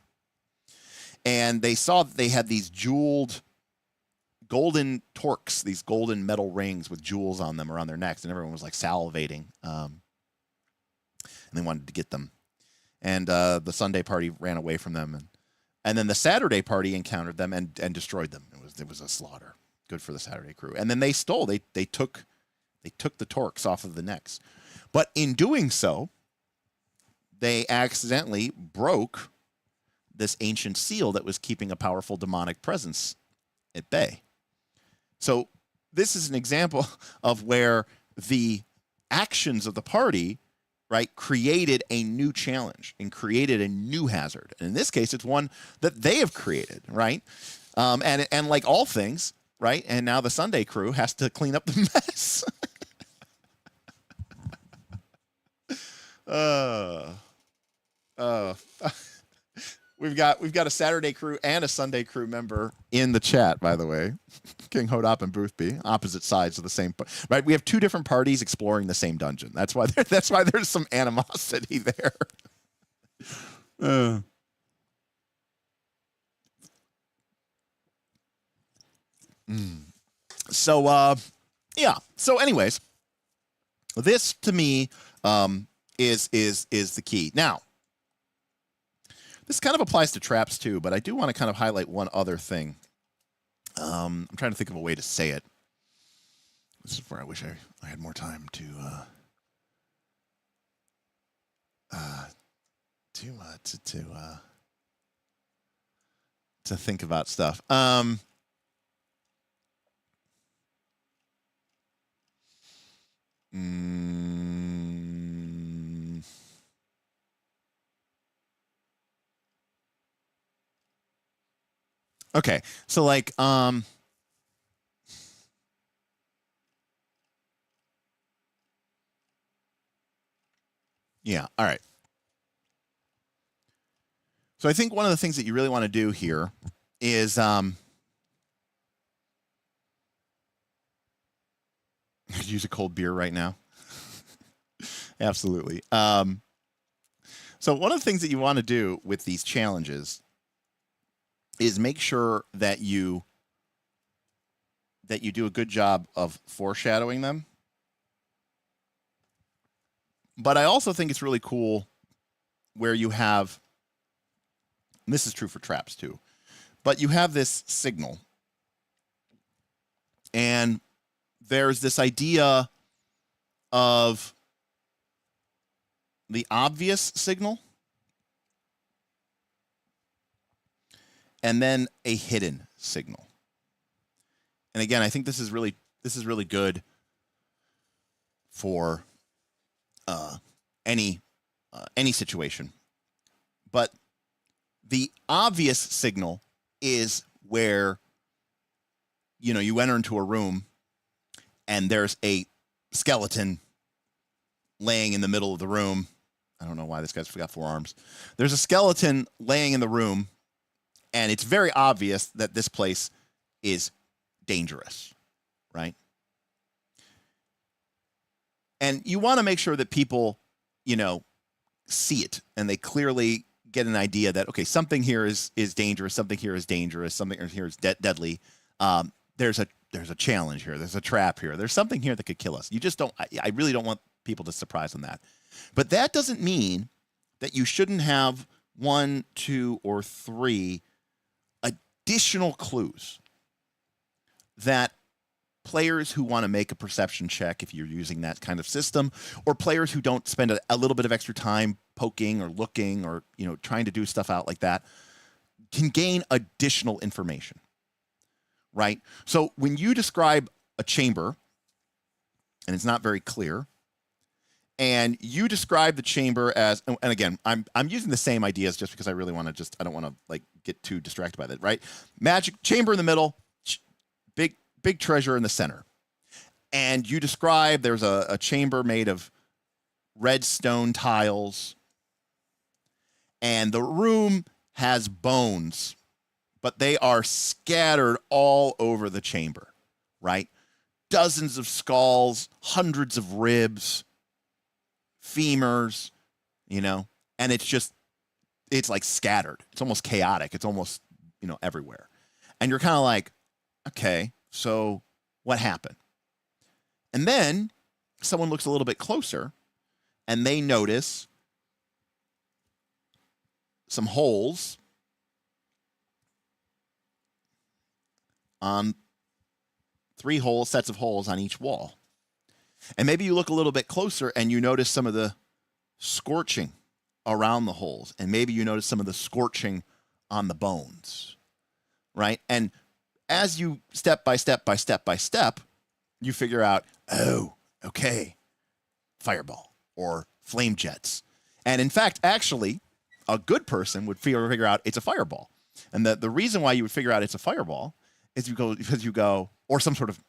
Speaker 3: And they saw that they had these jeweled golden torques, these golden metal rings with jewels on them around their necks, and everyone was like salivating. And they wanted to get them. and the Sunday party ran away from them, and then the Saturday party encountered them and destroyed them. It was a slaughter. Good for the Saturday crew. And then they stole. They took the torques off of the necks, but in doing so, they accidentally broke this ancient seal that was keeping a powerful demonic presence at bay. So this is an example of where the actions of the party, right, created a new challenge and created a new hazard. And in this case, it's one that they have created, right? And like all things, right? And now the Sunday crew has to clean up the mess. We've got a Saturday crew and a Sunday crew member in the chat, by the way. King Hodop and Boothby, opposite sides of the same, right? We have two different parties exploring the same dungeon. That's why there's some animosity there. So yeah. So anyways, this to me is the key. Now, this kind of applies to traps too, but I do want to kind of highlight one other thing. I'm trying to think of a way to say it. This is where I wish I had more time to think about stuff. Okay, so like, yeah, all right. So I think one of the things that you really want to do here is, use a cold beer right now. Absolutely. So one of the things that you want to do with these challenges is make sure that you do a good job of foreshadowing them. But I also think it's really cool where you have, and this is true for traps too, but you have this signal. And there's this idea of the obvious signal and then a hidden signal. And again, I think this is really good for any situation. But the obvious signal is where, you know, you enter into a room and there's a skeleton laying in the middle of the room. I don't know why this guy's got 4 arms. There's a skeleton laying in the room, and it's very obvious that this place is dangerous, right? And you want to make sure that people, you know, see it and they clearly get an idea that, okay, something here is dangerous, something here is dangerous, something here is deadly. There's a challenge here. There's a trap here. There's something here that could kill us. You just don't, I really don't want people to surprise on that. But that doesn't mean that you shouldn't have 1, 2, or 3 additional clues that players who want to make a perception check, if you're using that kind of system, or players who don't spend a little bit of extra time poking or looking or, you know, trying to do stuff out like that, can gain additional information, right? So when you describe a chamber, and it's not very clear, and you describe the chamber as, and again, I'm using the same ideas just because I really want to I don't want to like get too distracted by that, right? Magic chamber in the middle, big treasure in the center. And you describe there's a chamber made of red stone tiles, and the room has bones, but they are scattered all over the chamber, right? Dozens of skulls, hundreds of ribs, femurs, you know, and it's like scattered. It's almost chaotic. It's almost, you know, everywhere. And you're kind of like, okay, so what happened? And then someone looks a little bit closer and they notice some holes on 3 sets of holes on each wall. And maybe you look a little bit closer and you notice some of the scorching around the holes. And maybe you notice some of the scorching on the bones, right? And as you step by step, you figure out, oh, okay, fireball or flame jets. And in fact, actually, a good person would figure out it's a fireball. And the reason why you would figure out it's a fireball is because you go, or some sort of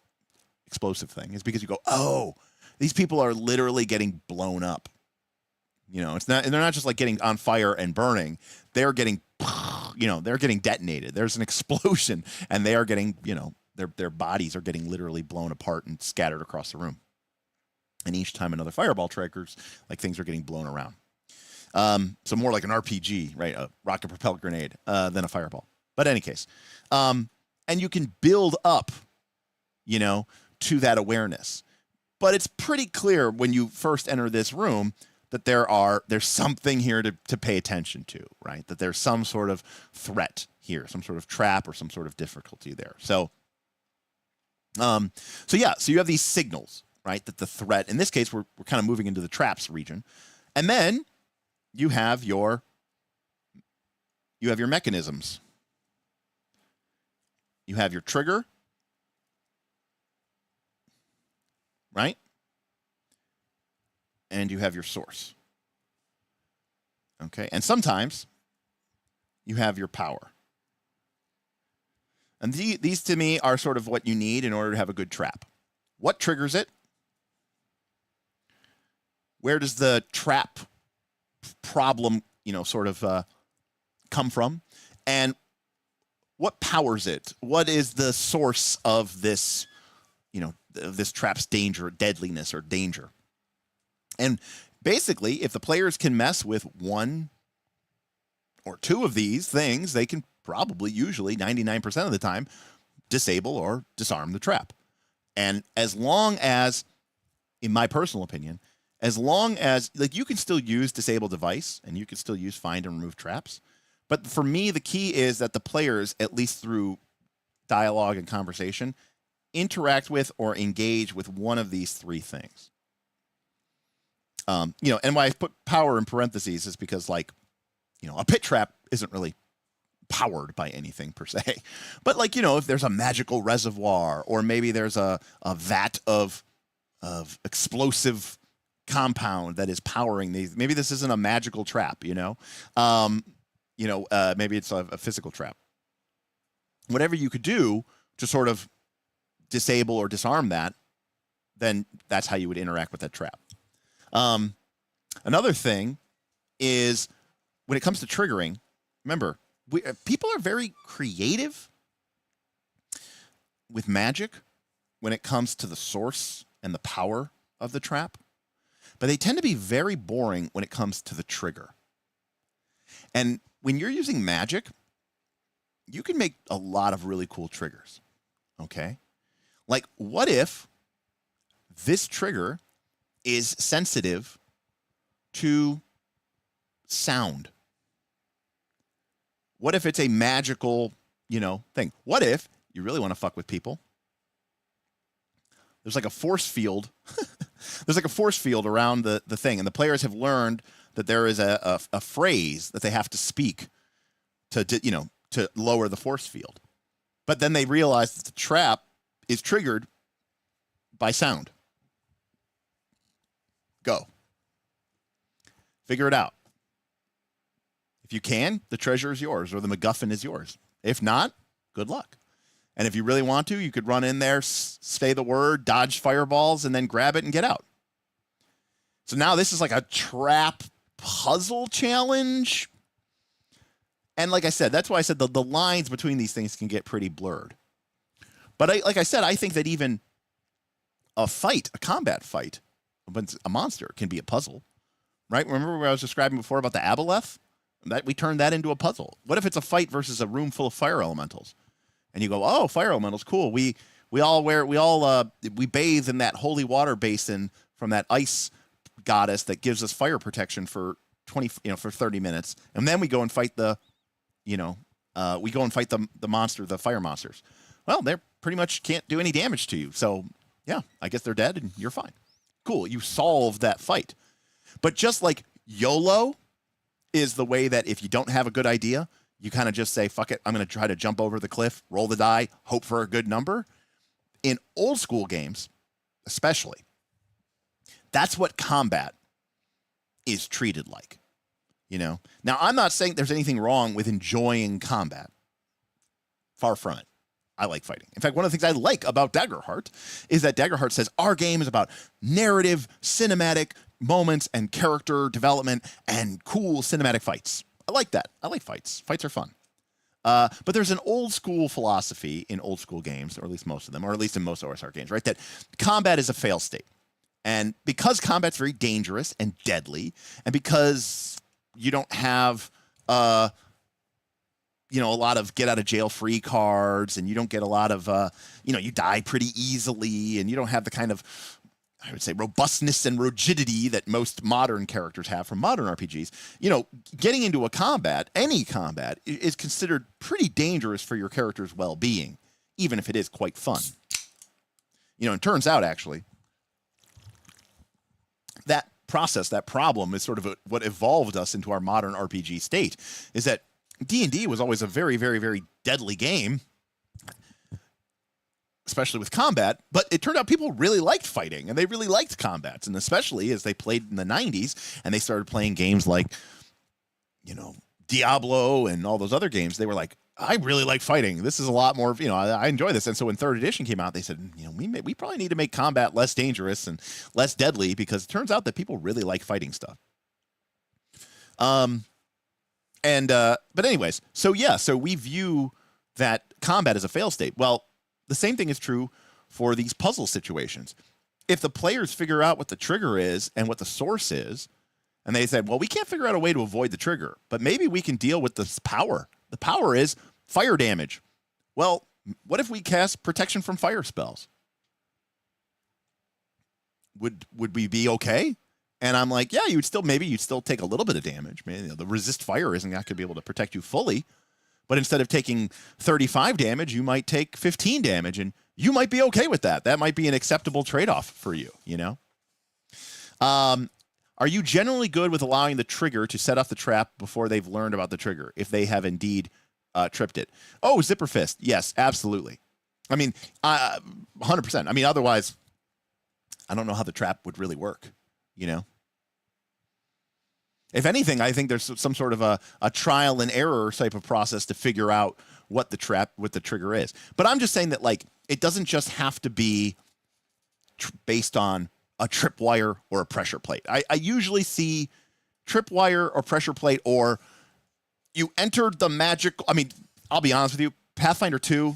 Speaker 3: explosive thing, is because you go, oh, these people are literally getting blown up. You know, it's not, and they're not just like getting on fire and burning. They're getting, they're getting detonated. There's an explosion, and they are getting, their bodies are getting literally blown apart and scattered across the room. And each time another fireball triggers, like things are getting blown around. So more like an RPG, right? A rocket propelled grenade than a fireball. But in any case, and you can build up, to that awareness. But it's pretty clear when you first enter this room that there's something here to pay attention to, right? That there's some sort of threat here, some sort of trap or some sort of difficulty there. So you have these signals, right? That the threat, in this case, we're kind of moving into the traps region. And then you have your mechanisms. You have your trigger, right? And you have your source. Okay, and sometimes you have your power. And these to me are sort of what you need in order to have a good trap. What triggers it? Where does the trap problem, come from? And what powers it? What is the source of this, this trap's deadliness or danger? And basically, if the players can mess with 1 or 2 of these things, they can probably, usually 99% of the time, disable or disarm the trap. And as long as, in my personal opinion, as long as, you can still use disable device and you can still use find and remove traps. But for me, the key is that the players, at least through dialogue and conversation, interact with or engage with one of these 3 things. And why I put power in parentheses is because, a pit trap isn't really powered by anything per se. But if there's a magical reservoir, or maybe there's a vat of explosive compound that is powering these, maybe this isn't a magical trap, maybe it's a physical trap. Whatever you could do to sort of disable or disarm that, then that's how you would interact with that trap. Another thing is, when it comes to triggering, remember, people are very creative with magic when it comes to the source and the power of the trap, but they tend to be very boring when it comes to the trigger. And when you're using magic, you can make a lot of really cool triggers, okay? Like, what if this trigger is sensitive to sound? What if it's a magical, thing? What if you really want to fuck with people? There's like a force field. There's like a force field around the thing, and the players have learned that there is a phrase that they have to speak to lower the force field. But then they realize that the trap is triggered by sound. Go. Figure it out. If you can, the treasure is yours, or the MacGuffin is yours. If not, good luck. And if you really want to, you could run in there, say the word, dodge fireballs, and then grab it and get out. So now this is like a trap puzzle challenge. And like I said, that's why I said the lines between these things can get pretty blurred. But like I said, I think that even a combat fight, a monster can be a puzzle, right? Remember what I was describing before about the aboleth? That we turned that into a puzzle. What if it's a fight versus a room full of fire elementals? And you go, oh, fire elementals, cool. We bathe in that holy water basin from that ice goddess that gives us fire protection for 20, for 30 minutes, and then we go and fight the the fire monsters. Well, they pretty much can't do any damage to you. So, yeah, I guess they're dead and you're fine. Cool, you solved that fight. But just like YOLO is the way that if you don't have a good idea, you kind of just say, fuck it, I'm going to try to jump over the cliff, roll the die, hope for a good number. In old school games, especially, that's what combat is treated like. Now, I'm not saying there's anything wrong with enjoying combat. Far from it. I like fighting. In fact, one of the things I like about Daggerheart is that Daggerheart says our game is about narrative, cinematic moments and character development and cool cinematic fights. I like that. I like fights. Fights are fun. But there's an old school philosophy in old school games, or at least most of them, or at least in most OSR games, right? That combat is a fail state. And because combat's very dangerous and deadly, and because you don't have a lot of get out of jail free cards, and you don't get a lot of you die pretty easily, and you don't have the kind of, I would say, robustness and rigidity that most modern characters have from modern RPGs. Getting into any combat is considered pretty dangerous for your character's well-being, even if it is quite fun. It turns out actually that process, that problem, is sort of what evolved us into our modern RPG state, is that D&D was always a very, very, very deadly game, especially with combat, but it turned out people really liked fighting, and they really liked combats, and especially as they played in the 90s, and they started playing games like, Diablo and all those other games, they were like, I really like fighting. This is a lot more, I enjoy this. And so when 3rd edition came out, they said, we probably need to make combat less dangerous and less deadly, because it turns out that people really like fighting stuff. But anyways, so we view that combat as a fail state. Well, the same thing is true for these puzzle situations. If the players figure out what the trigger is and what the source is, and they said, well, we can't figure out a way to avoid the trigger, but maybe we can deal with this power. The power is fire damage. Well, what if we cast protection from fire spells? Would we be okay? And I'm like, yeah, you'd still take a little bit of damage. The resist fire isn't going to be able to protect you fully, but instead of taking 35 damage, you might take 15 damage, and you might be okay with that. That might be an acceptable trade-off for you, Are you generally good with allowing the trigger to set off the trap before they've learned about the trigger, if they have indeed tripped it? Oh, Zipper Fist. Yes, absolutely. 100%. Otherwise, I don't know how the trap would really work, If anything, I think there's some sort of a trial and error type of process to figure out what the trigger is. But I'm just saying that, it doesn't just have to be based on a tripwire or a pressure plate. I usually see tripwire or pressure plate, or you entered the magical. I'll be honest with you, Pathfinder 2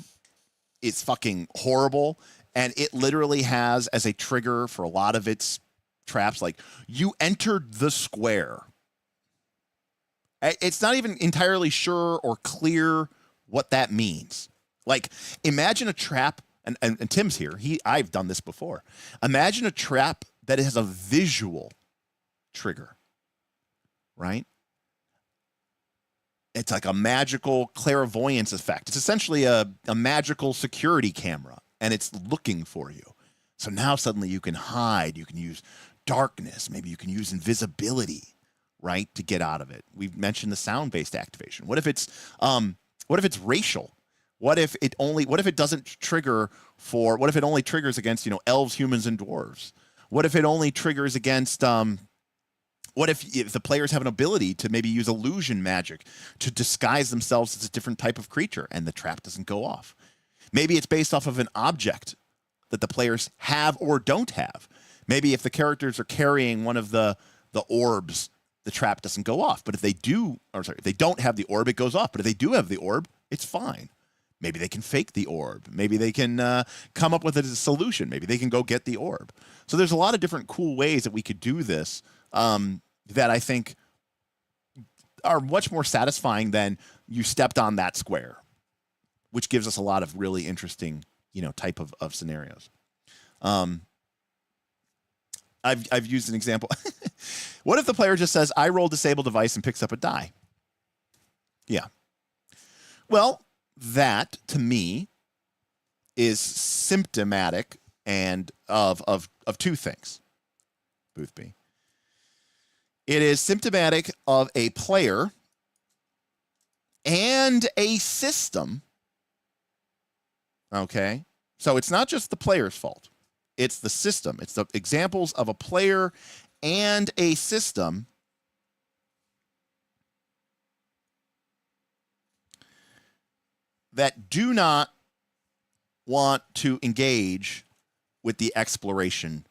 Speaker 3: is fucking horrible, and it literally has as a trigger for a lot of its traps, you entered the square. It's not even entirely sure or clear what that means. Imagine a trap. And Tim's here. I've done this before. Imagine a trap that has a visual trigger, right? It's like a magical clairvoyance effect. It's essentially a magical security camera, and it's looking for you. So now suddenly you can hide. You can use darkness. Maybe you can use invisibility, right, to get out of it. We've mentioned the sound-based activation. What if it's racial? What if it only triggers against, elves, humans, and dwarves? What if it only triggers against, what if the players have an ability to maybe use illusion magic to disguise themselves as a different type of creature and the trap doesn't go off? Maybe it's based off of an object that the players have or don't have. Maybe if the characters are carrying one of the orbs, the trap doesn't go off. But if they don't have the orb, it goes off. But if they do have the orb, it's fine. Maybe they can fake the orb. Maybe they can come up with a solution. Maybe they can go get the orb. So there's a lot of different cool ways that we could do this that I think are much more satisfying than you stepped on that square, which gives us a lot of really interesting, type of scenarios. I've used an example. What if the player just says, I roll disable device and picks up a die? Yeah. Well, that to me is symptomatic and of two things. Boothby. It is symptomatic of a player and a system. Okay. So it's not just the player's fault. It's the system. It's the examples of a player and a system that do not want to engage with the exploration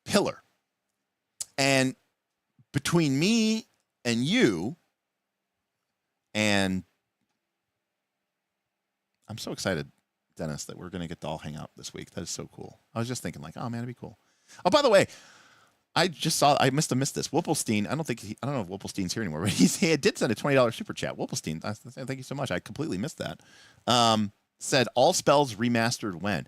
Speaker 3: pillar. And between me and you, and I'm so excited, Dennis, that we're going to get to all hang out this week. That is so cool. I was just thinking like, oh man, it'd be cool. Oh, by the way, I must have missed this. Whipplestein, I don't know if Whipplestein's here anymore, but he did send a $20 super chat. Whipplestein, thank you so much. I completely missed that. Said all spells remastered when?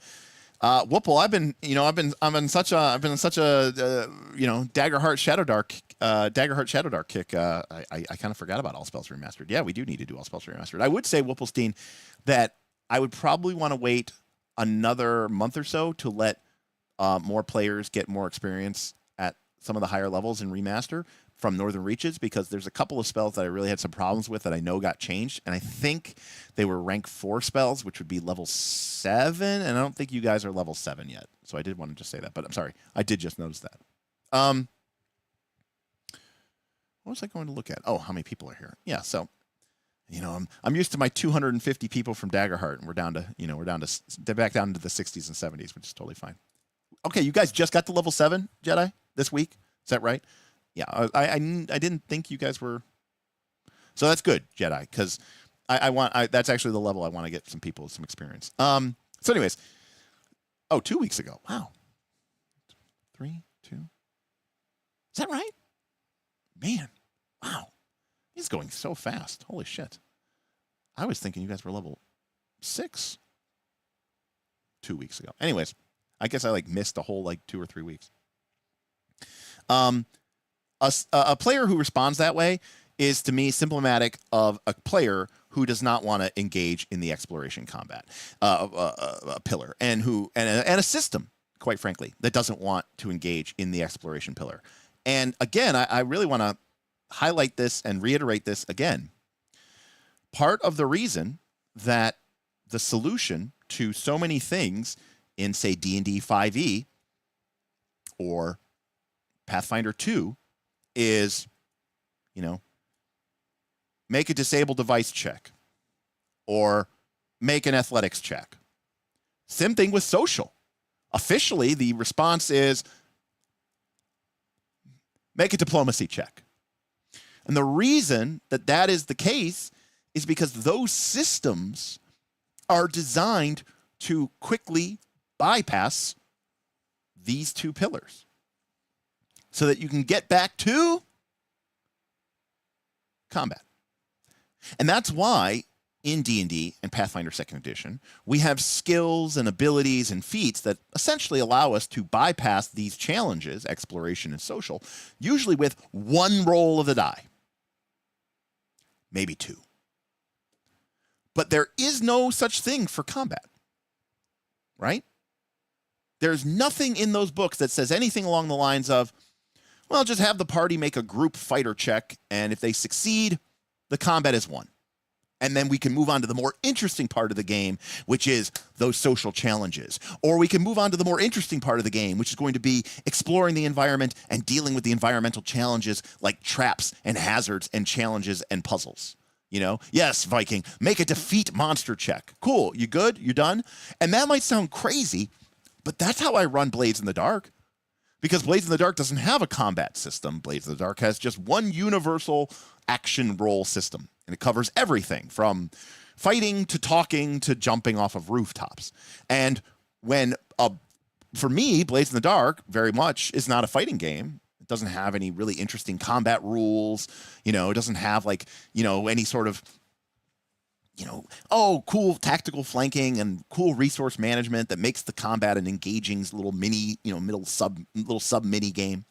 Speaker 3: Whipple, I've been in such a Daggerheart Shadowdark kick. I kind of forgot about all spells remastered. Yeah, we do need to do all spells remastered. I would say, Whipplestein, that I would probably want to wait another month or so to let more players get more experience at some of the higher levels in remaster from Northern Reaches, because there's a couple of spells that I really had some problems with that I know got changed, and I think they were rank 4 spells, which would be level 7, and I don't think you guys are level 7 yet. So I did want to just say that, but I'm sorry, I did just notice that. What was I going to look at? Oh, how many people are here? Yeah, so I'm used to my 250 people from Daggerheart, and we're down to back down to the 60s and 70s, which is totally fine. Okay, you guys just got to level 7 Jedi this week. Is that right? Yeah, I didn't think you guys were. So that's good, Jedi, because that's actually the level I want to get some people with some experience. So anyways, 2 weeks ago. Wow. 3, 2. Is that right? Man, wow. He's going so fast. Holy shit. I was thinking you guys were level 6 2 weeks ago. Anyways, I guess I missed a whole 2 or 3 weeks. A player who responds that way is, to me, symptomatic of a player who does not want to engage in the exploration combat pillar, and a system, quite frankly, that doesn't want to engage in the exploration pillar. And again, I really want to highlight this and reiterate this again. Part of the reason that the solution to so many things in, say, D&D 5e or Pathfinder 2 is, make a disable device check or make an athletics check. Same thing with social. Officially, the response is make a diplomacy check. And the reason that is the case is because those systems are designed to quickly bypass these two pillars so that you can get back to combat. And that's why in D&D and Pathfinder 2nd Edition, we have skills and abilities and feats that essentially allow us to bypass these challenges, exploration and social, usually with one roll of the die. Maybe 2. But there is no such thing for combat, right? There's nothing in those books that says anything along the lines of, well, just have the party make a group fighter check, and if they succeed, the combat is won. And then we can move on to the more interesting part of the game, which is those social challenges. Or we can move on to the more interesting part of the game, which is going to be exploring the environment and dealing with the environmental challenges like traps and hazards and challenges and puzzles. Yes, Viking, make a defeat monster check. Cool, you good? You done? And that might sound crazy, but that's how I run Blades in the Dark. Because Blades in the Dark doesn't have a combat system. Blades in the Dark has just one universal action roll system. And it covers everything from fighting to talking to jumping off of rooftops. And for me, Blades in the Dark very much is not a fighting game. It doesn't have any really interesting combat rules. It doesn't have any sort of cool tactical flanking and cool resource management that makes the combat an engaging little mini, little sub mini game.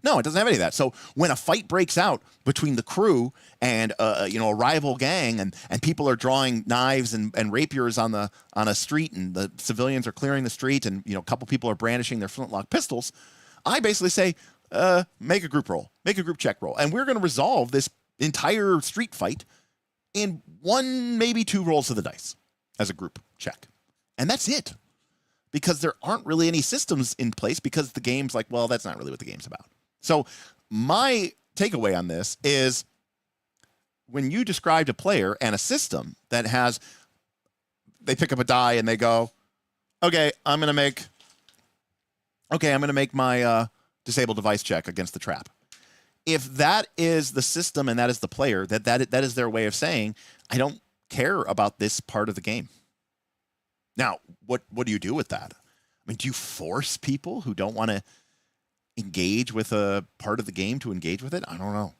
Speaker 3: No, it doesn't have any of that. So when a fight breaks out between the crew and a rival gang, and people are drawing knives and rapiers on a street, and the civilians are clearing the street, and a couple people are brandishing their flintlock pistols, I basically say, make a group roll, make a group check roll, and we're going to resolve this entire street fight in 1, maybe 2 rolls of the dice as a group check, and that's it. Because there aren't really any systems in place, because the game's like, well, that's not really what the game's about. So my takeaway on this is, when you described a player and a system that they pick up a die and they go, okay, I'm going to make my disable device check against the trap. If that is the system and that is the player, that is their way of saying, I don't care about this part of the game. Now, what do you do with that? I mean, do you force people who don't want to engage with a part of the game to engage with it? I don't know.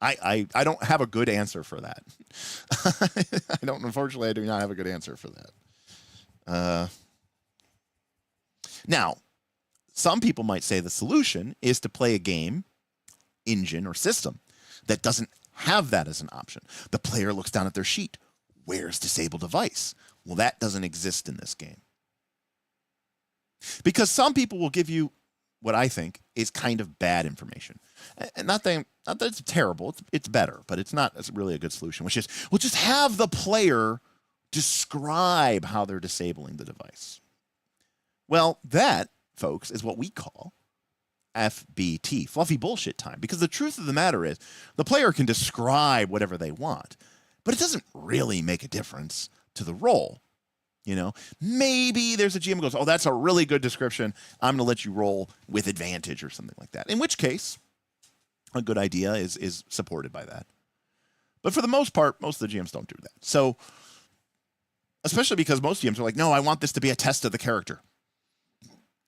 Speaker 3: I don't have a good answer for that. Unfortunately, I do not have a good answer for that. Now, some people might say the solution is to play a game, engine, or system that doesn't have that as an option. The player looks down at their sheet. Where's disable device? Well, that doesn't exist in this game. Because some people will give you what I think is kind of bad information. And not that it's terrible, it's better, but it's really a good solution, which is, we'll just have the player describe how they're disabling the device. Well, that, folks, is what we call FBT, fluffy bullshit time. Because the truth of the matter is, the player can describe whatever they want, but it doesn't really make a difference to the roll. Maybe there's a GM who goes, oh, that's a really good description, I'm going to let you roll with advantage or something like that. In which case, a good idea is supported by that. But for the most part, most of the GMs don't do that. So, especially because most GMs are like, no, I want this to be a test of the character.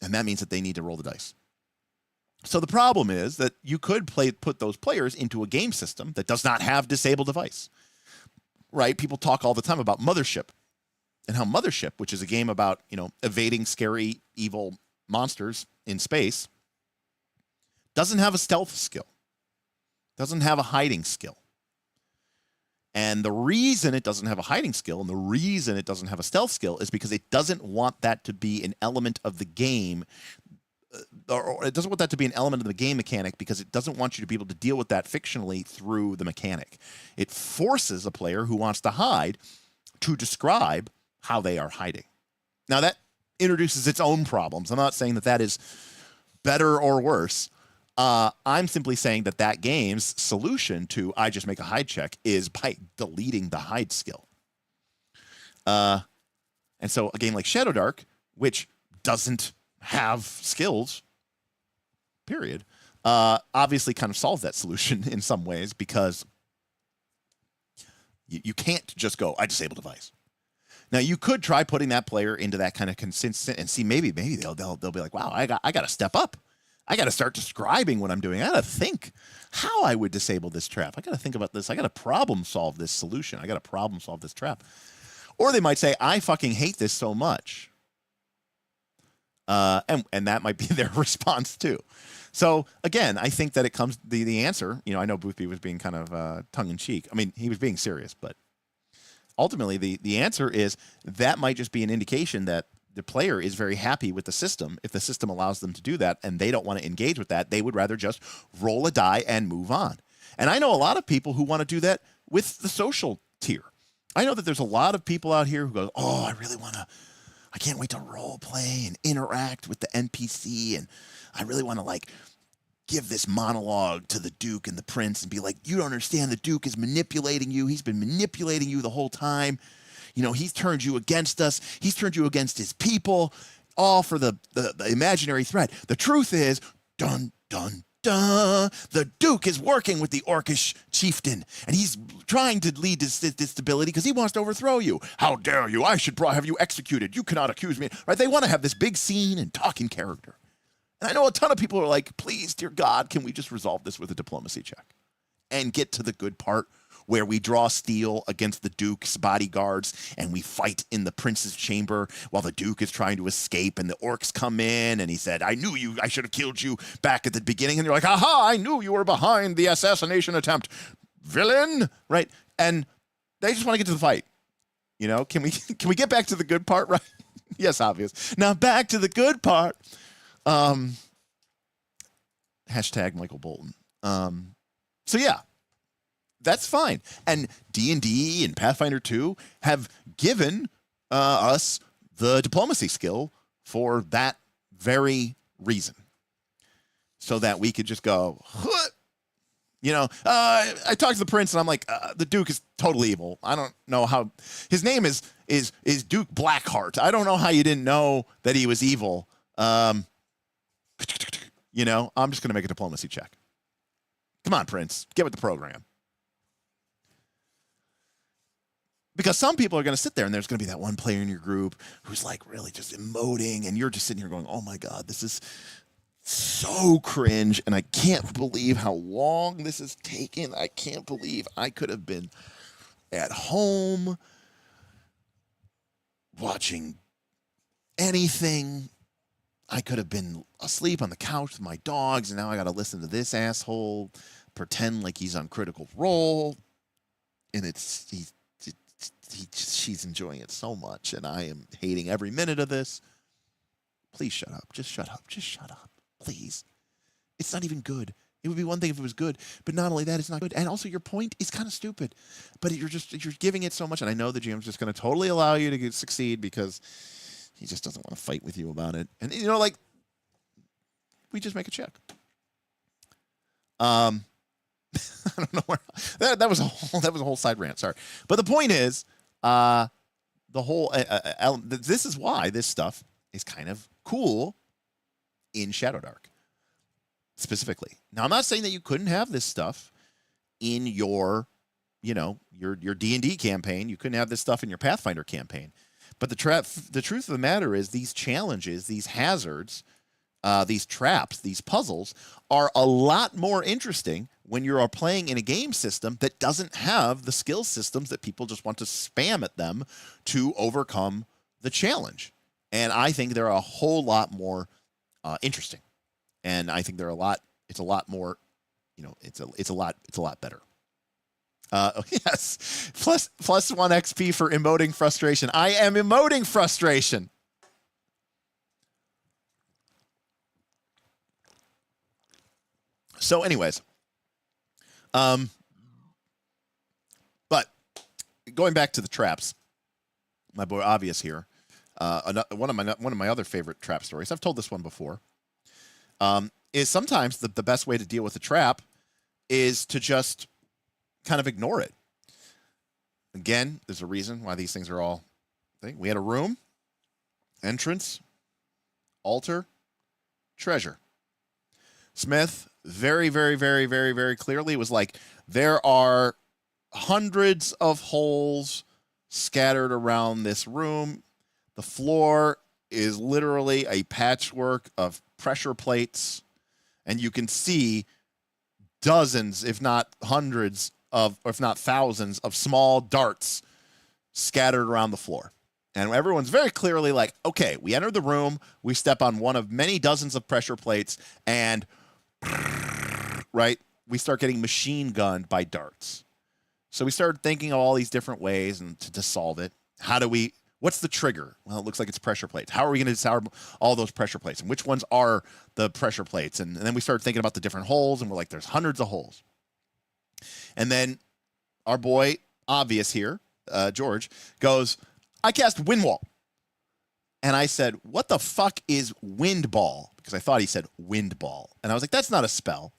Speaker 3: And that means that they need to roll the dice. So the problem is that you could put those players into a game system that does not have disable device. Right? People talk all the time about Mothership. And how Mothership, which is a game about, evading scary, evil monsters in space, doesn't have a stealth skill. Doesn't have a hiding skill. And the reason it doesn't have a hiding skill and the reason it doesn't have a stealth skill is because it doesn't want that to be an element of the game. Or it doesn't want that to be an element of the game mechanic, because it doesn't want you to be able to deal with that fictionally through the mechanic. It forces a player who wants to hide to describe how they are hiding. Now, that introduces its own problems. I'm not saying that is better or worse. I'm simply saying that game's solution to I just make a hide check is by deleting the hide skill. And so a game like Shadowdark, which doesn't have skills, period, obviously kind of solves that solution in some ways, because you can't just go, I disable device. Now, you could try putting that player into that kind of consistent and see, maybe they'll be like, wow, I got to step up. I got to start describing what I'm doing. I got to think how I would disable this trap. I got to think about this. I got to problem solve this solution. I got to problem solve this trap. Or they might say, I fucking hate this so much. And that might be their response too. So again, I think that it comes, the answer, I know Boothby was being kind of tongue in cheek. I mean, he was being serious, but ultimately the answer is that might just be an indication that the player is very happy with the system. If the system allows them to do that and they don't want to engage with that, they would rather just roll a die and move on. And I know a lot of people who want to do that with the social tier. I know that there's a lot of people out here who go, oh, I can't wait to role play and interact with the NPC, and I really want to give this monologue to the Duke and the Prince and be like, you don't understand, the Duke is manipulating you. He's been manipulating you the whole time. He's turned you against us. He's turned you against his people, all for the imaginary threat. The truth is, dun, dun, dun, the Duke is working with the Orcish chieftain, and he's trying to lead this stability because he wants to overthrow you. How dare you? I should have you executed. You cannot accuse me. Right? They want to have this big scene and talk in character. And I know a ton of people are like, please, dear God, can we just resolve this with a diplomacy check and get to the good part where we draw steel against the Duke's bodyguards and we fight in the prince's chamber while the Duke is trying to escape and the orcs come in and he said, I knew you, I should have killed you back at the beginning. And you're like, aha, I knew you were behind the assassination attempt, villain, right? And they just want to get to the fight. You know, can we get back to the good part, right? Yes, obvious. Now back to the good part. Hashtag Michael Bolton. So yeah, that's fine. And D&D and Pathfinder 2 have given us the diplomacy skill for that very reason. So that we could just go, huh. You know, I talked to the prince and I'm like, the Duke is totally evil. I don't know how his name is Duke Blackheart. I don't know how you didn't know that he was evil. You know, I'm just going to make a diplomacy check. Come on, Prince, get with the program. Because some people are going to sit there and there's going to be that one player in your group who's like really just emoting and you're just sitting here going, oh my God, this is so cringe and I can't believe how long this is taking. I can't believe I could have been at home watching anything. I could have been asleep on the couch with my dogs and now I got to listen to this asshole pretend like he's on Critical Role and she's enjoying it so much and I am hating every minute of this. Please shut up. Just shut up. Just shut up. Please. It's not even good. It would be one thing if it was good, but not only that, it's not good. And also your point is kind of stupid, but you're giving it so much. And I know the GM's just going to totally allow you to succeed because he just doesn't want to fight with you about it. And you know, like we just make a check. I don't know where that was a whole side rant. Sorry. But the point is, the whole, this is why this stuff is kind of cool in Shadowdark specifically. Now, I'm not saying that you couldn't have this stuff in your, you know, your D&D campaign. You couldn't have this stuff in your Pathfinder campaign. But the truth of the matter is these challenges, these hazards, these traps, these puzzles are a lot more interesting when you're playing in a game system that doesn't have the skill systems that people just want to spam at them to overcome the challenge. And I think they're a whole lot more interesting, and I think it's a lot more, you know, it's a lot better. Yes, plus 1 XP for emoting frustration. I am emoting frustration. So, anyways, but going back to the traps, my boy Obvious here. One of my other favorite trap stories, I've told this one before, is sometimes the best way to deal with a trap is to just kind of ignore it. Again, there's a reason why these things are all thing. We had a room, entrance, altar, treasure. Smith very, very, very, very, very clearly was like, there are hundreds of holes scattered around this room. The floor is literally a patchwork of pressure plates, and you can see dozens, if not hundreds of, or if not thousands of small darts scattered around the floor. And everyone's very clearly like, okay, we enter the room, we step on one of many dozens of pressure plates, and right, we start getting machine gunned by darts. So we started thinking of all these different ways and to solve it. What's the trigger? Well, it looks like it's pressure plates. How are we going to disarm all those pressure plates? And which ones are the pressure plates? And then we started thinking about the different holes, and we're like, there's hundreds of holes. And then our boy, Obvious here, George, goes, I cast Wind Wall. And I said, what the fuck is Wind Ball? Because I thought he said Wind Ball. And I was like, that's not a spell.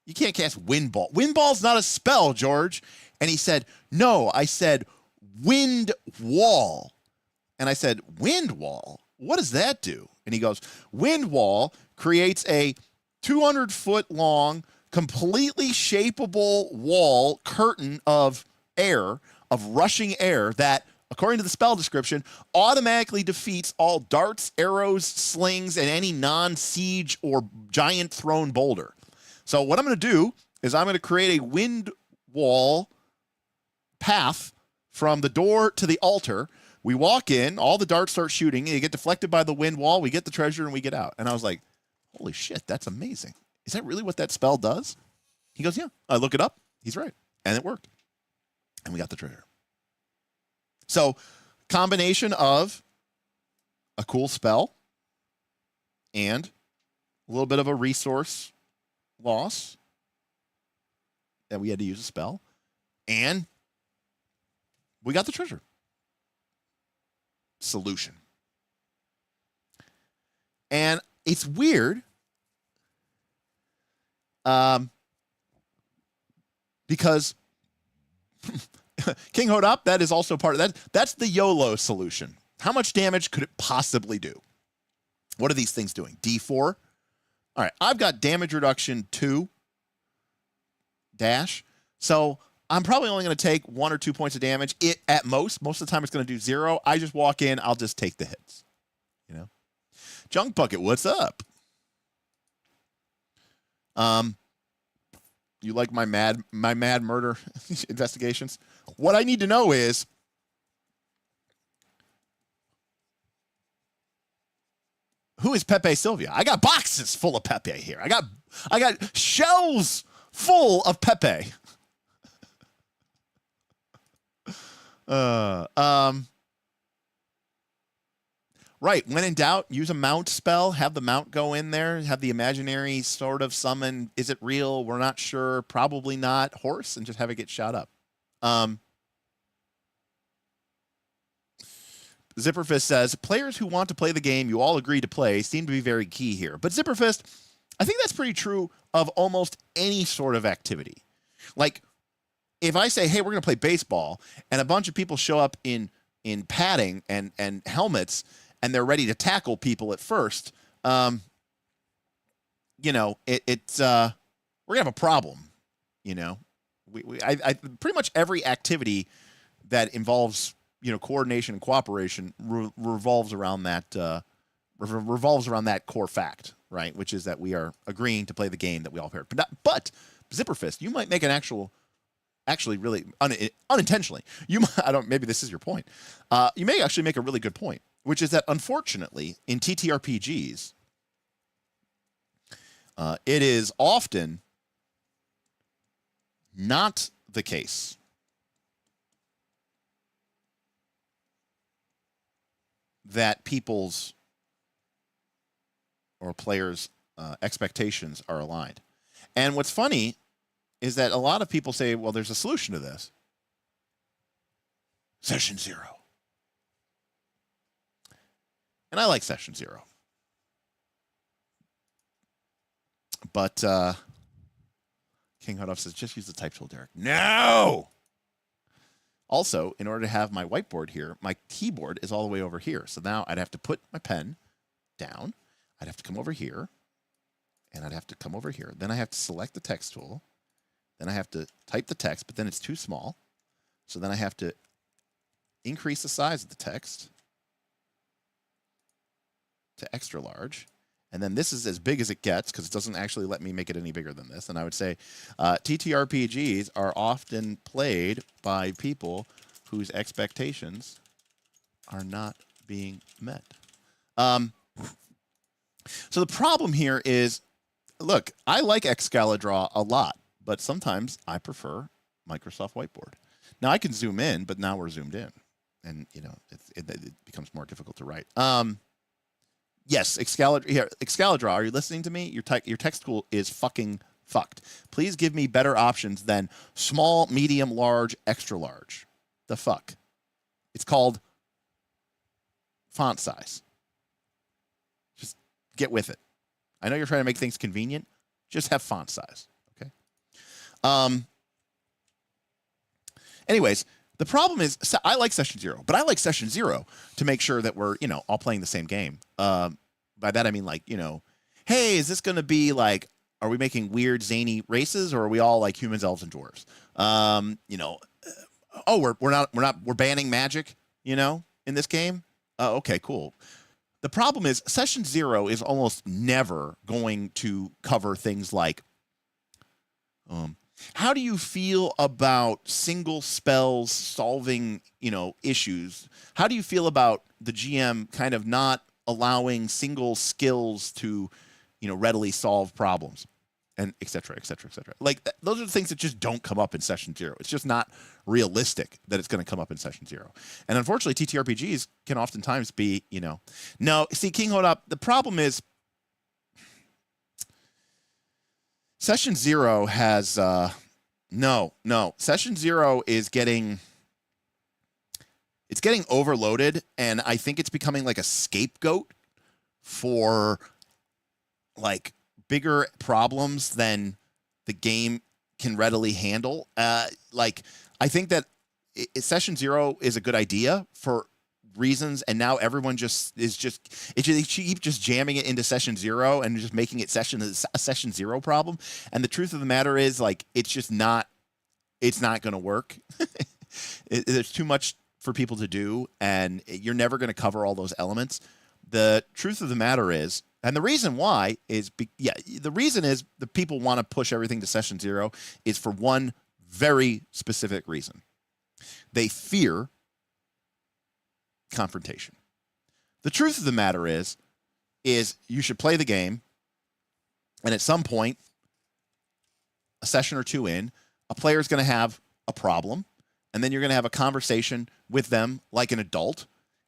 Speaker 3: You can't cast Wind Ball. Wind Ball's not a spell, George. And he said, no, I said Wind Wall. And I said, Wind Wall? What does that do? And he goes, Wind Wall creates a 200-foot long, completely shapeable wall, curtain of air, of rushing air that, according to the spell description, automatically defeats all darts, arrows, slings, and any non-siege or giant thrown boulder. So what I'm going to do is I'm going to create a wind wall path from the door to the altar. We walk in, all the darts start shooting, and you get deflected by the wind wall, we get the treasure, and we get out. And I was like, holy shit, that's amazing. Is that really what that spell does? He goes, yeah. I look it up. He's right. And it worked. And we got the treasure. So, combination of a cool spell and a little bit of a resource loss that we had to use a spell, and we got the treasure. Solution. And it's weird because King Hodop, that is also part of that. That's the YOLO solution. How much damage could it possibly do? What are these things doing? D4? All right, I've got damage reduction 2 dash. So I'm probably only going to take 1 or 2 points of damage. It at most of the time it's going to do 0. I just walk in, I'll just take the hits. You know? Junk Bucket, what's up? You like my mad murder investigations? What I need to know is who is Pepe Sylvia? I got boxes full of Pepe here. I got shelves full of Pepe. Right. When in doubt, use a mount spell. Have the mount go in there. Have the imaginary sort of summon. Is it real? We're not sure. Probably not. Horse, and just have it get shot up. Zipperfist says, players who want to play the game you all agree to play seem to be very key here. But Zipperfist, I think that's pretty true of almost any sort of activity. Like, if I say, hey, we're going to play baseball, and a bunch of people show up in padding and helmets, and they're ready to tackle people at first, you know, it's we're going to have a problem, you know. I pretty much every activity that involves, you know, coordination and cooperation revolves around that core fact, right? Which is that we are agreeing to play the game that we all heard. But Zipperfist, you might make an actually really unintentionally. Maybe this is your point. You may actually make a really good point, which is that unfortunately in TTRPGs, it is often not the case that people's or players' expectations are aligned. And what's funny is that a lot of people say, well, there's a solution to this. Session 0. And I like Session 0. But King Hudoff says, just use the type tool, Derek. No! Also, in order to have my whiteboard here, my keyboard is all the way over here. So now I'd have to put my pen down. I'd have to come over here. And I'd have to come over here. Then I have to select the text tool. Then I have to type the text, but then it's too small. So then I have to increase the size of the text to extra large. And then this is as big as it gets because it doesn't actually let me make it any bigger than this. And I would say TTRPGs are often played by people whose expectations are not being met. So the problem here is, look, I like Excalidraw a lot, but sometimes I prefer Microsoft Whiteboard. Now I can zoom in, but now we're zoomed in. And, you know, it becomes more difficult to write. Yes, Excalidraw, are you listening to me? Your text tool is fucking fucked. Please give me better options than small, medium, large, extra large. The fuck? It's called font size. Just get with it. I know you're trying to make things convenient. Just have font size, okay? Anyways, the problem is, I like Session 0, but I like Session 0 to make sure that we're, you know, all playing the same game. By that, I mean, like, you know, hey, is this going to be like, are we making weird, zany races, or are we all like humans, elves, and dwarves? You know, oh, we're banning magic, you know, in this game. Okay, cool. The problem is Session 0 is almost never going to cover things like, How do you feel about single spells solving, issues? How do you feel about the GM kind of not allowing single skills to, readily solve problems, and et cetera, et cetera, et cetera? Like, those are the things that just don't come up in session 0. It's just not realistic that it's going to come up in session 0. And unfortunately, TTRPGs can oftentimes be, no. See, King Hodop, the problem is session 0 has no. Session 0 is getting overloaded, and I think it's becoming like a scapegoat for like bigger problems than the game can readily handle. Like, I think that session 0 is a good idea for reasons, and now everyone they keep just jamming it into session 0 and just making it a session 0 problem. And the truth of the matter is, like, it's not going to work. There's too much for people to do, and you're never going to cover all those elements. The truth of the matter is, and the reason why is, the reason is the people want to push everything to session 0 is for one very specific reason. They fear confrontation. The truth of the matter is you should play the game, and at some point, a session or two in, a player is going to have a problem, and then you're going to have a conversation with them like an adult,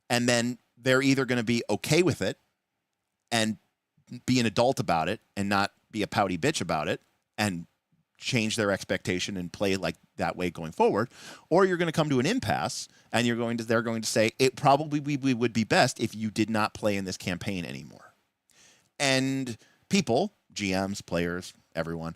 Speaker 3: and then they're either going to be okay with it and be an adult about it and not be a pouty bitch about it and change their expectation and play like that way going forward, or you're going to come to an impasse and they're going to say it probably would be best if you did not play in this campaign anymore. And people, GMs, players, everyone,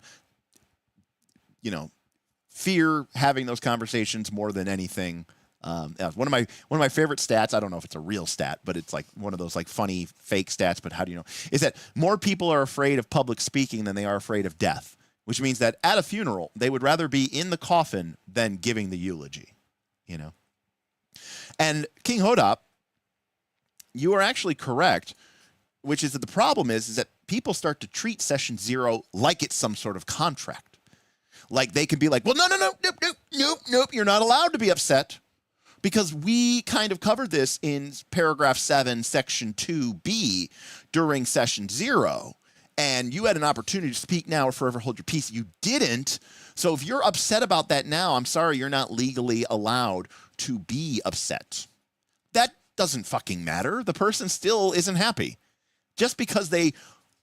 Speaker 3: fear having those conversations more than anything. One of my favorite stats, I don't know if it's a real stat, but it's like one of those like funny fake stats, but how do you know, is that more people are afraid of public speaking than they are afraid of death, which means that at a funeral, they would rather be in the coffin than giving the eulogy, And King Hodop, you are actually correct, which is that the problem is that people start to treat session 0 like it's some sort of contract. Like, they can be like, well, nope, you're not allowed to be upset, because we kind of covered this in paragraph 7, section 2B during session 0, and you had an opportunity to speak now or forever hold your peace. You didn't. So if you're upset about that now, I'm sorry, you're not legally allowed to be upset. That doesn't fucking matter. The person still isn't happy. Just because they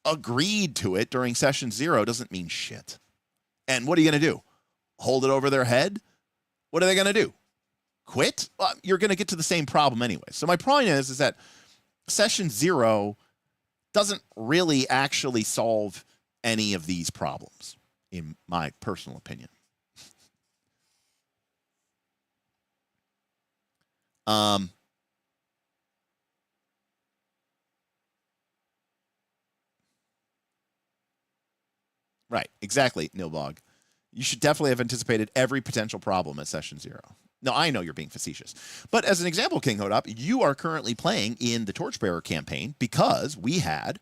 Speaker 3: agreed to it during session 0 doesn't mean shit. And what are you going to do? Hold it over their head? What are they going to do? Quit? Well, you're going to get to the same problem anyway. So my point is that session 0 doesn't really actually solve any of these problems, in my personal opinion. Right, exactly, Nilbog. You should definitely have anticipated every potential problem at session 0. No, I know you're being facetious. But as an example, King Hodop, you are currently playing in the Torchbearer campaign because we had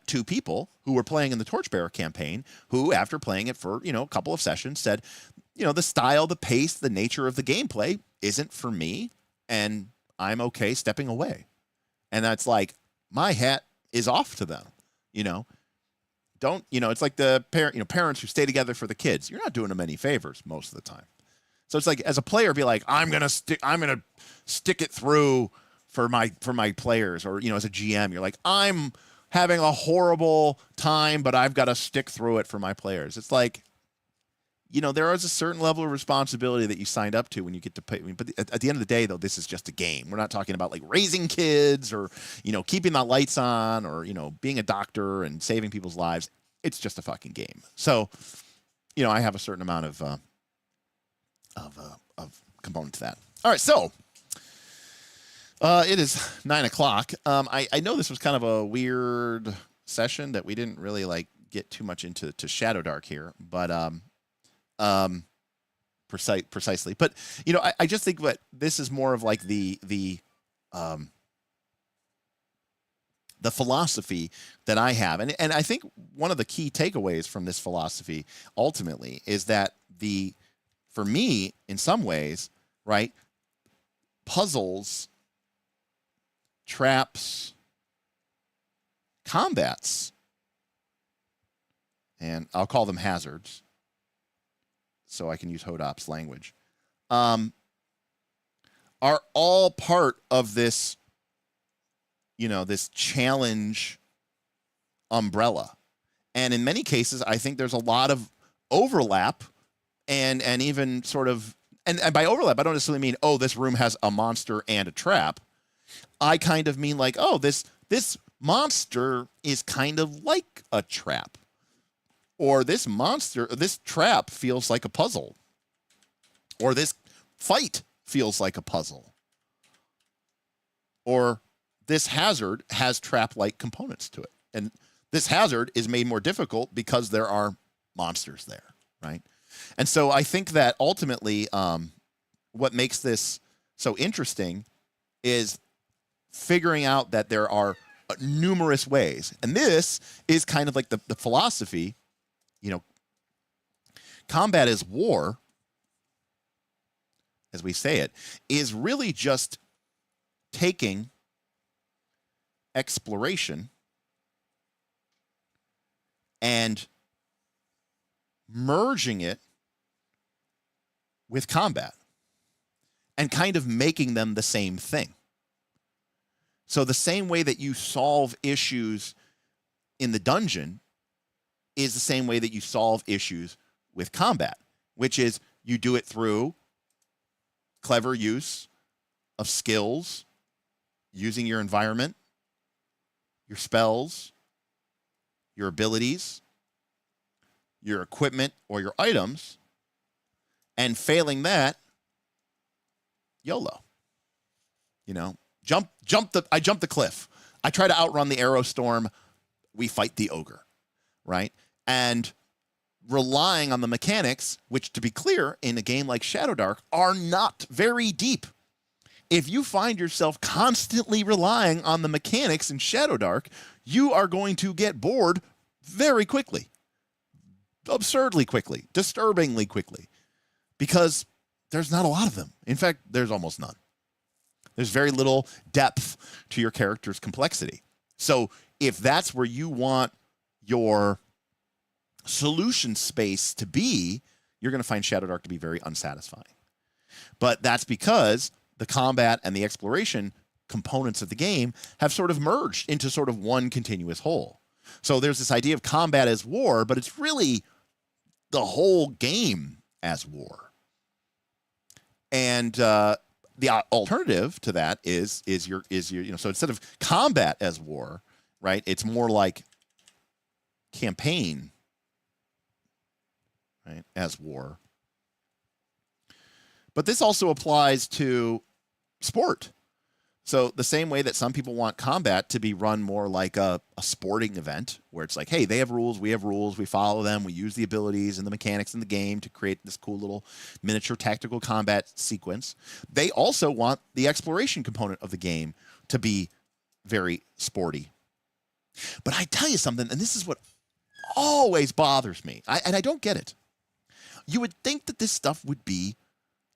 Speaker 3: 2 people who were playing in the Torchbearer campaign who, after playing it for, a couple of sessions, said, the style, the pace, the nature of the gameplay isn't for me, and I'm okay stepping away. And that's like, my hat is off to them, Don't, it's like the parents who stay together for the kids. You're not doing them any favors most of the time. So it's like, as a player, be like, I'm gonna stick it through for my players, or as a GM, you're like, I'm having a horrible time, but I've got to stick through it for my players. It's like, there is a certain level of responsibility that you signed up to when you get to pay. But at the end of the day, though, this is just a game. We're not talking about like raising kids or keeping the lights on or being a doctor and saving people's lives. It's just a fucking game. So, I have a certain amount of component to that. All right, so it is 9 o'clock. I know this was kind of a weird session that we didn't really like get too much into Shadowdark here, but precisely. But I just think that this is more of like the the philosophy that I have. And I think one of the key takeaways from this philosophy ultimately is that for me, in some ways, right, puzzles, traps, combats, and I'll call them hazards so I can use Hodop's language, are all part of this, this challenge umbrella. And in many cases, I think there's a lot of overlap and even sort of, and by overlap, I don't necessarily mean, oh, this room has a monster and a trap. I kind of mean like, oh, this monster is kind of like a trap. Or this trap feels like a puzzle. Or this fight feels like a puzzle. Or this hazard has trap-like components to it. And this hazard is made more difficult because there are monsters there, right? And so I think that ultimately what makes this so interesting is figuring out that there are numerous ways. And this is kind of like the philosophy, combat is war, as we say it, is really just taking exploration and merging it with combat and kind of making them the same thing. So the same way that you solve issues in the dungeon is the same way that you solve issues with combat, which is you do it through clever use of skills, using your environment, your spells, your abilities, your equipment or your items, and failing that, YOLO. I jump the cliff. I try to outrun the arrow storm. We fight the ogre, right? And relying on the mechanics, which, to be clear, in a game like Shadowdark, are not very deep. If you find yourself constantly relying on the mechanics in Shadowdark, you are going to get bored very quickly. Absurdly quickly. Disturbingly quickly. Because there's not a lot of them. In fact, there's almost none. There's very little depth to your character's complexity. So if that's where you want your solution space to be, you're going to find Shadowdark to be very unsatisfying. But that's because the combat and the exploration components of the game have sort of merged into sort of one continuous whole. So there's this idea of combat as war, but it's really the whole game as war. And the alternative to that is your so instead of combat as war, right? It's more like campaign, right, as war. But this also applies to sport. So the same way that some people want combat to be run more like a sporting event, where it's like, hey, they have rules, we follow them, we use the abilities and the mechanics in the game to create this cool little miniature tactical combat sequence. They also want the exploration component of the game to be very sporty. But I tell you something, and this is what always bothers me, and I don't get it. You would think that this stuff would be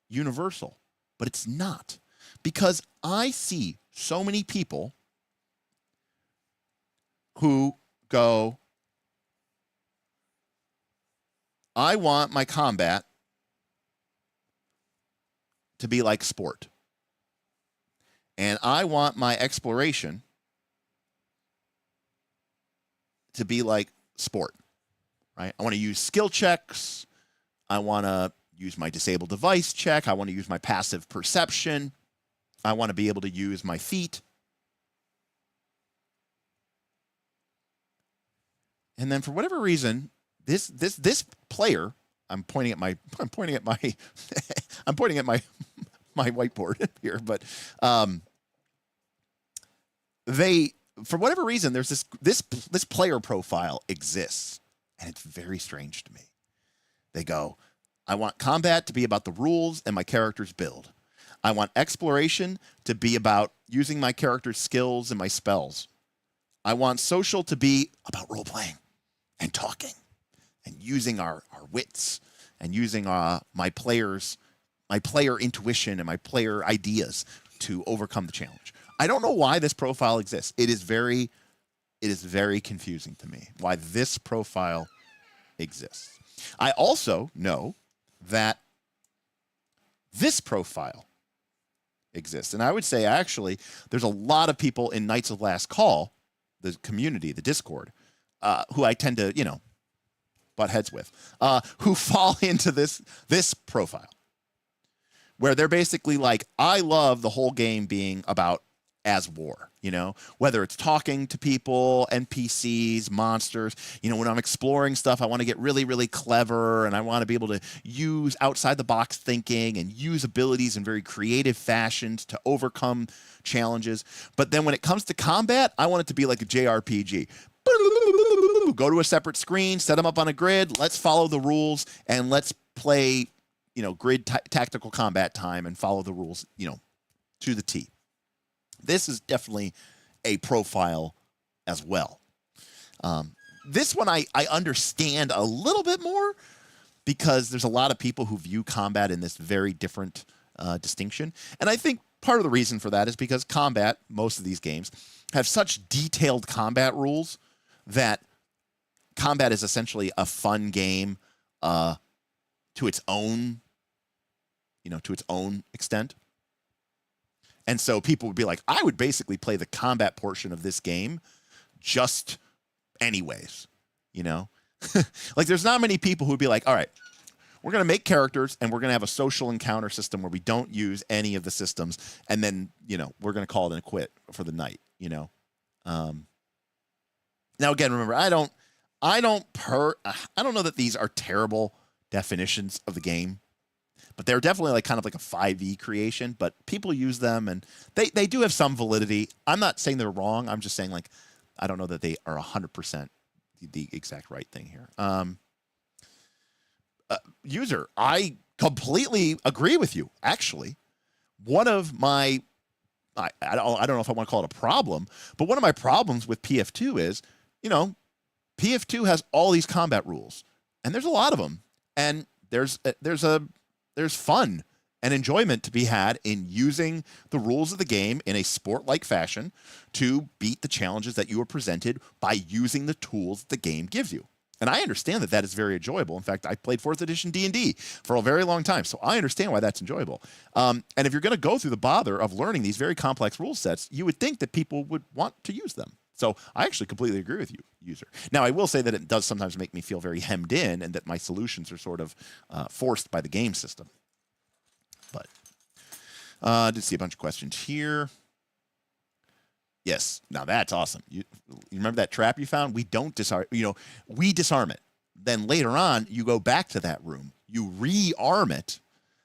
Speaker 3: universal, but it's not. Because I see so many people who go, I want my combat to be like sport. And I want my exploration to be like sport, right? I want to use skill checks. I want to use my disabled device check. I want to use my passive perception. I want to be able to use my feet. And then for whatever reason, this player, I'm pointing at my my whiteboard here, but for whatever reason, there's this player profile exists, and it's very strange to me. They go, I want combat to be about the rules and my character's build. I want exploration to be about using my character's skills and my spells. I want social to be about role-playing and talking and using our wits and using my player intuition and my player ideas to overcome the challenge. I don't know why this profile exists. It is very confusing to me why this profile exists. I also know that this profile exists. And I would say, actually, there's a lot of people in Knights of Last Call, the community, the Discord, who I tend to, butt heads with, who fall into this profile, where they're basically like, I love the whole game being about as war, whether it's talking to people, NPCs, monsters, when I'm exploring stuff, I want to get really, really clever, and I want to be able to use outside the box thinking and use abilities in very creative fashions to overcome challenges. But then when it comes to combat, I want it to be like a JRPG. Go to a separate screen, set them up on a grid, let's follow the rules, and let's play, grid tactical combat time and follow the rules, to the T. This is definitely a profile as well. This one I understand a little bit more because there's a lot of people who view combat in this very different distinction. And I think part of the reason for that is because combat, most of these games, have such detailed combat rules that combat is essentially a fun game to its own, to its own extent. And so people would be like, I would basically play the combat portion of this game just anyways, Like there's not many people who would be like, all right, we're going to make characters and we're going to have a social encounter system where we don't use any of the systems. And then, we're going to call it a quit for the night, Now, again, remember, I don't know that these are terrible definitions of the game. But they're definitely like kind of like a 5e creation, but people use them and they do have some validity. I'm not saying they're wrong. I'm just saying like, I don't know that they are 100% the exact right thing here. User, I completely agree with you. Actually, one of my, I don't know if I want to call it a problem, but one of my problems with PF2 is, PF2 has all these combat rules and there's a lot of them. And there's fun and enjoyment to be had in using the rules of the game in a sport-like fashion to beat the challenges that you are presented by using the tools the game gives you. And I understand that is very enjoyable. In fact, I played 4th edition D&D for a very long time, so I understand why that's enjoyable. And if you're going to go through the bother of learning these very complex rule sets, you would think that people would want to use them. So I actually completely agree with you, user. Now, I will say that it does sometimes make me feel very hemmed in and that my solutions are sort of forced by the game system. But I did see a bunch of questions here. Yes, now that's awesome. You remember that trap you found? We don't disarm, we disarm it. Then later on, you go back to that room. You rearm it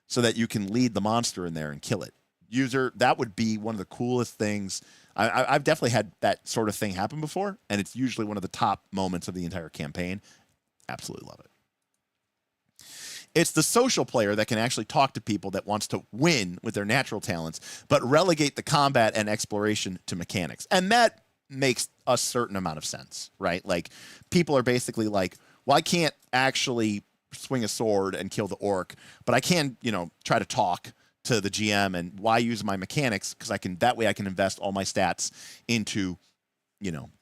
Speaker 3: so that you can lead the monster in there and kill it. User, that would be one of the coolest things. I've definitely had that sort of thing happen before, and it's usually one of the top moments of the entire campaign. Absolutely love it. It's the social player that can actually talk to people that wants to win with their natural talents, but relegate the combat and exploration to mechanics. And that makes a certain amount of sense, right? Like, people are basically like, well, I can't actually swing a sword and kill the orc, but I can, try to talk to the GM, and why use my mechanics? Because that way I can invest all my stats into,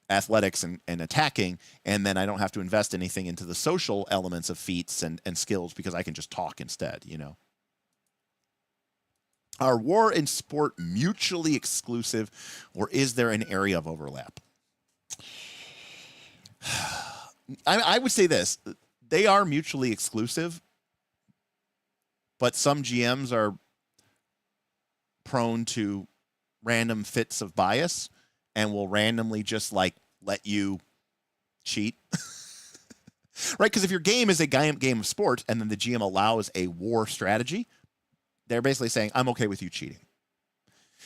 Speaker 3: athletics and attacking, and then I don't have to invest anything into the social elements of feats and skills because I can just talk instead, Are war and sport mutually exclusive, or is there an area of overlap? I would say this. They are mutually exclusive, but some GMs are prone to random fits of bias and will randomly just like let you cheat. Right? Because if your game is a game of sport and then the GM allows a war strategy, they're basically saying, I'm okay with you cheating.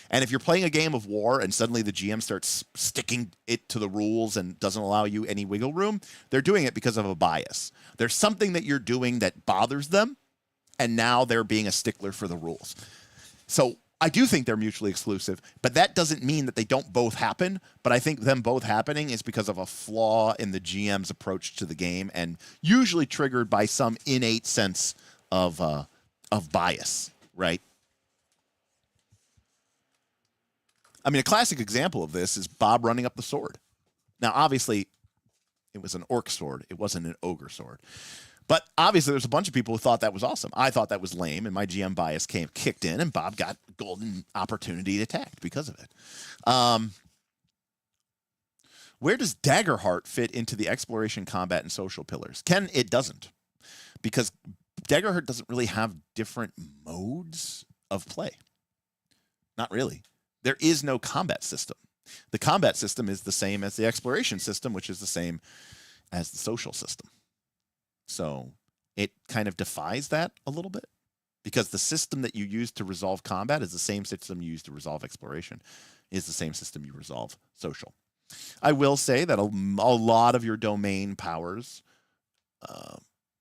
Speaker 3: And if you're playing a game of war and suddenly the GM starts sticking it to the rules and doesn't allow you any wiggle room, they're doing it because of a bias. There's something that you're doing that bothers them, and now they're being a stickler for the rules. So I do think they're mutually exclusive, but that doesn't mean that they don't both happen. But I think them both happening is because of a flaw in the GM's approach to the game, and usually triggered by some innate sense of bias, right? I mean, a classic example of this is Bob running up the sword. Now, obviously, it was an orc sword. It wasn't an ogre sword. But obviously, there's a bunch of people who thought that was awesome. I thought that was lame, and my GM bias kicked in, and Bob got golden opportunity attacked because of it. Where does Daggerheart fit into the exploration, combat, and social pillars? Ken, it doesn't. Because Daggerheart doesn't really have different modes of play. Not really. There is no combat system. The combat system is the same as the exploration system, which is the same as the social system. So it kind of defies that a little bit, because the system that you use to resolve combat is the same system you use to resolve exploration, is the same system you resolve social. I will say that a lot of your domain powers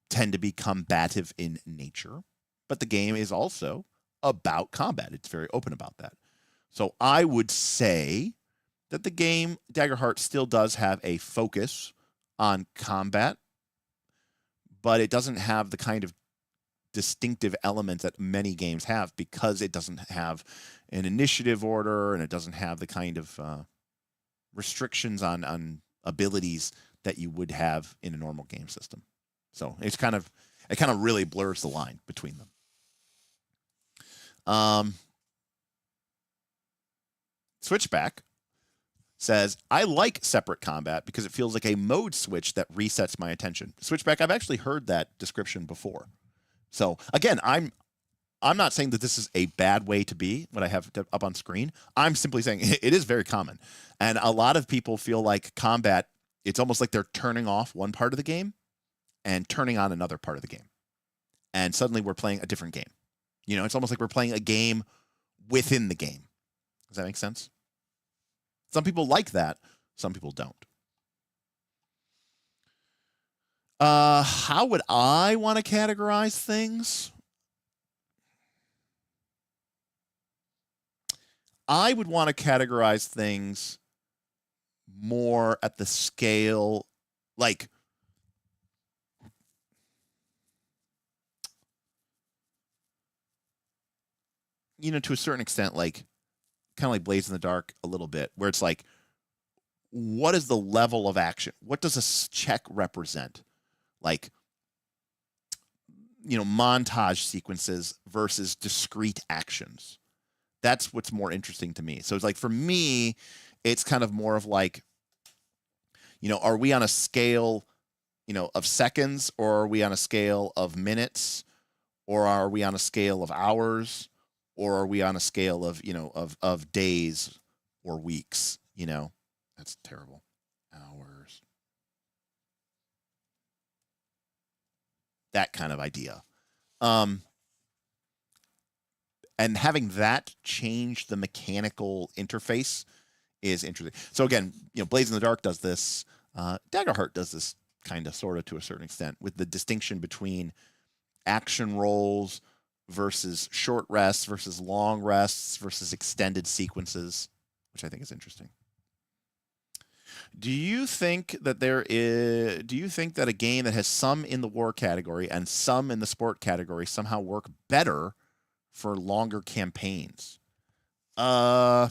Speaker 3: tend to be combative in nature, but the game is also about combat. It's very open about that. So I would say that the game, Daggerheart, still does have a focus on combat, but it doesn't have the kind of distinctive elements that many games have, because it doesn't have an initiative order, and it doesn't have the kind of restrictions on abilities that you would have in a normal game system. So it kind of really blurs the line between them. Switchback says, I like separate combat because it feels like a mode switch that resets my attention. Switchback, I've actually heard that description before. So again, I'm not saying that this is a bad way to be, what I have up on screen. I'm simply saying it is very common. And a lot of people feel like combat, it's almost like they're turning off one part of the game and turning on another part of the game. And suddenly we're playing a different game. You know, it's almost like we're playing a game within the game. Does that make sense? Some people like that. Some people don't. How would I want to categorize things? I would want to categorize things more at the scale, like, you know, to a certain extent, like, kind of like Blades in the Dark a little bit, where it's like, what is the level of action? What does a check represent? Like, you know, montage sequences versus discrete actions. That's what's more interesting to me. So it's like, for me, it's kind of more of like, you know, are we on a scale, you know, of seconds, or are we on a scale of minutes, or are we on a scale of hours, or are we on a scale of, you know, of days or weeks? You know, that's terrible. Hours. That kind of idea. And having that change the mechanical interface is interesting. So again, you know, Blades in the Dark does this. Daggerheart does this kind of, sort of, to a certain extent, with the distinction between action rolls versus short rests versus long rests versus extended sequences, which I think is interesting. Do you think that a game that has some in the war category and some in the sport category somehow work better for longer campaigns? No.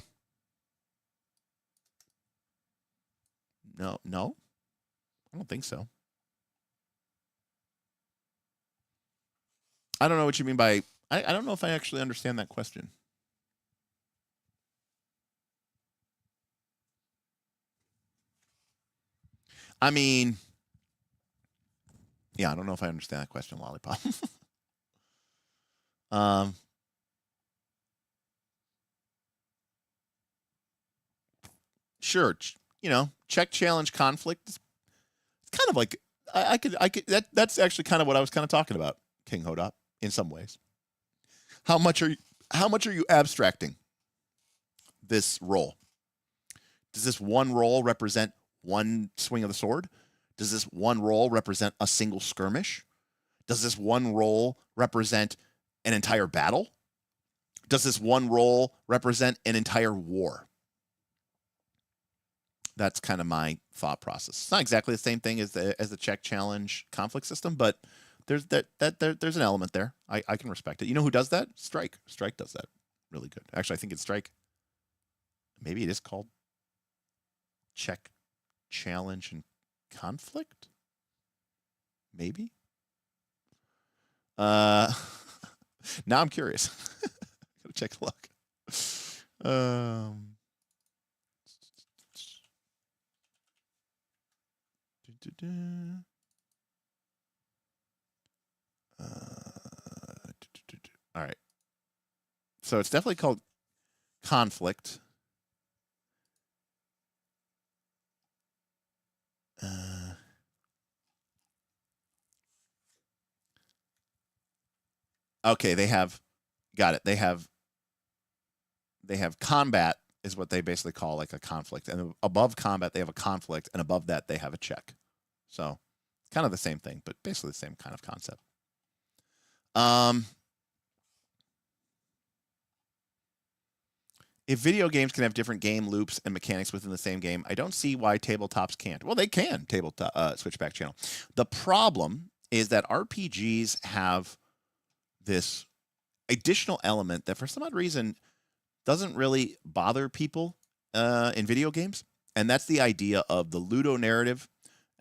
Speaker 3: I don't think so. I don't know what you mean by, I don't know if I actually understand that question. I mean, yeah, I don't know if I understand that question, Lollipop. Sure, you know, check, challenge, conflict. It's kind of like, I could that's actually kind of what I was kind of talking about, King Hodop, in some ways. How much are you abstracting this roll? Does this one roll represent one swing of the sword? Does this one roll represent a single skirmish? Does this one roll represent an entire battle? Does this one roll represent an entire war? That's kind of my thought process. It's not exactly the same thing as the check challenge conflict system, but there's there's an element there. I can respect it. You know who does that? Strike. Strike does that really good. Actually, I think it's Strike. Maybe it is called check challenge and conflict. Maybe. Now I'm curious. Gotta check the look. All right. So it's definitely called conflict. Okay, they have got it. They have combat is what they basically call like a conflict, and above combat they have a conflict, and above that they have a check. So kind of the same thing, but basically the same kind of concept. If video games can have different game loops and mechanics within the same game, I don't see why tabletops can't. Well, they can, Switchback channel. The problem is that RPGs have this additional element that for some odd reason doesn't really bother people in video games, and that's the idea of the ludonarrative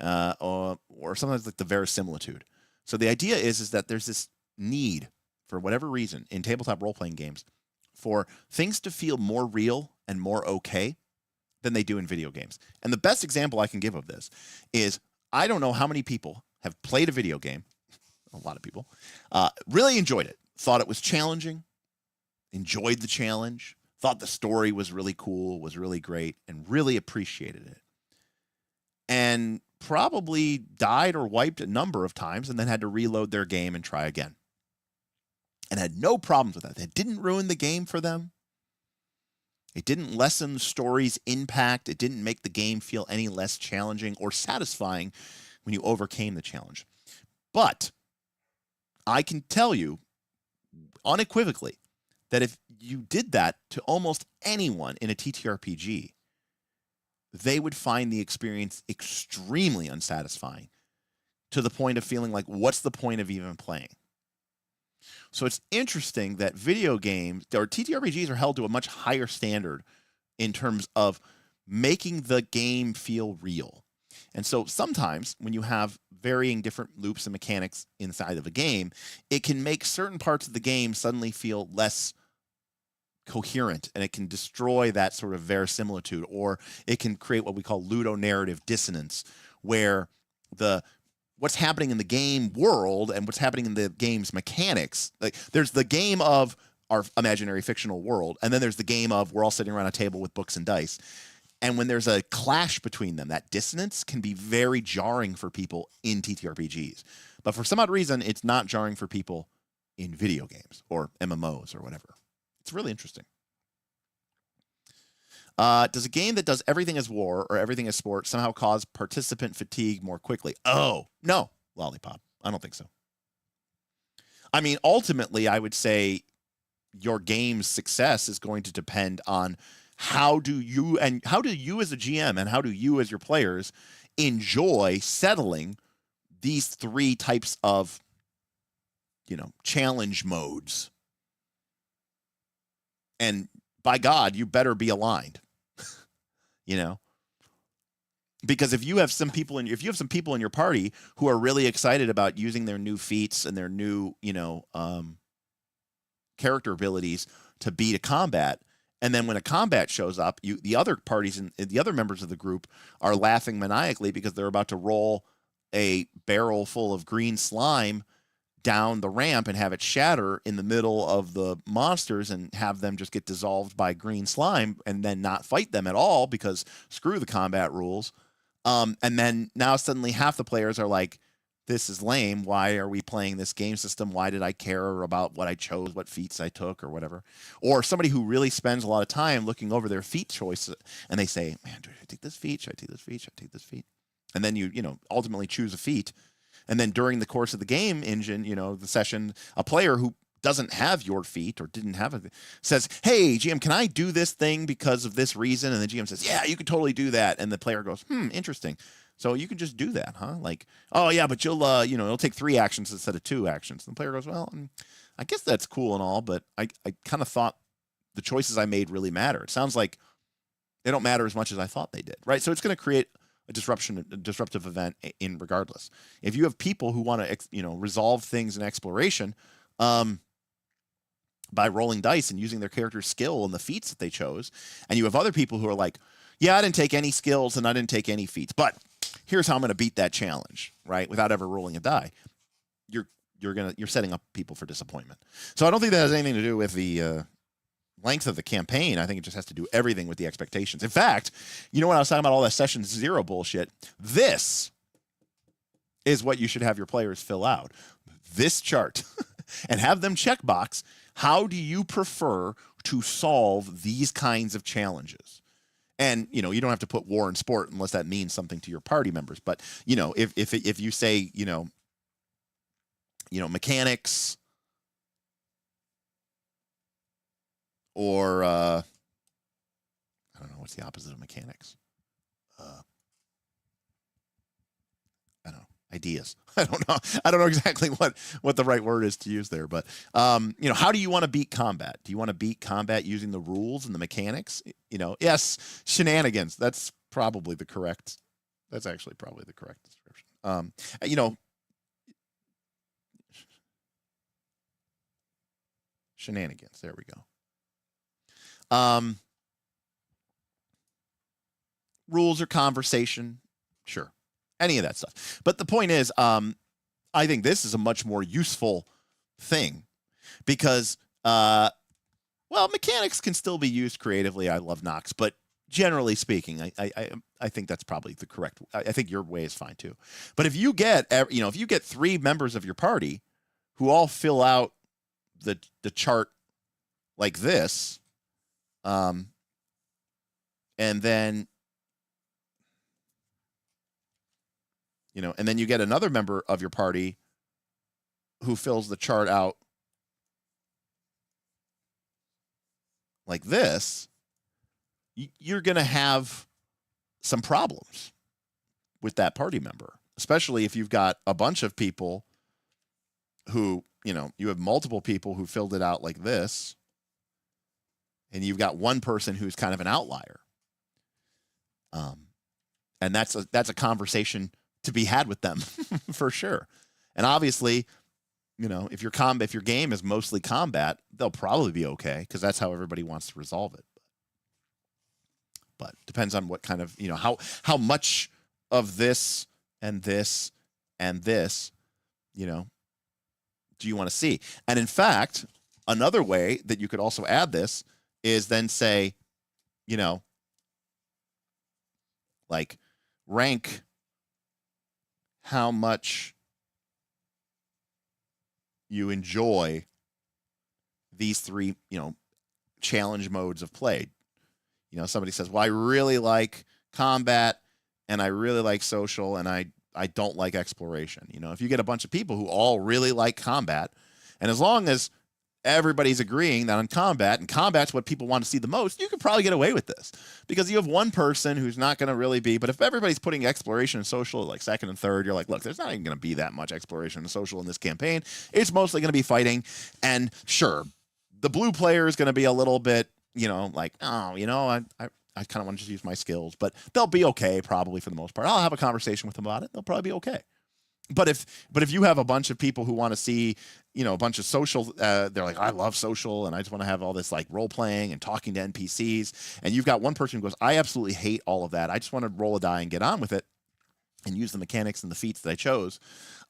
Speaker 3: or sometimes like the verisimilitude. So the idea is that there's this need, for whatever reason, in tabletop role-playing games for things to feel more real and more okay than they do in video games. And the best example I can give of this is I don't know how many people have played a video game, a lot of people, really enjoyed it, thought it was challenging, enjoyed the challenge, thought the story was really cool, was really great, and really appreciated it. And probably died or wiped a number of times and then had to reload their game and try again. And had no problems with that. It didn't ruin the game for them. It didn't lessen the story's impact. It didn't make the game feel any less challenging or satisfying when you overcame the challenge. But I can tell you unequivocally that if you did that to almost anyone in a TTRPG, they would find the experience extremely unsatisfying to the point of feeling like, what's the point of even playing? So it's interesting that video games or TTRPGs are held to a much higher standard in terms of making the game feel real. And so sometimes when you have varying different loops and mechanics inside of a game, it can make certain parts of the game suddenly feel less coherent, and it can destroy that sort of verisimilitude, or it can create what we call ludonarrative dissonance, where what's happening in the game world and what's happening in the game's mechanics, like there's the game of our imaginary fictional world, and then there's the game of we're all sitting around a table with books and dice. And when there's a clash between them, that dissonance can be very jarring for people in TTRPGs. But for some odd reason, it's not jarring for people in video games or MMOs or whatever. It's really interesting. Does a game that does everything as war or everything as sport somehow cause participant fatigue more quickly? Oh, no, Lollipop. I don't think so. I mean, ultimately, I would say your game's success is going to depend on how do you as a GM and how do you as your players enjoy settling these three types of, challenge modes. And by God, you better be aligned, because if you have some people in your party who are really excited about using their new feats and their new, character abilities to beat a combat, and then when a combat shows up, the other parties and the other members of the group are laughing maniacally because they're about to roll a barrel full of green slime down the ramp and have it shatter in the middle of the monsters and have them just get dissolved by green slime and then not fight them at all because screw the combat rules. And then now suddenly half the players are like, this is lame. Why are we playing this game system? Why did I care about what I chose, what feats I took or whatever? Or somebody who really spends a lot of time looking over their feat choices and they say, man, do I take this feat? Should I take this feat? Should I take this feat? And then you ultimately choose a feat. And then during the course of the game engine, the session, a player who doesn't have your feat or didn't have it says, hey, GM, can I do this thing because of this reason? And the GM says, yeah, you can totally do that. And the player goes, interesting. So you can just do that, huh? Like, oh, yeah, but you'll, it'll take 3 actions instead of 2 actions. And the player goes, well, I guess that's cool and all, but I kind of thought the choices I made really matter. It sounds like they don't matter as much as I thought they did, right? So it's going to create a disruptive event in regardless. If you have people who want to, resolve things in exploration, by rolling dice and using their character's skill and the feats that they chose, and you have other people who are like, yeah, I didn't take any skills and I didn't take any feats, but here's how I'm going to beat that challenge, right? Without ever rolling a die. You're setting up people for disappointment. So I don't think that has anything to do with the length of the campaign. I think it just has to do everything with the expectations. In fact, when I was talking about all that session 0 bullshit, this is what you should have your players fill out. This chart and have them checkbox, how do you prefer to solve these kinds of challenges? And, you don't have to put war and sport unless that means something to your party members. But, if you say, mechanics or, I don't know, what's the opposite of mechanics? I don't know. Ideas. I don't know exactly what the right word is to use there, but how do you want to beat combat? Do you want to beat combat using the rules and the mechanics? Yes, shenanigans. That's actually probably the correct description. Shenanigans. There we go. Rules or conversation. Sure. Any of that stuff. But the point is, I think this is a much more useful thing because, mechanics can still be used creatively. I love Nox, but generally speaking, I think that's probably the correct. I think your way is fine too. But if you get, 3 members of your party who all fill out the chart like this, and then. And then you get another member of your party who fills the chart out like this, you're going to have some problems with that party member, especially if you've got a bunch of people who, you have multiple people who filled it out like this, and you've got one person who's kind of an outlier. And that's a conversation to be had with them for sure. And obviously, if your game is mostly combat, they'll probably be okay because that's how everybody wants to resolve it. But depends on what kind of, how much of this and this and this, do you want to see? And in fact, another way that you could also add this is then say, like rank how much you enjoy these 3, challenge modes of play. Somebody says, well, I really like combat and I really like social and I don't like exploration. If you get a bunch of people who all really like combat, and as long as everybody's agreeing that on combat, and combat's what people want to see the most, you could probably get away with this because you have one person who's not going to really be, but if everybody's putting exploration and social like second and third, you're like, look, there's not even going to be that much exploration and social in this campaign. It's mostly going to be fighting. And sure, the blue player is going to be a little bit, like, oh, I kind of want to just use my skills, but they'll be okay probably for the most part. I'll have a conversation with them about it. They'll probably be okay. But if you have a bunch of people who want to see, a bunch of social, they're like, I love social and I just want to have all this like role playing and talking to NPCs. And you've got one person who goes, I absolutely hate all of that. I just want to roll a die and get on with it and use the mechanics and the feats that I chose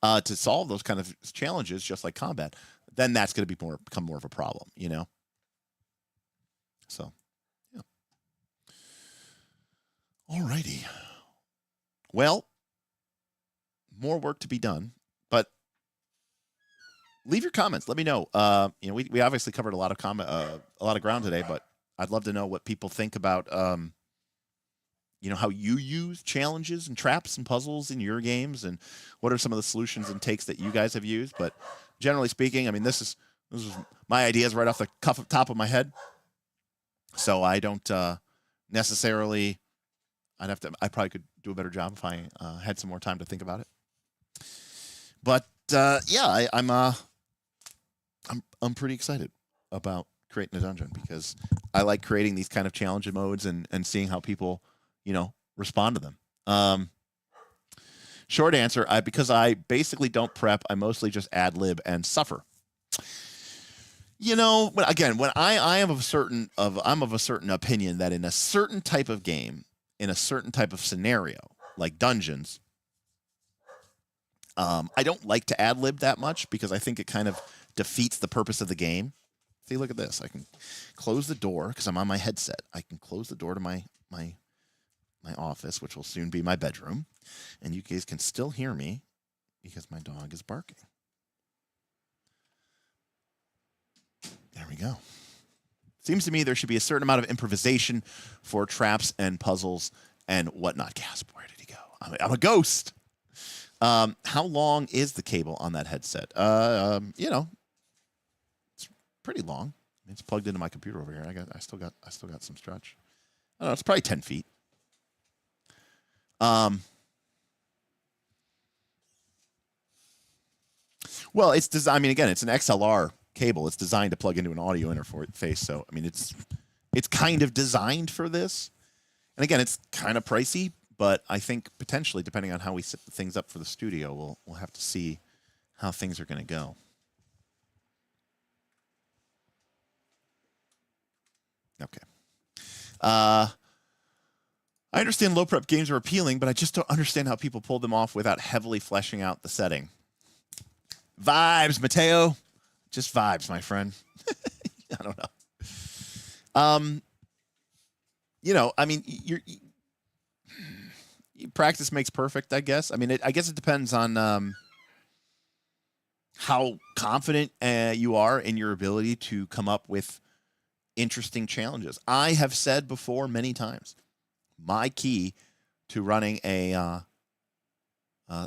Speaker 3: to solve those kind of challenges, just like combat. Then that's going to become more of a problem, So, yeah. All righty. Well, more work to be done, but leave your comments. Let me know. We obviously covered a lot of ground today, but I'd love to know what people think about, how you use challenges and traps and puzzles in your games, and what are some of the solutions and takes that you guys have used. But generally speaking, I mean, this This is my ideas right off the top of my head. So I don't necessarily. I probably could do a better job if I had some more time to think about it. But yeah, I'm pretty excited about creating a dungeon because I like creating these kind of challenge modes and seeing how people, respond to them. Short answer, because I basically don't prep, I mostly just ad lib and suffer. But again, when I'm of a certain opinion that in a certain type of game, in a certain type of scenario, like dungeons, I don't like to ad lib that much because I think it kind of defeats the purpose of the game. See, look at this. I can close the door because I'm on my headset. I can close the door to my office, which will soon be my bedroom, and you guys can still hear me because my dog is barking. There we go. Seems to me there should be a certain amount of improvisation for traps and puzzles and whatnot. Gasp, where did he go? I'm a ghost. How long is the cable on that headset? It's pretty long. It's plugged into my computer over here. I still got some stretch. I don't know. It's probably 10 feet. Well, it's designed. I mean, again, it's an XLR cable. It's designed to plug into an audio interface. So, I mean, it's kind of designed for this. And again, it's kind of pricey, but I think potentially, depending on how we set things up for the studio, we'll have to see how things are going to go. Okay. I understand low prep games are appealing, but I just don't understand how people pull them off without heavily fleshing out the setting. Vibes, Mateo. Just vibes, my friend. I don't know. I mean, practice makes perfect, I guess. I mean, I guess it depends on how confident you are in your ability to come up with interesting challenges. I have said before many times, my key to running a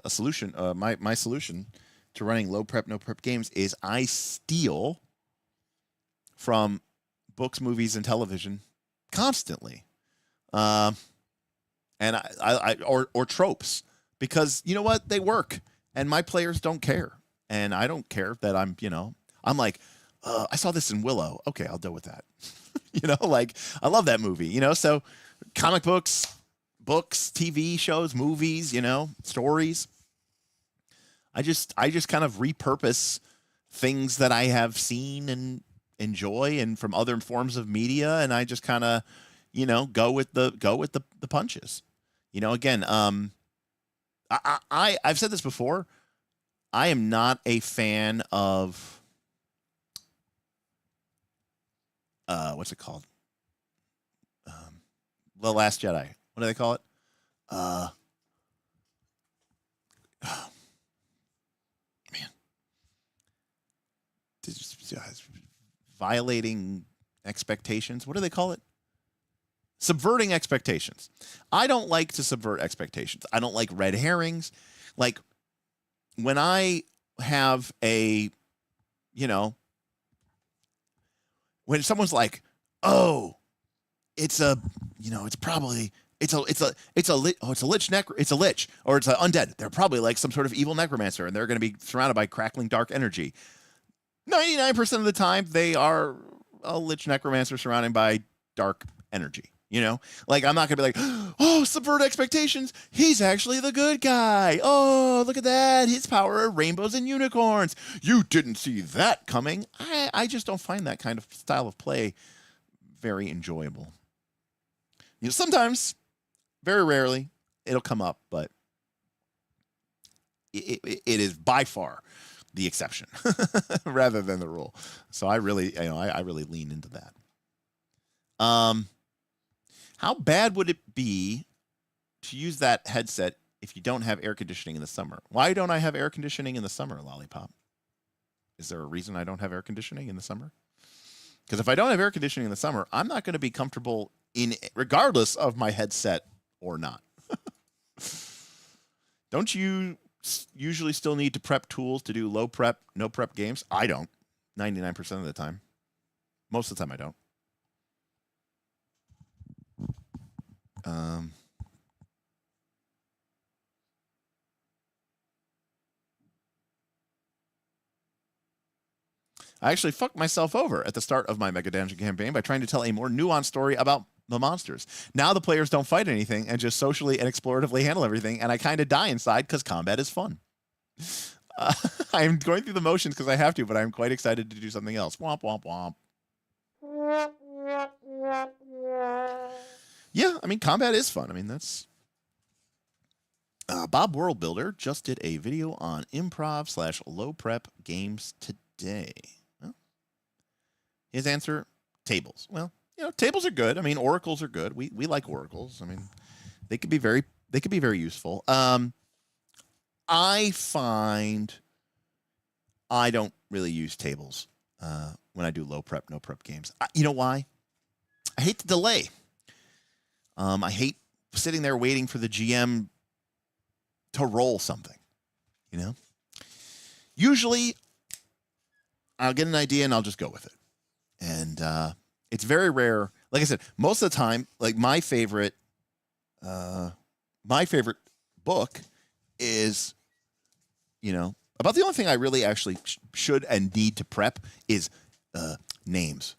Speaker 3: solution, my solution to running low prep, no prep games is I steal from books, movies, and television constantly, and or tropes, because you know what, they work, and my players don't care, and I don't care that I'm like, I saw this in Willow. Okay, I'll deal with that. Like I love that movie. So comic books, TV shows, movies, stories. I just kind of repurpose things that I have seen and enjoy and from other forms of media, and I just kind of, go with the punches. Again, I've said this before. I am not a fan of what's it called? The Last Jedi. What do they call it? Violating expectations. What do they call it? Subverting expectations. I don't like to subvert expectations. I don't like red herrings. Like when I have when someone's like, "Oh, it's a lich, or it's an undead. They're probably like some sort of evil necromancer, and they're going to be surrounded by crackling dark energy." 99% of the time, they are a lich necromancer surrounded by dark energy. Like I'm not gonna be like, "Oh, subvert expectations. He's actually the good guy. Oh, look at that. His power are rainbows and unicorns. You didn't see that coming." I just don't find that kind of style of play very enjoyable. Sometimes, very rarely, it'll come up, but it is by far the exception rather than the rule. So I really, I really lean into that. How bad would it be to use that headset if you don't have air conditioning in the summer? Why don't I have air conditioning in the summer, Lollipop? Is there a reason I don't have air conditioning in the summer? Because if I don't have air conditioning in the summer, I'm not going to be comfortable regardless of my headset or not. Don't you usually still need to prep tools to do low prep, no prep games? I don't. 99% of the time. Most of the time I don't. I actually fucked myself over at the start of my Megadungeon campaign by trying to tell a more nuanced story about the monsters. Now the players don't fight anything and just socially and exploratively handle everything, and I kind of die inside because combat is fun. I'm going through the motions because I have to, but I'm quite excited to do something else. Womp, womp, womp. Yeah, I mean, combat is fun. I mean, that's... Bob World Builder just did a video on improv/low prep games today. Well, his answer, tables. Well, tables are good. I mean, oracles are good. We like oracles. I mean, they could be very useful. I find I don't really use tables when I do low prep, no prep games. You know why? I hate the delay. I hate sitting there waiting for the GM to roll something. Usually I'll get an idea and I'll just go with it. And it's very rare. Like I said, most of the time, like my favorite book is, about the only thing I really actually should and need to prep is names.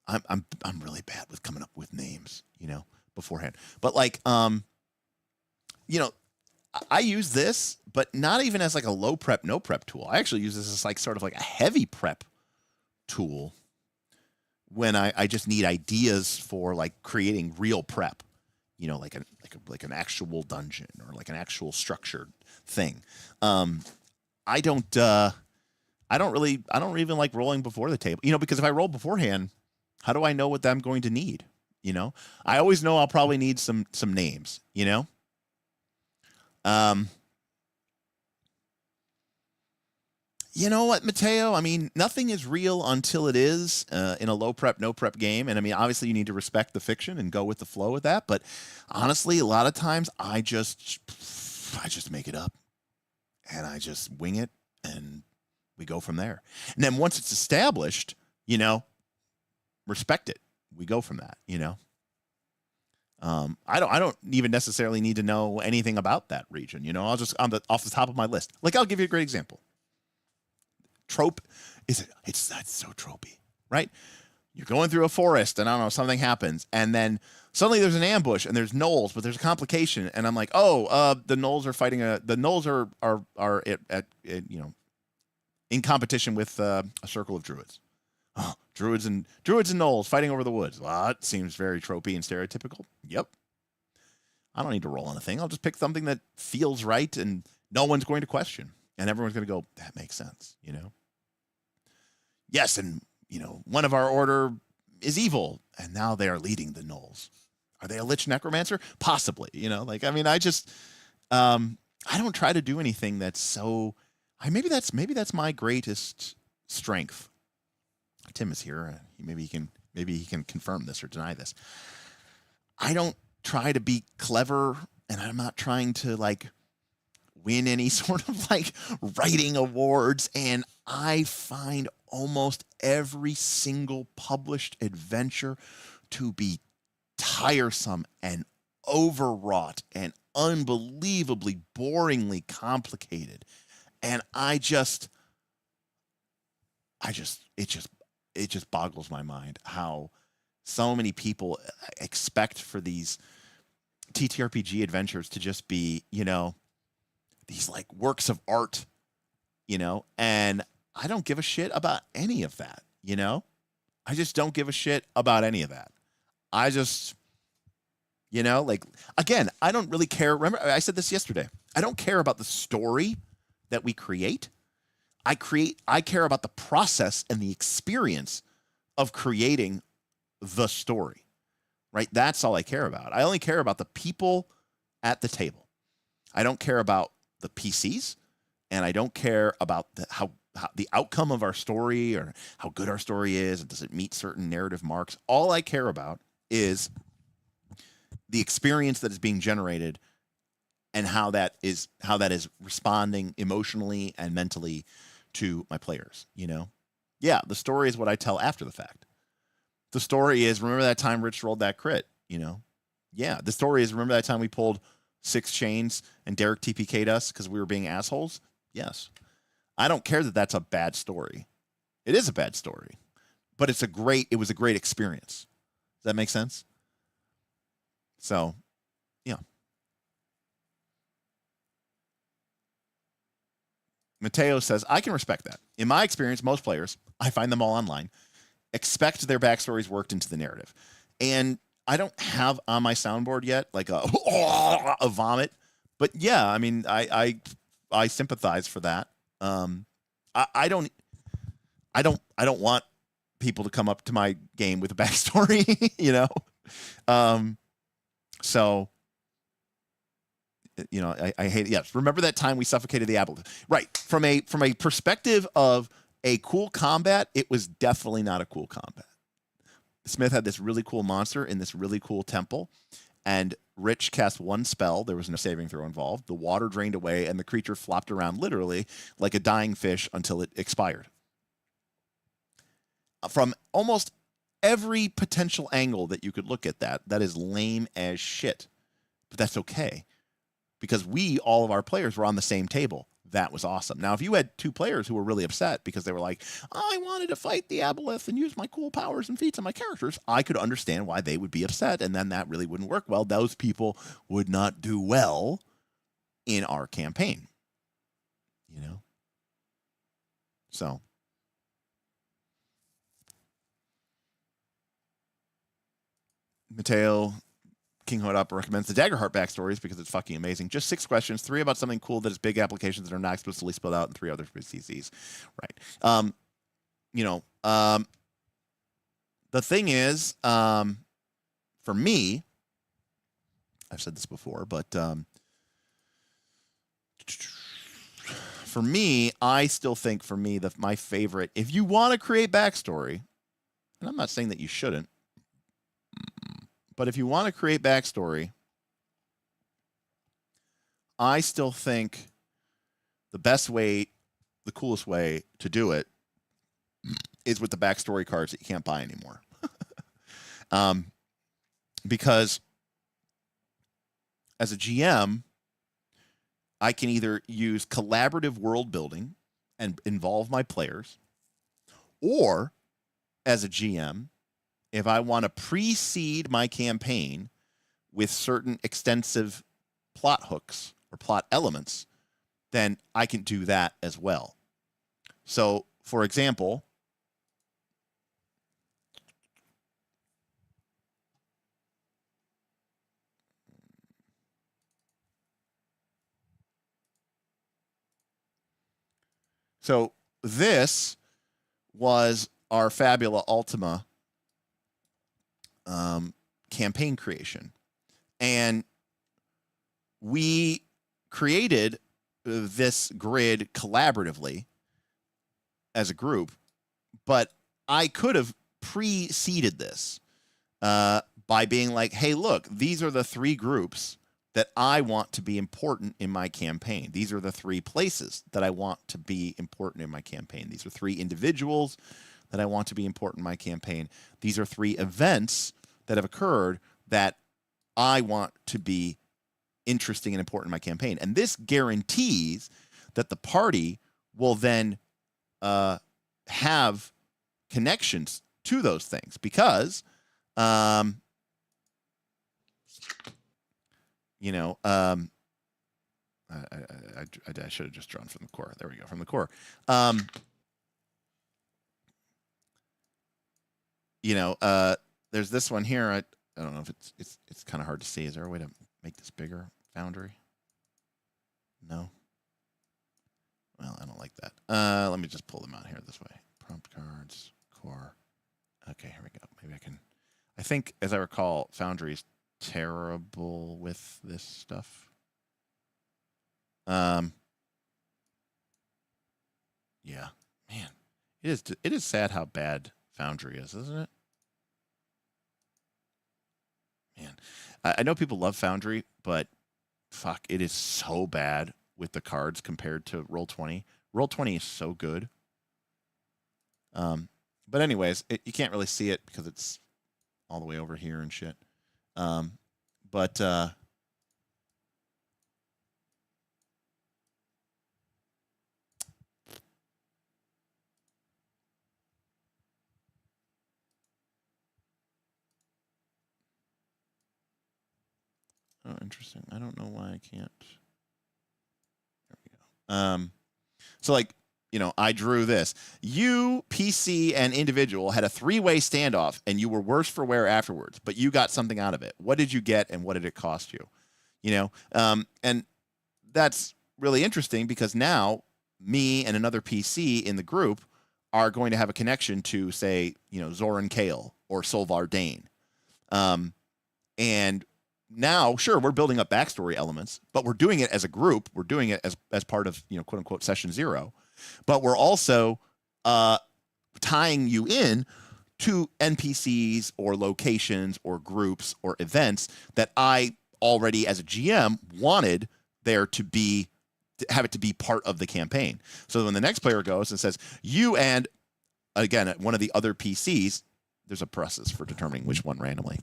Speaker 3: I'm really bad with coming up with names, beforehand. But like, I use this, but not even as like a low prep, no prep tool. I actually use this as like sort of like a heavy prep tool when I just need ideas for like creating real prep, like an actual dungeon or like an actual structured thing. I don't even like rolling before the table, because if I roll beforehand, how do I know what I'm going to need? I always know I'll probably need some names, You know what, Mateo? I mean, nothing is real until it is in a low prep, no prep game. And I mean, obviously you need to respect the fiction and go with the flow with that. But honestly, a lot of times I just make it up and I just wing it and we go from there. And then once it's established, respect it. We go from that, I don't even necessarily need to know anything about that region. I'll just off the top of my list. Like, I'll give you a great example. Trope that's so tropey, right? You're going through a forest and I don't know, something happens, and then suddenly there's an ambush and there's gnolls, but there's a complication, and I'm like, the gnolls are fighting the gnolls are in competition with a circle of druids. Oh, druids and gnolls fighting over the woods. Well, that seems very tropey and stereotypical. Yep. I don't need to roll on a thing. I'll just pick something that feels right and no one's going to question. And everyone's going to go, that makes sense, Yes, and, one of our order is evil, and now they are leading the gnolls. Are they a lich necromancer? Possibly, I just, I don't try to do anything that's so, maybe that's my greatest strength. Tim is here. Maybe he can confirm this or deny this. I don't try to be clever, and I'm not trying to, like, win any sort of like writing awards, and I find almost every single published adventure to be tiresome and overwrought and unbelievably boringly complicated, and it just boggles my mind how so many people expect for these TTRPG adventures to just be, these like works of art, and I don't give a shit about any of that, I just don't give a shit about any of that. I just, like, again, I don't really care. Remember, I said this yesterday. I don't care about the story that we create. I care about the process and the experience of creating the story, right? That's all I care about. I only care about the people at the table. I don't care about the PCs, and I don't care about how the outcome of our story or how good our story is, and does it meet certain narrative marks. All I care about is the experience that is being generated and how that is responding emotionally and mentally to my players. Yeah, the story is what I tell after the fact. The story is, remember that time Rich rolled that crit, you know? Yeah, the story is, remember that time we pulled 6 chains and Derek TPK'd us because we were being assholes? Yes. I don't care that that's a bad story. It is a bad story, but it was a great experience. Does that make sense? So, yeah. Mateo says, I can respect that. In my experience, most players, I find them all online, expect their backstories worked into the narrative. And I don't have on my soundboard yet like a vomit, but yeah, I mean, I sympathize for that. I don't want people to come up to my game with a backstory, you know? So, you know, I hate it. Yes. Remember that time we suffocated the apple? Right. From a perspective of a cool combat, it was definitely not a cool combat. Smith had this really cool monster in this really cool temple, and Rich cast one spell. There was no saving throw involved. The water drained away, and the creature flopped around literally like a dying fish until it expired. From almost every potential angle that you could look at that is lame as shit. But that's okay, because all of our players were on the same table. That was awesome. Now, if you had 2 players who were really upset because they were like, I wanted to fight the aboleth and use my cool powers and feats on my characters, I could understand why they would be upset, and then that really wouldn't work well. Those people would not do well in our campaign, you know? So. Mateo, King Hodop recommends the Daggerheart backstories because it's fucking amazing. Just 6 questions, 3 about something cool that has big applications that are not explicitly spelled out, and 3 other CCs. Right. You know, the thing is, for me, I've said this before, but for me, I still think my favorite, if you want to create backstory, and I'm not saying that you shouldn't, but if you want to create backstory, I still think the best way, the coolest way to do it is with the backstory cards that you can't buy anymore. Because as a GM, I can either use collaborative world building and involve my players, or as a GM, if I want to precede my campaign with certain extensive plot hooks or plot elements, then I can do that as well. So, for example, this was our Fabula Ultima campaign creation. And we created this grid collaboratively as a group, but I could have preceded this by being like, hey, look, these are the 3 groups that I want to be important in my campaign. These are the 3 places that I want to be important in my campaign. These are 3 individuals that I want to be important in my campaign. These are 3 events that have occurred that I want to be interesting and important in my campaign. And this guarantees that the party will then have connections to those things, because you know, I should have just drawn from the core. There we go, from the core. You know, there's this one here. I don't know if it's kind of hard to see. Is there a way to make this bigger, Foundry? No. Well, I don't like that. Let me just pull them out here this way. Prompt cards, core. Okay, here we go. Maybe I can. I think, as I recall, Foundry is terrible with this stuff. Yeah, man, it is sad how bad Foundry is, isn't it? Man, I know people love Foundry, but fuck, it is so bad with the cards compared to Roll20. Roll20 is so good. But anyways, you can't really see it because it's all the way over here and shit. But oh, interesting. I don't know why I can't. There we go. So like, you know, I drew this. You, PC, and individual had a 3-way standoff, and you were worse for wear afterwards, but you got something out of it. What did you get, and what did it cost you? You know, and that's really interesting because now me and another PC in the group are going to have a connection to, say, you know, Zoran Kale or Solvar Dane. And now, sure, we're building up backstory elements, but we're doing it as a group. We're doing it as part of, you know, quote unquote session 0. But we're also tying you in to NPCs or locations or groups or events that I already, as a GM, wanted there to be, to have it to be part of the campaign. So when the next player goes and says, you and, again, one of the other PCs, there's a process for determining which one randomly,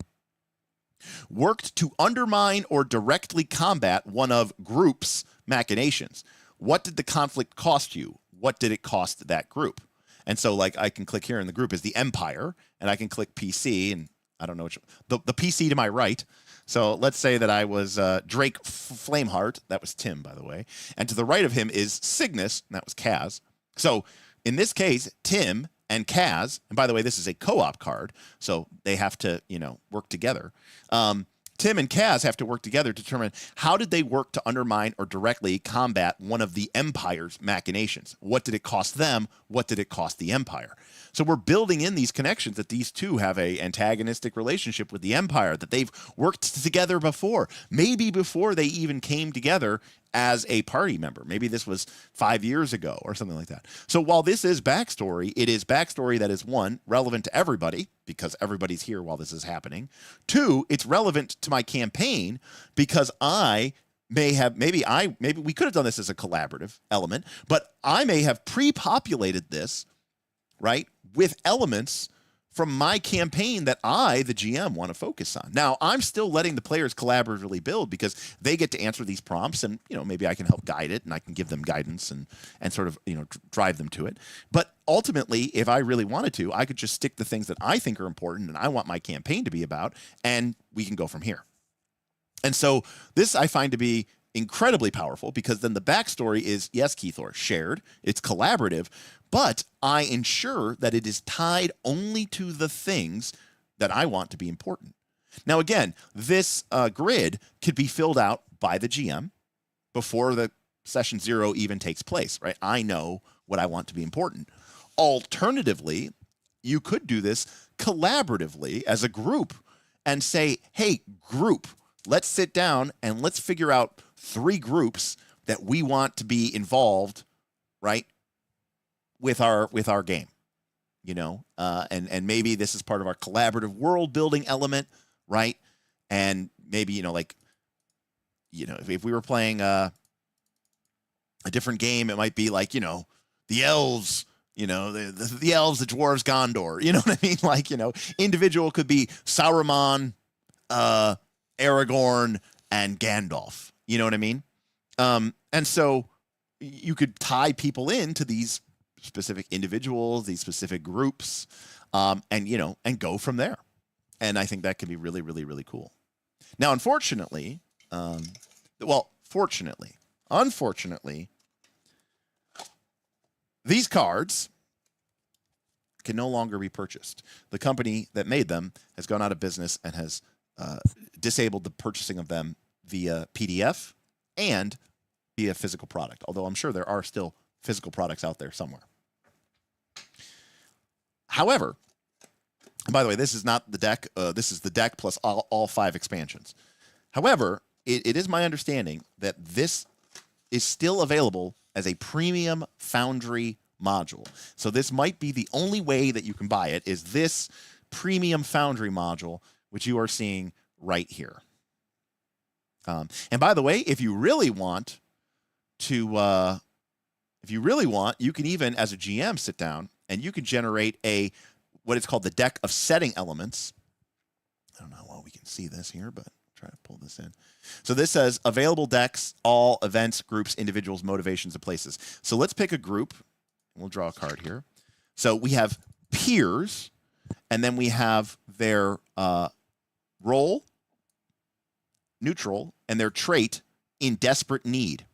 Speaker 3: worked to undermine or directly combat one of group's machinations. What did the conflict cost you? What did it cost that group? And so, like, I can click here in the group is the Empire, and I can click PC, and I don't know which, the PC to my right. So let's say that I was Drake Flameheart. That was Tim, by the way. And to the right of him is Cygnus, and that was Kaz. So in this case, Tim and Kaz, and by the way, this is a co-op card, so they have to, you know, work together. Tim and Kaz have to work together to determine how did they work to undermine or directly combat one of the Empire's machinations. What did it cost them? What did it cost the Empire? So we're building in these connections that these two have a antagonistic relationship with the Empire, that they've worked together before, maybe before they even came together as a party member. Maybe this was 5 years ago or something like that. So while this is backstory, it is backstory that is, 1, relevant to everybody because everybody's here while this is happening. 2, it's relevant to my campaign because I may have, maybe we could have done this as a collaborative element, but I may have pre-populated this, right, with elements from my campaign that I, the GM, want to focus on. Now, I'm still letting the players collaboratively build because they get to answer these prompts, and, you know, maybe I can help guide it and I can give them guidance and sort of, you know, drive them to it. But ultimately, if I really wanted to, I could just stick the things that I think are important and I want my campaign to be about, and we can go from here. And so this I find to be incredibly powerful because then the backstory is, yes, Keithor, shared, it's collaborative, but I ensure that it is tied only to the things that I want to be important. Now, again, this grid could be filled out by the GM before the session 0 even takes place, right? I know what I want to be important. Alternatively, you could do this collaboratively as a group and say, hey, group, let's sit down and let's figure out 3 groups that we want to be involved, right, with our game, you know, and maybe this is part of our collaborative world building element, right? And maybe, you know, like, you know, if we were playing a different game, it might be like, you know, the elves, you know, the elves, the dwarves, Gondor, you know what I mean? Like, you know, individual could be Saruman, Aragorn, and Gandalf, you know what I mean? And so you could tie people into these specific individuals, these specific groups, and, you know, and go from there. And I think that can be really, really, really cool. Now, unfortunately, unfortunately, these cards can no longer be purchased. The company that made them has gone out of business and has disabled the purchasing of them via PDF and via physical product, although I'm sure there are still physical products out there somewhere. However, and by the way, this is not the deck. This is the deck plus all 5 expansions. However, it is my understanding that this is still available as a premium Foundry module. So this might be the only way that you can buy it, is this premium Foundry module, which you are seeing right here. And by the way, if you really want to, you can even, as a GM, sit down and you can generate what is called the deck of setting elements. I don't know how well we can see this here, but try to pull this in. So this says available decks, all events, groups, individuals, motivations, and places. So let's pick a group. We'll draw a card here. So we have peers, and then we have their role, neutral, and their trait in desperate need.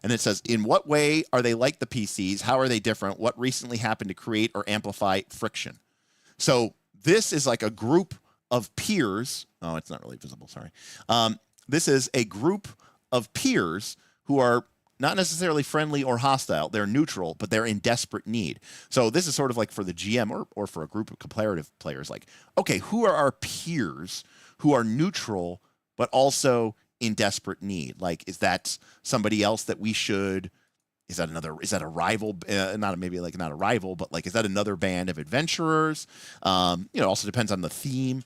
Speaker 3: And it says, in what way are they like the PCs? How are they different? What recently happened to create or amplify friction? So this is like a group of peers. Oh, it's not really visible. Sorry. This is a group of peers who are not necessarily friendly or hostile. They're neutral, but they're in desperate need. So this is sort of like for the GM or for a group of comparative players. Like, okay, who are our peers who are neutral, but also in desperate need? Like, is that somebody else that we should... Is that a rival? Not a rival, but like, is that another band of adventurers? It also depends on the theme.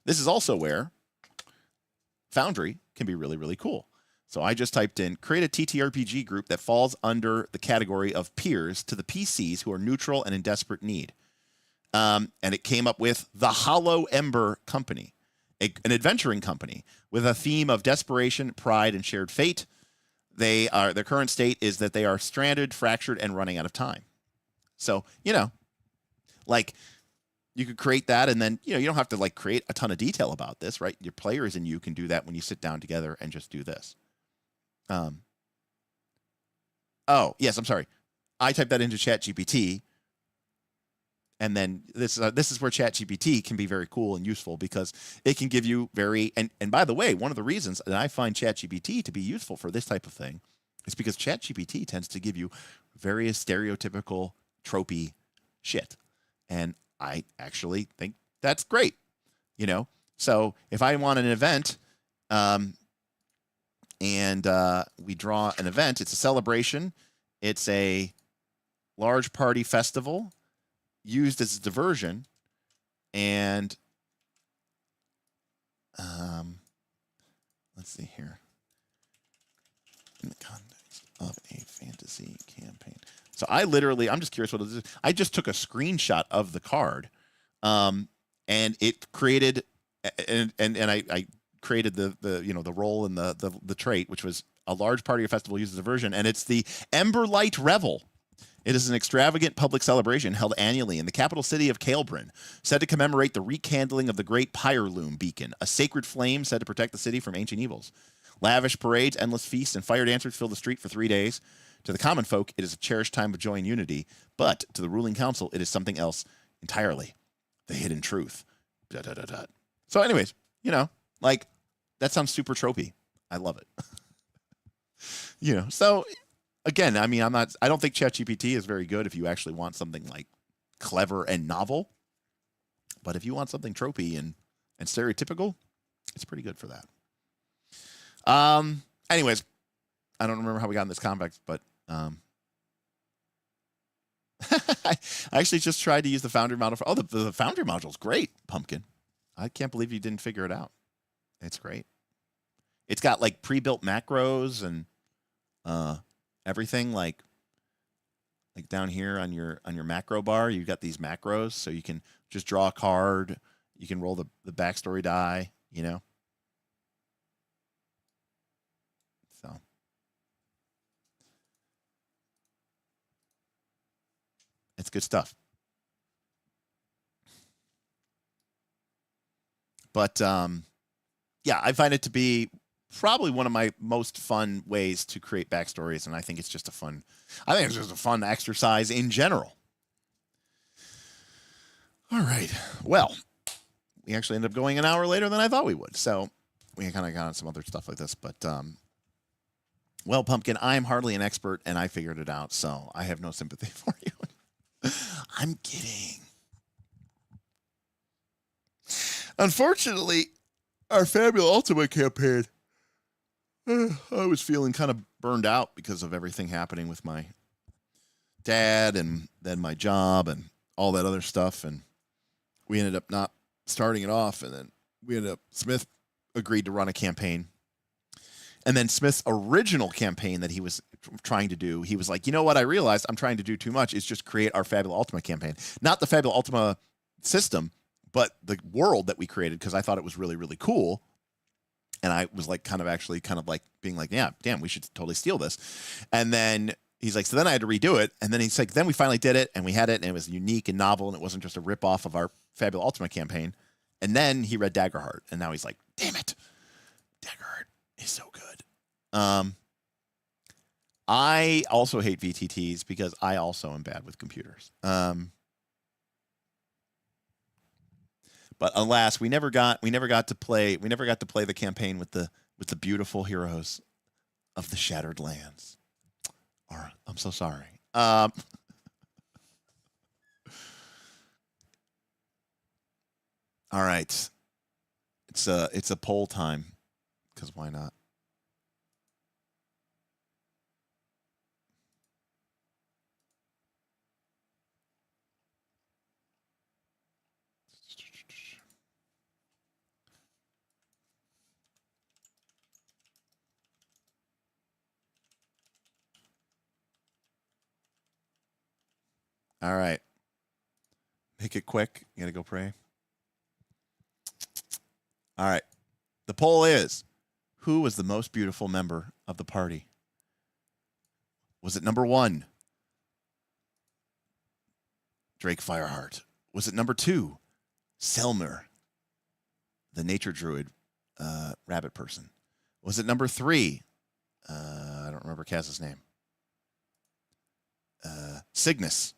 Speaker 3: This is also where Foundry can be really, really cool. So I just typed in, create a TTRPG group that falls under the category of peers to the PCs who are neutral and in desperate need. And it came up with the Hollow Ember Company, an adventuring company with a theme of desperation, pride, and shared fate. Their current state is that they are stranded, fractured, and running out of time. So, like, you could create that, and then, you don't have to, like, create a ton of detail about this, right? Your players and you can do that when you sit down together and just do this. Oh, yes, I'm sorry. I typed that into ChatGPT, and then this is where ChatGPT can be very cool and useful because it can give you and by the way, one of the reasons that I find ChatGPT to be useful for this type of thing is because ChatGPT tends to give you various stereotypical tropey shit, and I actually think that's great. So if I want an event, and we draw an event. It's a celebration. It's a large party festival used as a diversion. And let's see here. In the context of a fantasy campaign. So I'm just curious what it is. I just took a screenshot of the card, and it created, and I created the role and the trait, which was a large party or festival uses a version, and it's the Emberlight Revel. It is an extravagant public celebration held annually in the capital city of Caelbryn, said to commemorate the rekindling of the great Pyreloom beacon, a sacred flame said to protect the city from ancient evils. Lavish parades, endless feasts, and fire dancers fill the street for 3 days. To the common folk, it is a cherished time of joy and unity, but to the ruling council, it is something else entirely. The hidden truth. So anyways, like, that sounds super tropey. I love it. So again, I mean, I don't think ChatGPT is very good if you actually want something like clever and novel. But if you want something tropey and stereotypical, it's pretty good for that. Anyways, I don't remember how we got in this context, but I actually just tried to use the Foundry module. The Foundry module is great, Pumpkin. I can't believe you didn't figure it out. It's great. It's got like pre-built macros and everything, like down here on your macro bar, you've got these macros, so you can just draw a card, you can roll the backstory die, So it's good stuff. But yeah, I find it to be probably one of my most fun ways to create backstories, and I think it's just a fun exercise in general. All right. Well, we actually ended up going an hour later than I thought we would, so we kind of got on some other stuff like this. But well, Pumpkin, I am hardly an expert, and I figured it out, so I have no sympathy for you. I'm kidding. Unfortunately, our Fabula Ultimate campaign, I was feeling kind of burned out because of everything happening with my dad and then my job and all that other stuff. And we ended up not starting it off, and then we ended up, Smith agreed to run a campaign. And then Smith's original campaign that he was trying to do, he was like, you know what, I realized I'm trying to do too much, is just create our Fabula Ultima campaign. Not the Fabula Ultima system, but the world that we created, because I thought it was really, really cool. And I was like, kind of like being like, yeah, damn, we should totally steal this. And then he's like, so then I had to redo it. And then he's like, then we finally did it, and we had it, and it was unique and novel, and it wasn't just a rip-off of our Fabula Ultima campaign. And then he read Daggerheart, and now he's like, damn it, Daggerheart is so good. I also hate VTTs because I also am bad with computers. But alas, we never got to play the campaign with the beautiful heroes of the Shattered Lands. Or I'm so sorry. All right. It's a poll time, because why not? All right. Make it quick. You got to go pray. All right. The poll is, who was the most beautiful member of the party? Was it number 1, Drake Fireheart? Was it number 2, Selmer, the nature druid rabbit person? Was it number 3? I don't remember Kaz's name. Cygnus,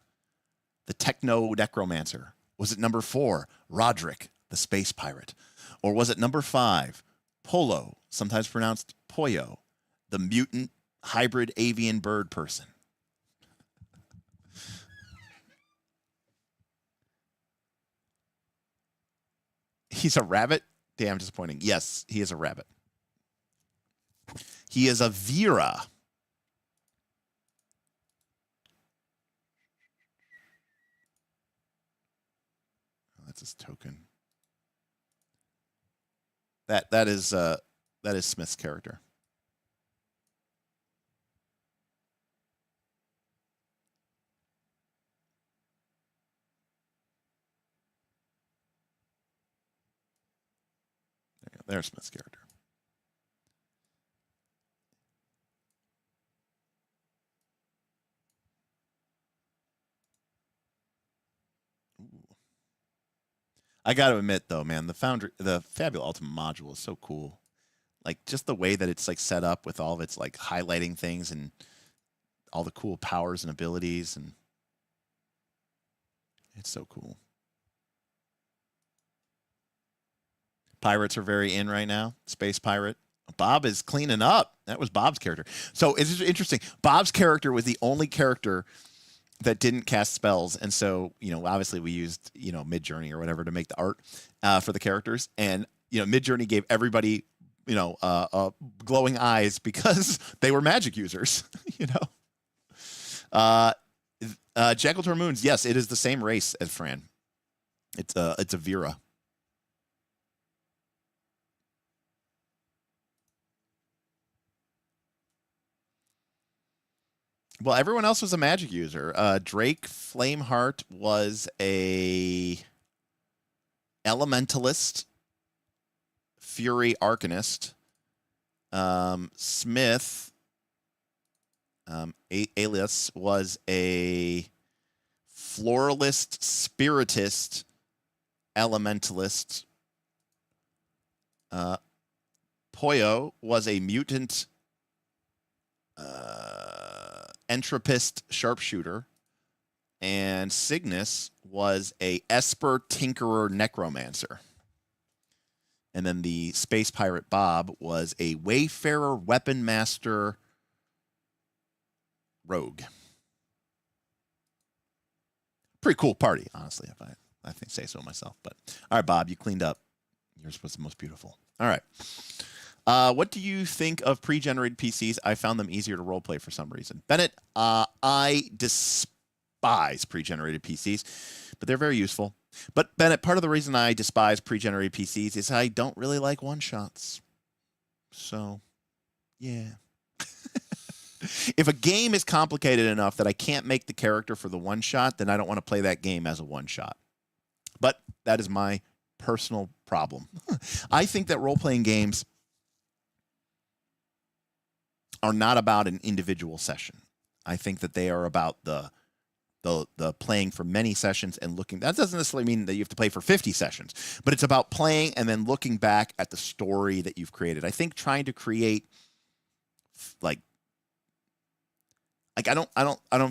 Speaker 3: the techno necromancer? Was it number 4, Roderick, the space pirate? Or was it number 5, Polo, sometimes pronounced Poyo, the mutant hybrid avian bird person? He's a rabbit? Damn disappointing. Yes, he is a rabbit. He is a Vera. That's his token. That is Smith's character. There's Smith's character. Ooh. I got to admit, though, man, the Fabula Ultima module is so cool. Like, just the way that it's like set up with all of its like highlighting things and all the cool powers and abilities, and it's so cool. Pirates are very in right now. Space pirate. Bob is cleaning up. That was Bob's character. So it's interesting. Bob's character was the only character that didn't cast spells, and so obviously we used Midjourney or whatever to make the art for the characters, and Midjourney gave everybody glowing eyes because they were magic users. Jackal Tormoons. Yes, it is the same race as Fran. It's a Vera. Well, everyone else was a magic user. Drake Flameheart was a elementalist, Fury Arcanist. Smith, alias, was a floralist, spiritist, elementalist. Poyo was a mutant entropist sharpshooter, and Cygnus was a Esper Tinkerer Necromancer. And then the space pirate Bob was a Wayfarer Weapon Master Rogue. Pretty cool party, honestly, if I think say so myself. But all right, Bob, you cleaned up. Yours was the most beautiful. All right. What do you think of pre-generated PCs? I found them easier to roleplay for some reason. Bennett, I despise pre-generated PCs but they're very useful. But Bennett, part of the reason I despise pre-generated PCs is I don't really like one-shots. So, yeah. If a game is complicated enough that I can't make the character for the one-shot, then I don't want to play that game as a one-shot. But that is my personal problem. I think that role-playing games are not about an individual session. I think that they are about the playing for many sessions and looking. That doesn't necessarily mean that you have to play for 50 sessions, but it's about playing and then looking back at the story that you've created. I think trying to create like I don't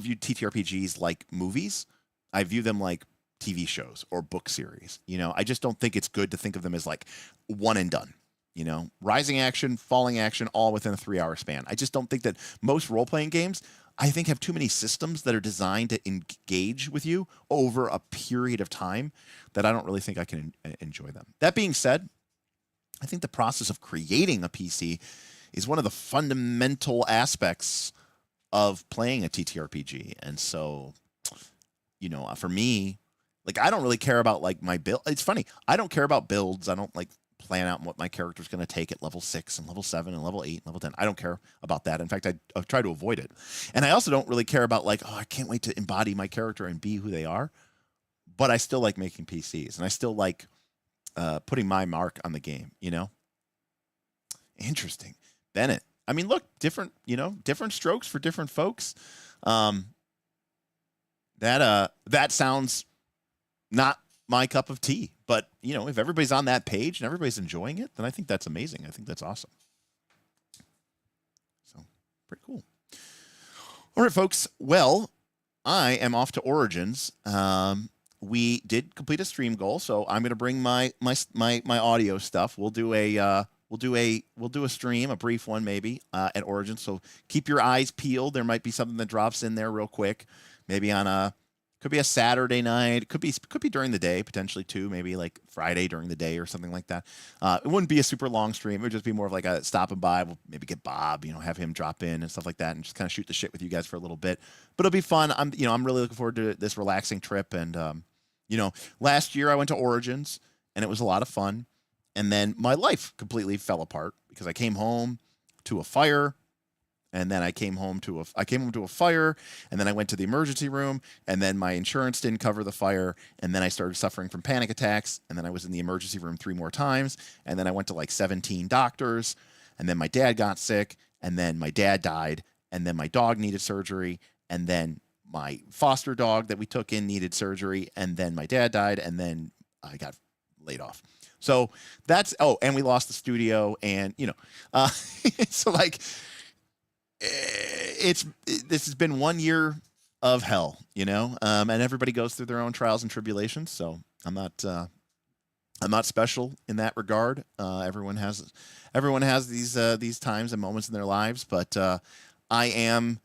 Speaker 3: view TTRPGs like movies. I view them like TV shows or book series. You know, I just don't think it's good to think of them as like one and done. You know, rising action, falling action, all within a 3-hour span. I just don't think that most role-playing games, I think, have too many systems that are designed to engage with you over a period of time that I don't really think I can enjoy them. That being said, I think the process of creating a PC is one of the fundamental aspects of playing a TTRPG. And so, you know, for me, like, I don't really care about like my build. It's funny. I don't care about builds. I don't like plan out what my character's going to take at level 6 and level 7 and level 8 and level 10. I don't care about that. In fact, I try to avoid it. And I also don't really care about like, oh, I can't wait to embody my character and be who they are. But I still like making PCs, and I still like putting my mark on the game, you know? Interesting. Bennett. I mean, look, different strokes for different folks. That sounds not my cup of tea. But, you know, if everybody's on that page and everybody's enjoying it, then I think that's amazing. I think that's awesome. So, pretty cool. All right, folks. Well, I am off to Origins. We did complete a stream goal, so I'm going to bring my audio stuff. We'll do a stream, a brief one maybe, at Origins. So keep your eyes peeled. There might be something that drops in there real quick, maybe on could be a Saturday night. It could be during the day, potentially too. Maybe like Friday during the day or something like that. It wouldn't be a super long stream. It would just be more of like a stopping by. We'll maybe get Bob, you know, have him drop in and stuff like that, and just kind of shoot the shit with you guys for a little bit. But it'll be fun. I'm really looking forward to this relaxing trip. And last year I went to Origins, and it was a lot of fun. And then my life completely fell apart because I came home to a fire. And then I came home to a fire, and then I went to the emergency room, and then my insurance didn't cover the fire, and then I started suffering from panic attacks, and then I was in the emergency room 3 more times, and then I went to like 17 doctors, and then my dad got sick, and then my dad died, and then my dog needed surgery, and then my foster dog that we took in needed surgery, and then my dad died, and then I got laid off. So that's, and we lost the studio, and so like, this has been 1 year of hell, and everybody goes through their own trials and tribulations. So I'm not special in that regard. Everyone has these times and moments in their lives, but I am,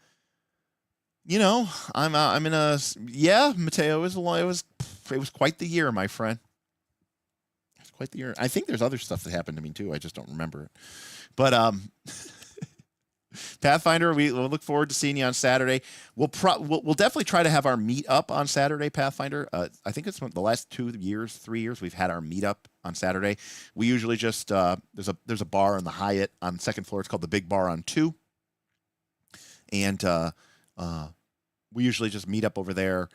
Speaker 3: I'm in a, Mateo, it was quite the year, my friend. It's quite the year. I think there's other stuff that happened to me too. I just don't remember it, but Pathfinder, we'll look forward to seeing you on Saturday. We'll definitely try to have our meet up on Saturday, Pathfinder. I think it's the last 3 years we've had our meet up on Saturday. We usually just there's a bar in the Hyatt on the 2nd floor. It's called the Big Bar on 2, and we usually just meet up over there.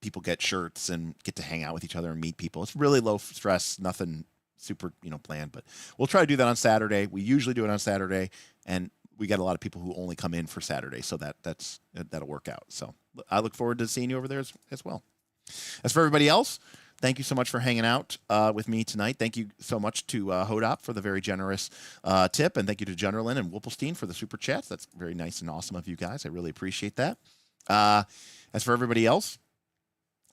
Speaker 3: People get shirts and get to hang out with each other and meet people. It's really low stress, nothing super planned, but we'll try to do that on Saturday. We usually do it on Saturday, and we get a lot of people who only come in for Saturday, so that'll work out. So I look forward to seeing you over there as well. As for everybody else, thank you so much for hanging out with me tonight. Thank you so much to Hodop for the very generous tip, and thank you to Generalin and Whipplestein for the super chats. That's very nice and awesome of you guys. I really appreciate that. As for everybody else,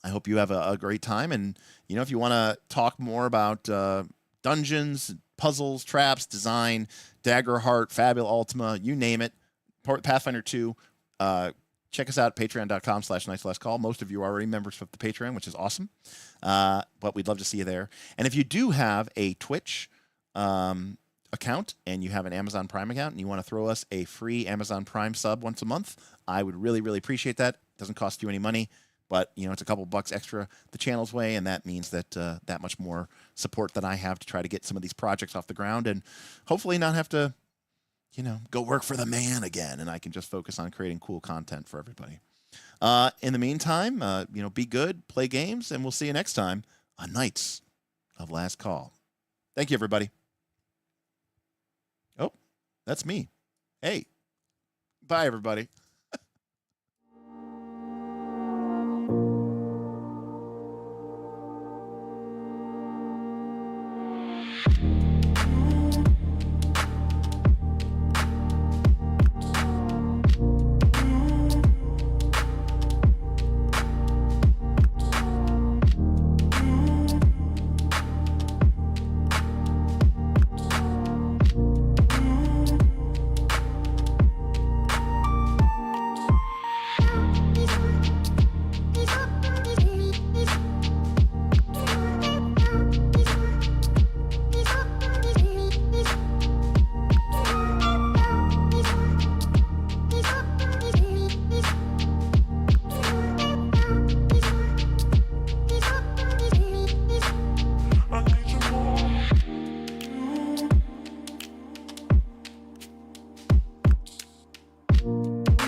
Speaker 3: I hope you have a great time, and if you want to talk more about dungeons, puzzles, traps, design, Daggerheart, Fabula Ultima, you name it, Pathfinder 2, check us out at patreon.com/nightslastcall. Most of you are already members of the Patreon, which is awesome, but we'd love to see you there. And if you do have a Twitch account and you have an Amazon Prime account and you want to throw us a free Amazon Prime sub once a month, I would really, really appreciate that. It doesn't cost you any money, But, you know, it's a couple bucks extra the channel's way, and that means that that much more support that I have to try to get some of these projects off the ground and hopefully not have to, you know, go work for the man again, and I can just focus on creating cool content for everybody. In the meantime, you know, be good, play games, and we'll see you next time on Knights of Last Call. Thank you, everybody. Oh, that's me. Hey, bye, everybody.